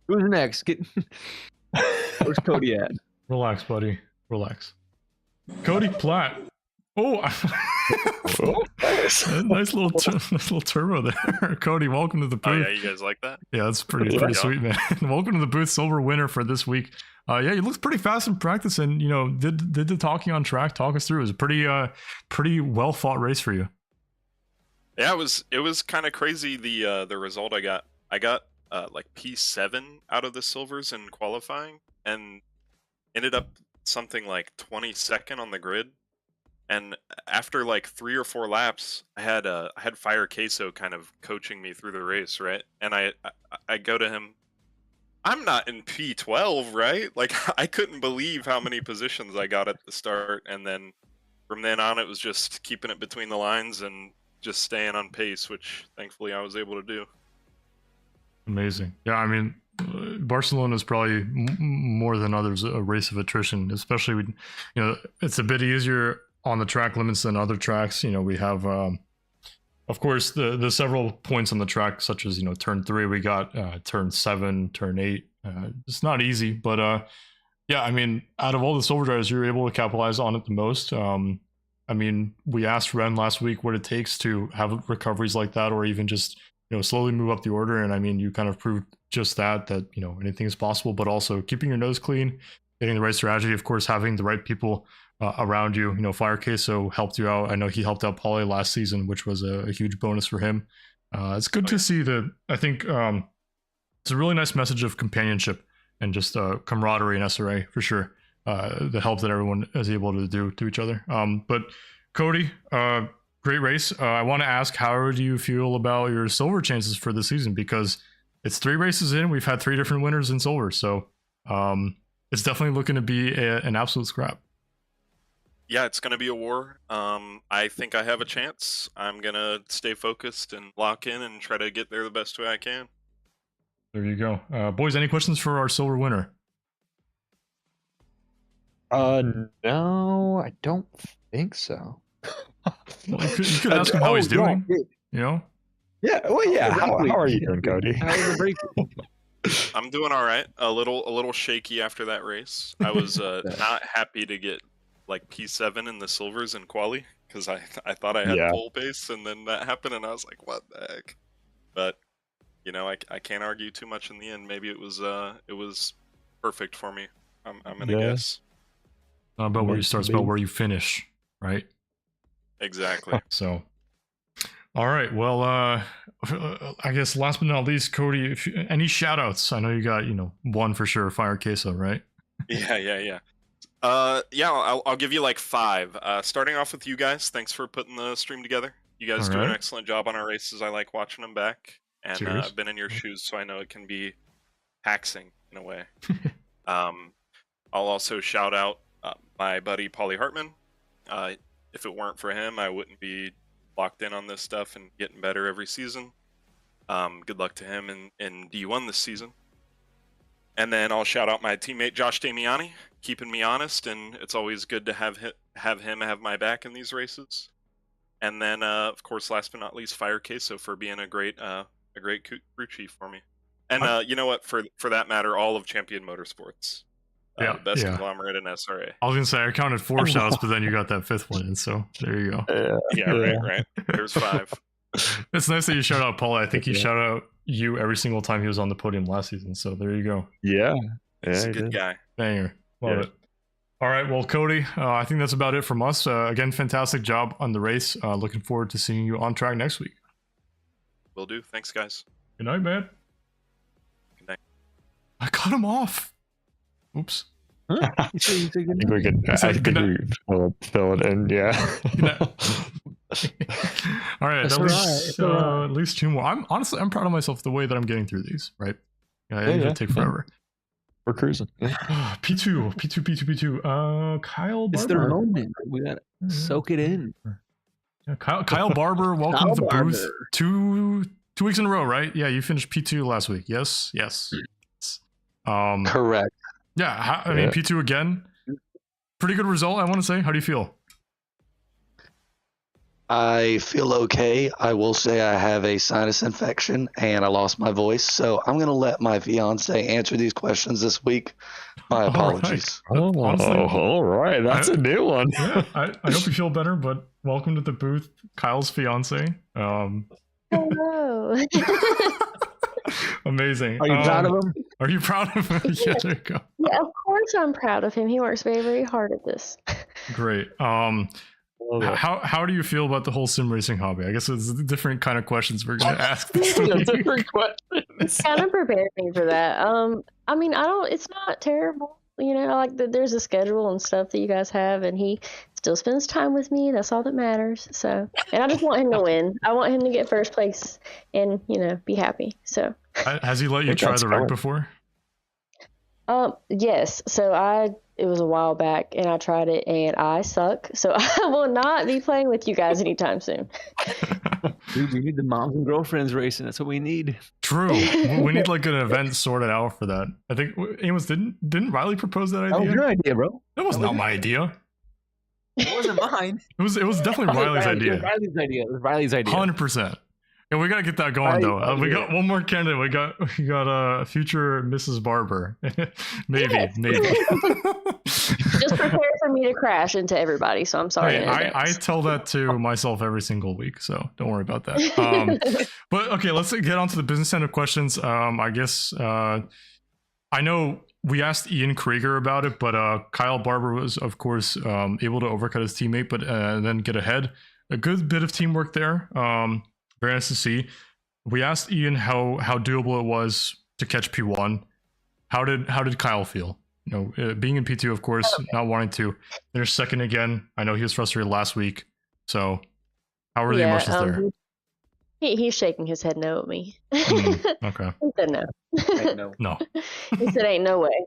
S5: Who's next? Where's Cody at?
S3: Relax, buddy. Relax. Cody Platt. Oh, nice little turbo there. Cody, welcome to the booth.
S9: Oh yeah, you guys like that?
S3: Yeah, that's pretty sweet, man. Welcome to the booth, silver winner for this week. Yeah, you looked pretty fast in practice, and did the talking on track. Talk us through. It was a pretty well fought race for you.
S9: Yeah, it was kind of crazy the result I got. I got like P7 out of the silvers in qualifying, and ended up something like 22nd on the grid. And after like 3 or 4 laps, I had Fire Queso kind of coaching me through the race, right? And I go to him, I'm not in P12, right? Like, I couldn't believe how many positions I got at the start, and then from then on it was just keeping it between the lines and just staying on pace, which thankfully I was able to do.
S3: Amazing. Yeah, I mean, Barcelona is probably more than others a race of attrition, especially when, it's a bit easier on the track limits than other tracks. We have, of course, the several points on the track, such as, turn 3, we got turn 7, turn 8. It's not easy, but yeah, I mean, out of all the silver drivers, you're able to capitalize on it the most. I mean, we asked Ren last week what it takes to have recoveries like that, or even just, slowly move up the order. And I mean, you kind of proved just that, anything is possible, but also keeping your nose clean, getting the right strategy, of course, having the right people around you. Fire Queso helped you out. I know he helped out Paulie last season, which was a huge bonus for him. It's good to see that. I think it's a really nice message of companionship and just camaraderie in SRA for sure. The help that everyone is able to do to each other. But Cody, great race. I want to ask, how do you feel about your silver chances for the season? Because it's 3 races in, we've had 3 different winners in silver. So it's definitely looking to be an absolute scrap.
S9: Yeah, it's going to be a war. I think I have a chance. I'm going to stay focused and lock in and try to get there the best way I can.
S3: There you go. Boys, any questions for our silver winner?
S6: No, I don't think so.
S3: Well, you could ask him how he's doing.
S6: Yeah, well, yeah. How are you doing, Cody?
S9: I'm doing all right. A little shaky after that race. I was not happy to get like P7 in the silvers in quali because I thought I had pole pace, and then that happened, and I was like, what the heck? But I can't argue too much in the end. Maybe it was perfect for me. I'm gonna guess.
S3: Not about where you start, it's about where you finish, right?
S9: Exactly.
S3: So, all right. Well, I guess last but not least, Cody, any shout outs? I know you got, one for sure, Fire Queso, right?
S9: Yeah. I'll give you like 5. Starting off with you guys, thanks for putting the stream together. You guys do an excellent job on our races. I like watching them back. And I've been in your shoes, so I know it can be taxing in a way. I'll also shout out my buddy Paulie Hartman. If it weren't for him, I wouldn't be locked in on this stuff and getting better every season. Good luck to him in D1 this season. And then I'll shout out my teammate Josh Damiani, keeping me honest, and it's always good to have him have my back in these races. And then, of course, last but not least, Fire Queso for being a great crew chief for me. And you know what? For that matter, all of Champion Motorsports. The best conglomerate in SRA.
S3: I was gonna say I counted 4 shots, but then you got that 5th one in, so there you go.
S9: Right. There's 5.
S3: It's nice that you shout out Paul. I think he shouted out you every single time he was on the podium last season. So there you go.
S6: Yeah,
S9: he's a good guy.
S3: Banger, love it. All right, well, Cody, I think that's about it from us. Again, fantastic job on the race. Looking forward to seeing you on track next week.
S9: Will do. Thanks, guys.
S3: Good night, man.
S9: Good night.
S3: I cut him off. Oops.
S6: I think we could fill it in,
S3: All right, at least 2 more. I'm proud of myself the way that I'm getting through these, right? It'll take forever.
S6: We're cruising.
S3: P2. Kyle Barber.
S5: It's their moment. We gotta soak it in.
S3: Yeah, Kyle Barber, welcome to the booth. 2 weeks in a row, right? Yeah, you finished P2 last week. Yes.
S10: Correct.
S3: Yeah, I mean, P2 again. Pretty good result, I want to say. How do you feel?
S10: I feel okay. I will say I have a sinus infection and I lost my voice, so I'm going to let my fiance answer these questions this week. My apologies.
S3: Honestly,
S6: all right. That's a new one.
S3: Yeah, I hope you feel better, but welcome to the booth, Kyle's fiance.
S11: Hello.
S3: Amazing.
S5: Are you proud of him?
S3: Are you proud of him? Yeah, there you go.
S11: Yeah, of course I'm proud of him. He works very, very hard at this.
S3: Great. How do you feel about the whole sim racing hobby? I guess it's different kind of questions we're going to ask this week.
S5: Different questions.
S11: Kind of prepared me for that. I mean, it's not terrible. Like there's a schedule and stuff that you guys have, and he still spends time with me. That's all that matters. So, and I just want him to win. I want him to get first place and, be happy. So.
S3: Has he let you try the rig before?
S11: Yes. So it was a while back and I tried it and I suck. So I will not be playing with you guys anytime soon.
S5: Dude, we need the moms and girlfriends racing. That's what we need.
S3: True. We need like an event sorted out for that. I think didn't Riley propose that idea?
S5: That was your idea, bro.
S3: That was not my idea.
S5: It wasn't mine.
S3: It was definitely Riley's idea.
S5: It was Riley's idea.
S3: 100%. Yeah, we gotta get that going though. We got one more candidate. We got future Mrs. Barber. maybe.
S11: Just prepare for me to crash into everybody, so I'm sorry.
S3: Hey,
S11: in
S3: I
S11: advance.
S3: tell that to myself every single week, so don't worry about that. But okay, let's get on to the business end of questions. I guess I know we asked Ian Krieger about it, but Kyle Barber was, of course, able to overcut his teammate, but then get ahead. A good bit of teamwork there. Very nice to see. We asked Ian how doable it was to catch P1. How did Kyle feel? You know, being in P2, of course, not wanting to finish second again. I know he was frustrated last week. So, how are the emotions there?
S11: He's shaking his head no at me.
S3: Okay.
S11: He said no.
S3: No.
S11: He said ain't no way.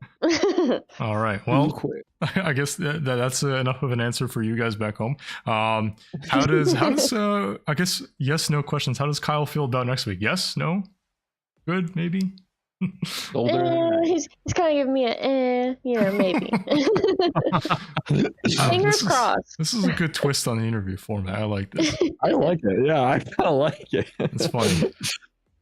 S3: All right. Well, I guess that's enough of an answer for you guys back home. How does I guess yes, no questions. How does Kyle feel about next week? Yes, no, good, maybe.
S11: He's kind of giving me a maybe. Fingers crossed.
S3: This is a good twist on the interview format. I like this.
S6: I like it. Yeah, I kind of like it.
S3: It's funny.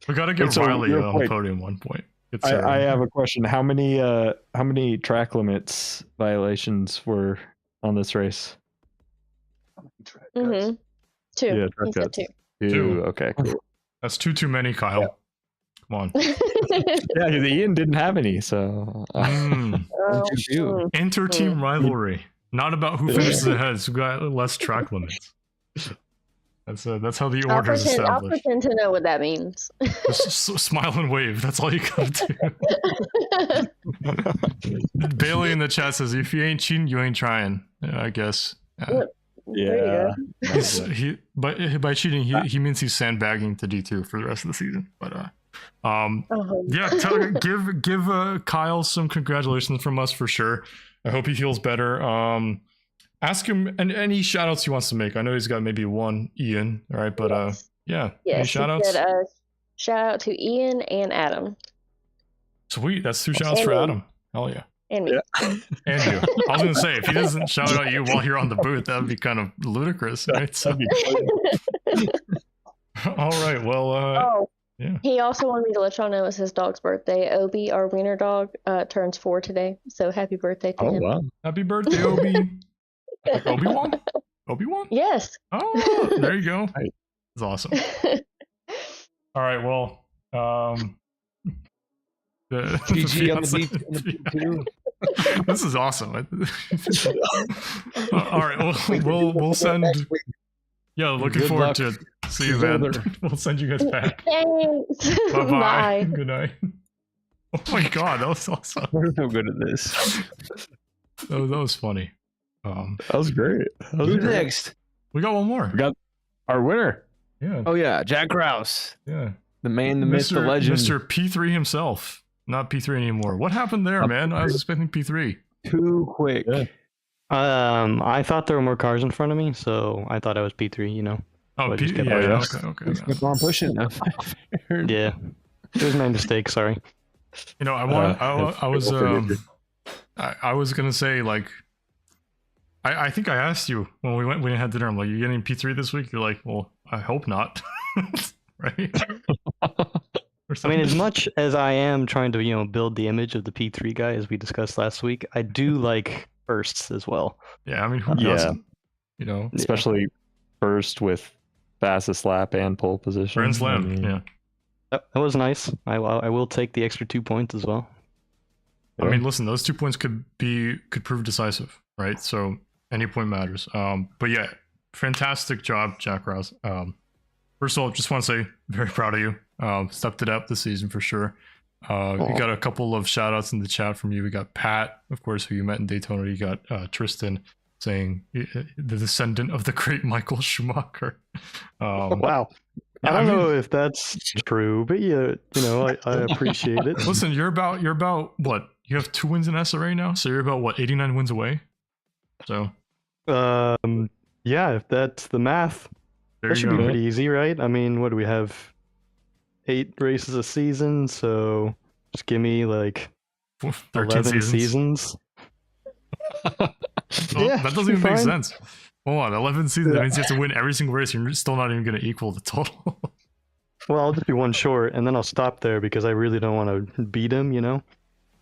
S3: We got to get Riley on the podium at one point.
S6: I have a question. How many track limits violations were on this race?
S11: Mm-hmm. Two.
S6: Yeah, track cuts. Two. Okay, cool.
S3: That's too many, Kyle. Come on.
S6: Yeah, Ian didn't have any, so
S3: Inter-team rivalry. Not about who finishes ahead. It's who got less track limits. That's how the order is established.
S11: I'll pretend to know what that means.
S3: Just smile and wave. That's all you gotta do. Bailey in the chat says, "If you ain't cheating, you ain't trying." I guess.
S6: Yeah.
S3: But by cheating, he means he's sandbagging to D2 for the rest of the season. But yeah, give Kyle some congratulations from us for sure. I hope he feels better. Ask him any shout outs he wants to make. I know he's got maybe one, Ian, all right? But yeah, any shout outs?
S11: Shout out to Ian and Adam.
S3: Sweet, that's 2 shout outs for Adam. Hell yeah.
S11: And me.
S3: And you. I was gonna say, if he doesn't shout out you while you're on the booth, that would be kind of ludicrous, right? So, all right, well, yeah.
S11: He also wanted me to let y'all know it's his dog's birthday. Obi, our wiener dog, turns 4 today. So happy birthday to him.
S6: Wow.
S3: Happy birthday, Obi. Like Obi-Wan? Obi-Wan?
S11: Yes.
S3: Oh, there you go. That's awesome. All right, well,
S5: PG on the beach.
S3: This is awesome. All right, we'll send. Yeah, looking forward to it. See you, man. We'll send you guys back.
S11: Thanks.
S3: Bye-bye.
S11: Bye.
S3: Good night. Oh my god, that was awesome.
S6: We're so good at this.
S3: That was funny.
S6: That was great.
S5: Who's next?
S3: We got one more.
S6: We got our winner.
S3: Yeah.
S5: Oh yeah, Jack Krause.
S3: Yeah.
S5: The man, the myth, the legend.
S3: Mr. P3 himself. Not P3 anymore. What happened there, man? I was expecting P3.
S5: Too quick.
S6: Yeah.
S12: I thought there were more cars in front of me, so I thought I was P3, you know.
S3: Oh,
S12: so
S3: okay.
S5: Keep on pushing.
S12: Yeah. It was my mistake, sorry.
S3: You know, I was gonna say, like, I think I asked you when we had dinner, I'm like, you getting P3 this week? You're like, well, I hope not. Right?
S12: I mean, as much as I am trying to, you know, build the image of the P3 guy, as we discussed last week, I do like firsts as well.
S3: Yeah, I mean, who doesn't? You know,
S6: especially first with fastest lap and pole position.
S3: Grand Slam, yeah.
S12: That was nice. I will take the extra 2 points as well.
S3: I mean, listen, those 2 points could prove decisive, right? So any point matters. But yeah, fantastic job, Jack Rouse. First of all, just want to say, very proud of you. Stepped it up this season for sure. We got a couple of shout outs in the chat from you. We got Pat, of course, who you met in Daytona. You got Tristan saying the descendant of the great Michael Schumacher.
S12: Wow. I don't know if that's true, but yeah, you know, I appreciate it.
S3: Listen, you're about what? You have 2 wins in SRA now, so you're about what, 89 wins away. So,
S12: yeah, if that's the math, that should be pretty easy, right? I mean, what do we have? 8 races a season, so just give me like 11 seasons.
S3: Well, yeah, that doesn't even make sense. Hold on, 11 seasons, that means you have to win every single race, and you're still not even going to equal the total.
S12: Well, I'll just be 1 short, and then I'll stop there because I really don't want to beat him, you know?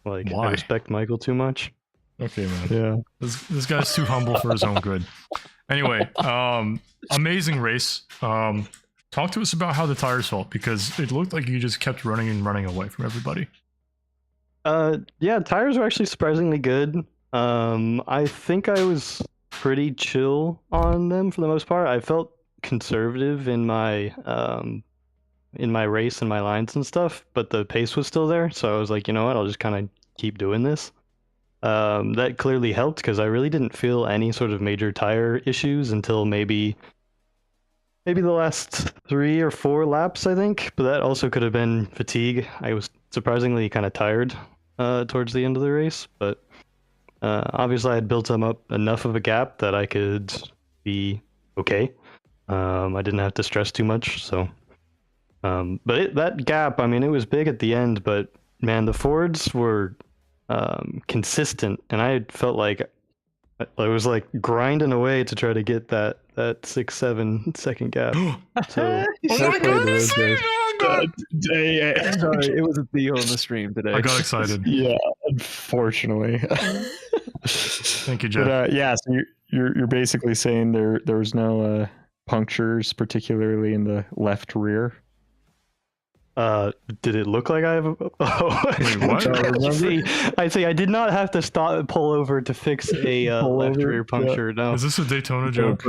S12: Like,
S3: why?
S12: I respect Michael too much.
S3: Okay, man.
S12: Yeah.
S3: This guy's too humble for his own good. Anyway, amazing race. Talk to us about how the tires felt, because it looked like you just kept running and running away from everybody.
S12: Yeah, tires were actually surprisingly good. I think I was pretty chill on them for the most part. I felt conservative in my race and my lines and stuff, but the pace was still there. So I was like, you know what, I'll just kind of keep doing this. That clearly helped because I really didn't feel any sort of major tire issues until maybe the last 3 or 4 laps, I think. But that also could have been fatigue. I was surprisingly kind of tired towards the end of the race, but obviously I had built up enough of a gap that I could be okay. I didn't have to stress too much, so. But that gap, I mean, it was big at the end, but man, the Fords were consistent, and I felt like I was like grinding away to try to get that 6-7 second gap. So
S5: Sorry, it was a Theo on the stream today.
S3: I got excited.
S6: Yeah, unfortunately.
S3: Thank you, Jeff.
S6: But yeah, so you're basically saying there was no punctures, particularly in the left rear.
S12: Did it look like I have a... Oh,
S3: Wait, what?
S12: I see. I did not have to pull over to fix a left rear puncture. No.
S3: Is this a Daytona joke?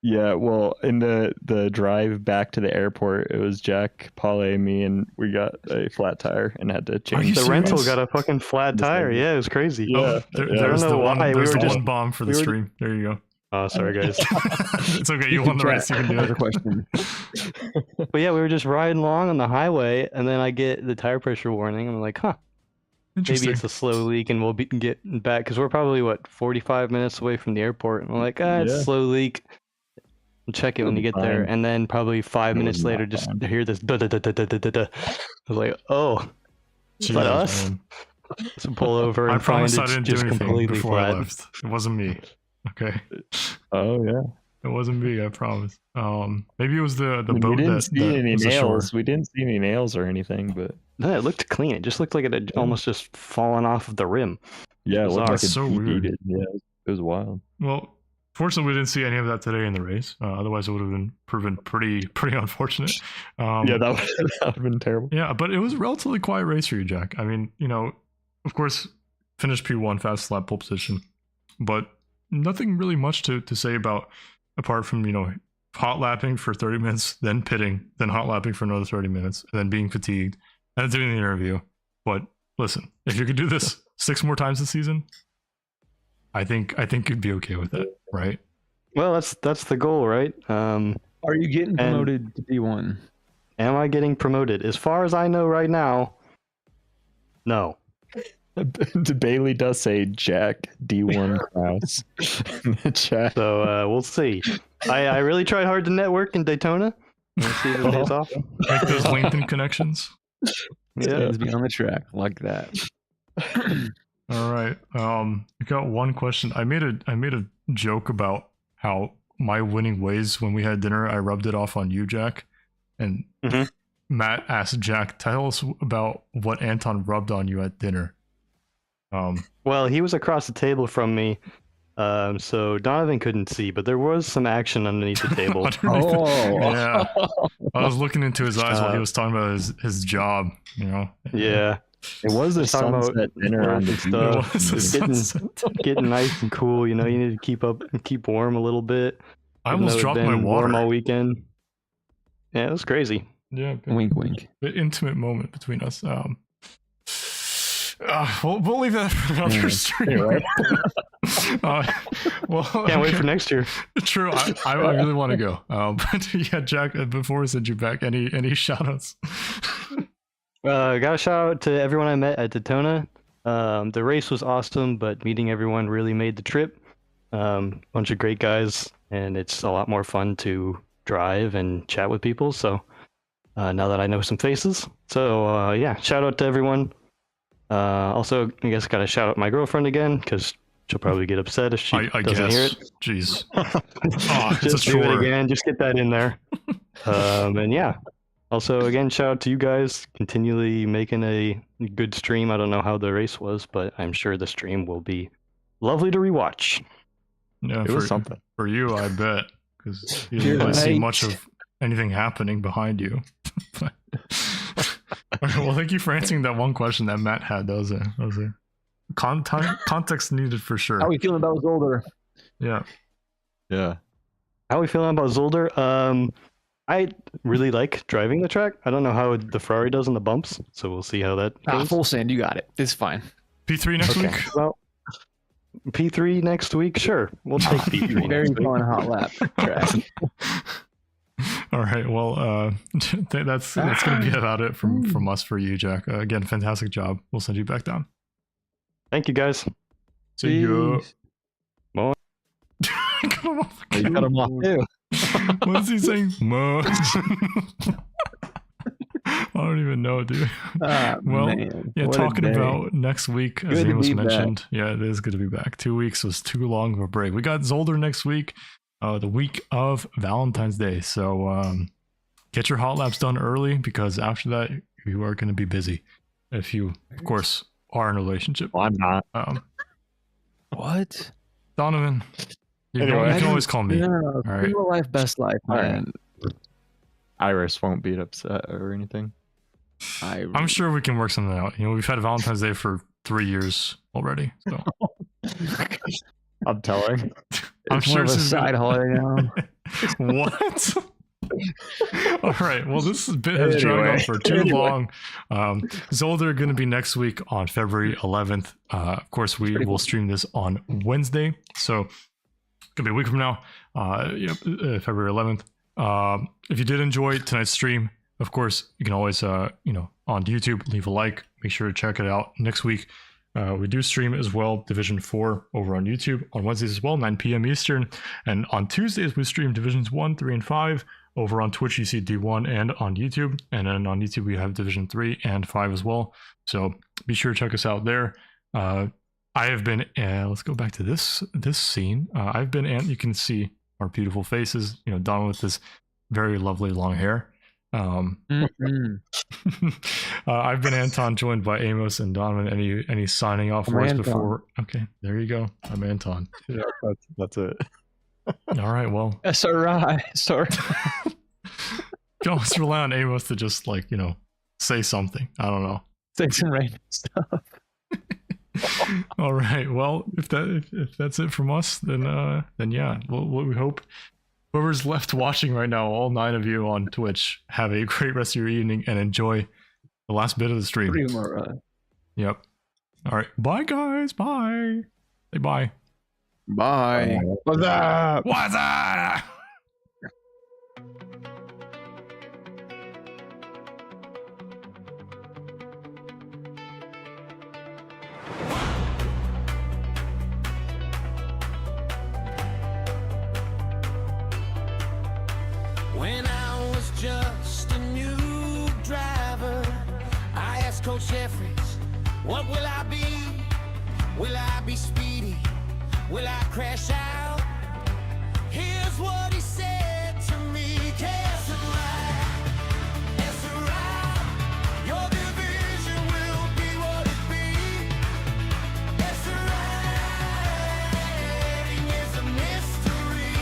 S6: Yeah, well, in the drive back to the airport, it was Jack, Paule, me, and we got a flat tire and had to change.
S12: The rental got a fucking flat tire. Yeah, it was crazy.
S3: Oh, there's the one bomb for the stream. There you go.
S12: Oh, sorry, guys.
S3: It's okay. You won the race. You can do it.
S5: Question.
S12: But yeah, we were just riding along on the highway, and then I get the tire pressure warning. I'm like, huh. Maybe it's a slow leak, and we'll get back, because we're probably, 45 minutes away from the airport. And we're like, it's a slow leak. We'll check it when you get there. And then probably 5 minutes later, just hear this da-da-da-da-da-da-da. I was like, oh, is that us? So pull over and
S3: I promise
S12: find
S3: I
S12: it's
S3: didn't do
S12: just
S3: anything
S12: completely
S3: before
S12: flat.
S3: I left. It wasn't me. Okay.
S6: Oh yeah.
S3: It wasn't me, I promise. Maybe it was the
S6: We
S3: boat
S6: didn't
S3: that
S6: see any
S3: was ashore.
S6: nails. We didn't see any nails or anything, but
S12: No, it looked clean. It just looked like it had almost just fallen off of the rim.
S6: yeah, it
S12: Bizarre.
S6: looked like
S3: So weird.
S6: it. Yeah, it was wild.
S3: Well, fortunately, we didn't see any of that today in the race. Otherwise, it would have been proven pretty unfortunate.
S6: Yeah, that would have been terrible.
S3: Yeah, but it was a relatively quiet race for you, Jack. I mean, of course, finished P1, fast lap, pole position, but nothing really much to say about, apart from, hot lapping for 30 minutes, then pitting, then hot lapping for another 30 minutes, and then being fatigued, and then doing the interview. But listen, if you could do this 6 more times this season, I think you'd be okay with it, right?
S12: Well, that's the goal, right?
S5: Are you getting promoted to D1?
S12: Am I getting promoted? As far as I know right now, no.
S6: Bailey does say Jack D1 Kraus in the chat.
S12: So we'll see. I really tried hard to network in Daytona. We'll see if it pays off.
S3: Make those LinkedIn connections.
S5: Yeah, be on the track like that.
S3: All right. I got one question. I made a joke about how my winning ways when we had dinner, I rubbed it off on you, Jack. And Matt asked Jack, tell us about what Anton rubbed on you at dinner.
S12: Well, he was across the table from me, so Donovan couldn't see, but there was some action underneath the table.
S3: Yeah. I was looking into his eyes while he was talking about his job,
S12: Yeah.
S6: It was a
S12: Talking about
S6: sunset dinner on the
S12: stuff.
S3: It was a sunset.
S12: Getting nice and cool, you need to keep warm a little bit.
S3: I
S12: even
S3: almost
S12: though
S3: dropped
S12: it's
S3: my
S12: been
S3: water.
S12: warm all weekend. Yeah, it was crazy.
S3: Yeah.
S5: Wink, wink.
S3: An intimate moment between us. We'll leave that for another stream.
S6: Right?
S12: Can't wait for next year.
S3: True. I really want to go. But yeah, Jack, before I send you back, any shout outs?
S12: Got a shout out to everyone I met at Daytona. The race was awesome, but meeting everyone really made the trip. Bunch of great guys, and it's a lot more fun to drive and chat with people. So now that I know some faces, so yeah, shout out to everyone. Also, I guess got to shout out my girlfriend again, because she'll probably get upset if she doesn't hear it.
S3: Jeez.
S12: Just do it again. Just get that in there. And yeah, Also, again, shout out to you guys continually making a good stream. I don't know how the race was, but I'm sure the stream will be lovely to rewatch.
S3: Yeah,
S12: It was something.
S3: For you, I bet, because you didn't really see much of anything happening behind you. Okay, well, thank you for answering that one question that Matt had. That was a context needed for sure.
S5: How are we feeling about Zolder?
S3: Yeah.
S12: Yeah. How are we feeling about Zolder? I really like driving the track. I don't know how the Ferrari does in the bumps, so we'll see how that goes.
S5: Full sand, you got it. It's fine.
S3: P3 next week?
S12: Well, P3 next week? Sure. We'll take P3.
S5: Very fun hot lap track.
S3: All right. Well, that's going to be about it from us for you, Jack. Again, fantastic job. We'll send you back down.
S12: Thank you, guys.
S3: See you.
S12: Bye.
S3: Cut him off
S5: You
S3: again.
S5: cut him off too.
S3: What is he saying? Mo. I don't even know, dude. Well,
S5: man.
S3: yeah,
S5: What a
S3: talking
S5: day.
S3: about next week, as
S5: Good to
S3: Amos
S5: be
S3: mentioned. Yeah, it is good to be back. 2 weeks was too long of a break. We got Zolder next week, the week of Valentine's Day. So get your hot laps done early, because after that, you are going to be busy. If you, of course, are in a relationship.
S6: Well, I'm not.
S5: What?
S3: Donovan, you
S12: Anyway.
S3: can always call me.
S5: Yeah,
S3: All right.
S5: single life, best life,
S6: All right.
S5: man.
S6: Iris won't be upset or anything.
S3: I'm sure we can work something out. You know, we've had Valentine's Day for 3 years already. So
S6: I'm telling.
S3: I'm
S5: It's
S3: sure
S5: more of a
S3: this is
S5: side holiday now.
S3: What? All right. Well, this bit has dragged on for too long. Zolder going to be next week on February 11th. Of course, we will stream this on Wednesday. So it's going to be a week from now. February 11th. If you did enjoy tonight's stream, of course, you can always, on YouTube, leave a like. Make sure to check it out next week. We do stream as well Division 4 over on YouTube on Wednesdays as well, 9 p.m. Eastern. And on Tuesdays, we stream Divisions 1, 3, and 5. Over on Twitch, you see D1 and on YouTube. And then on YouTube, we have Division 3 and 5 as well. So be sure to check us out there. I have been, let's go back to this scene. I've been, and you can see our beautiful faces, Don with this very lovely long hair. I've been Anton, joined by Amos and Donovan. Any signing off words before? Okay, there you go. I'm Anton.
S12: Yeah, that's it.
S3: All right, well,
S5: SRA. Sorry.
S3: you can always rely on Amos to just say something. I don't know.
S5: Say some random stuff.
S3: All right. Well, if that's it from us, then yeah. We hope whoever's left watching right now, all 9 of you on Twitch, have a great rest of your evening and enjoy the last bit of the stream. Yep. All right. Bye, guys. Bye. Say bye.
S5: Bye.
S3: What's up? What's up?
S13: When I was just a new driver, I asked Coach Jeffries, what will I be? Will I be speedy? Will I crash out? Here's what he said to me. SRA, your division will be what it be. SRA is a mystery.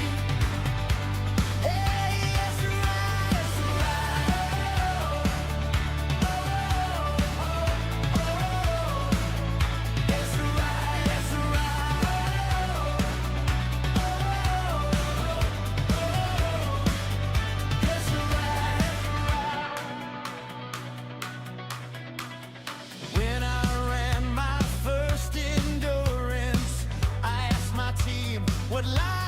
S13: When I ran my first endurance, I asked my team what life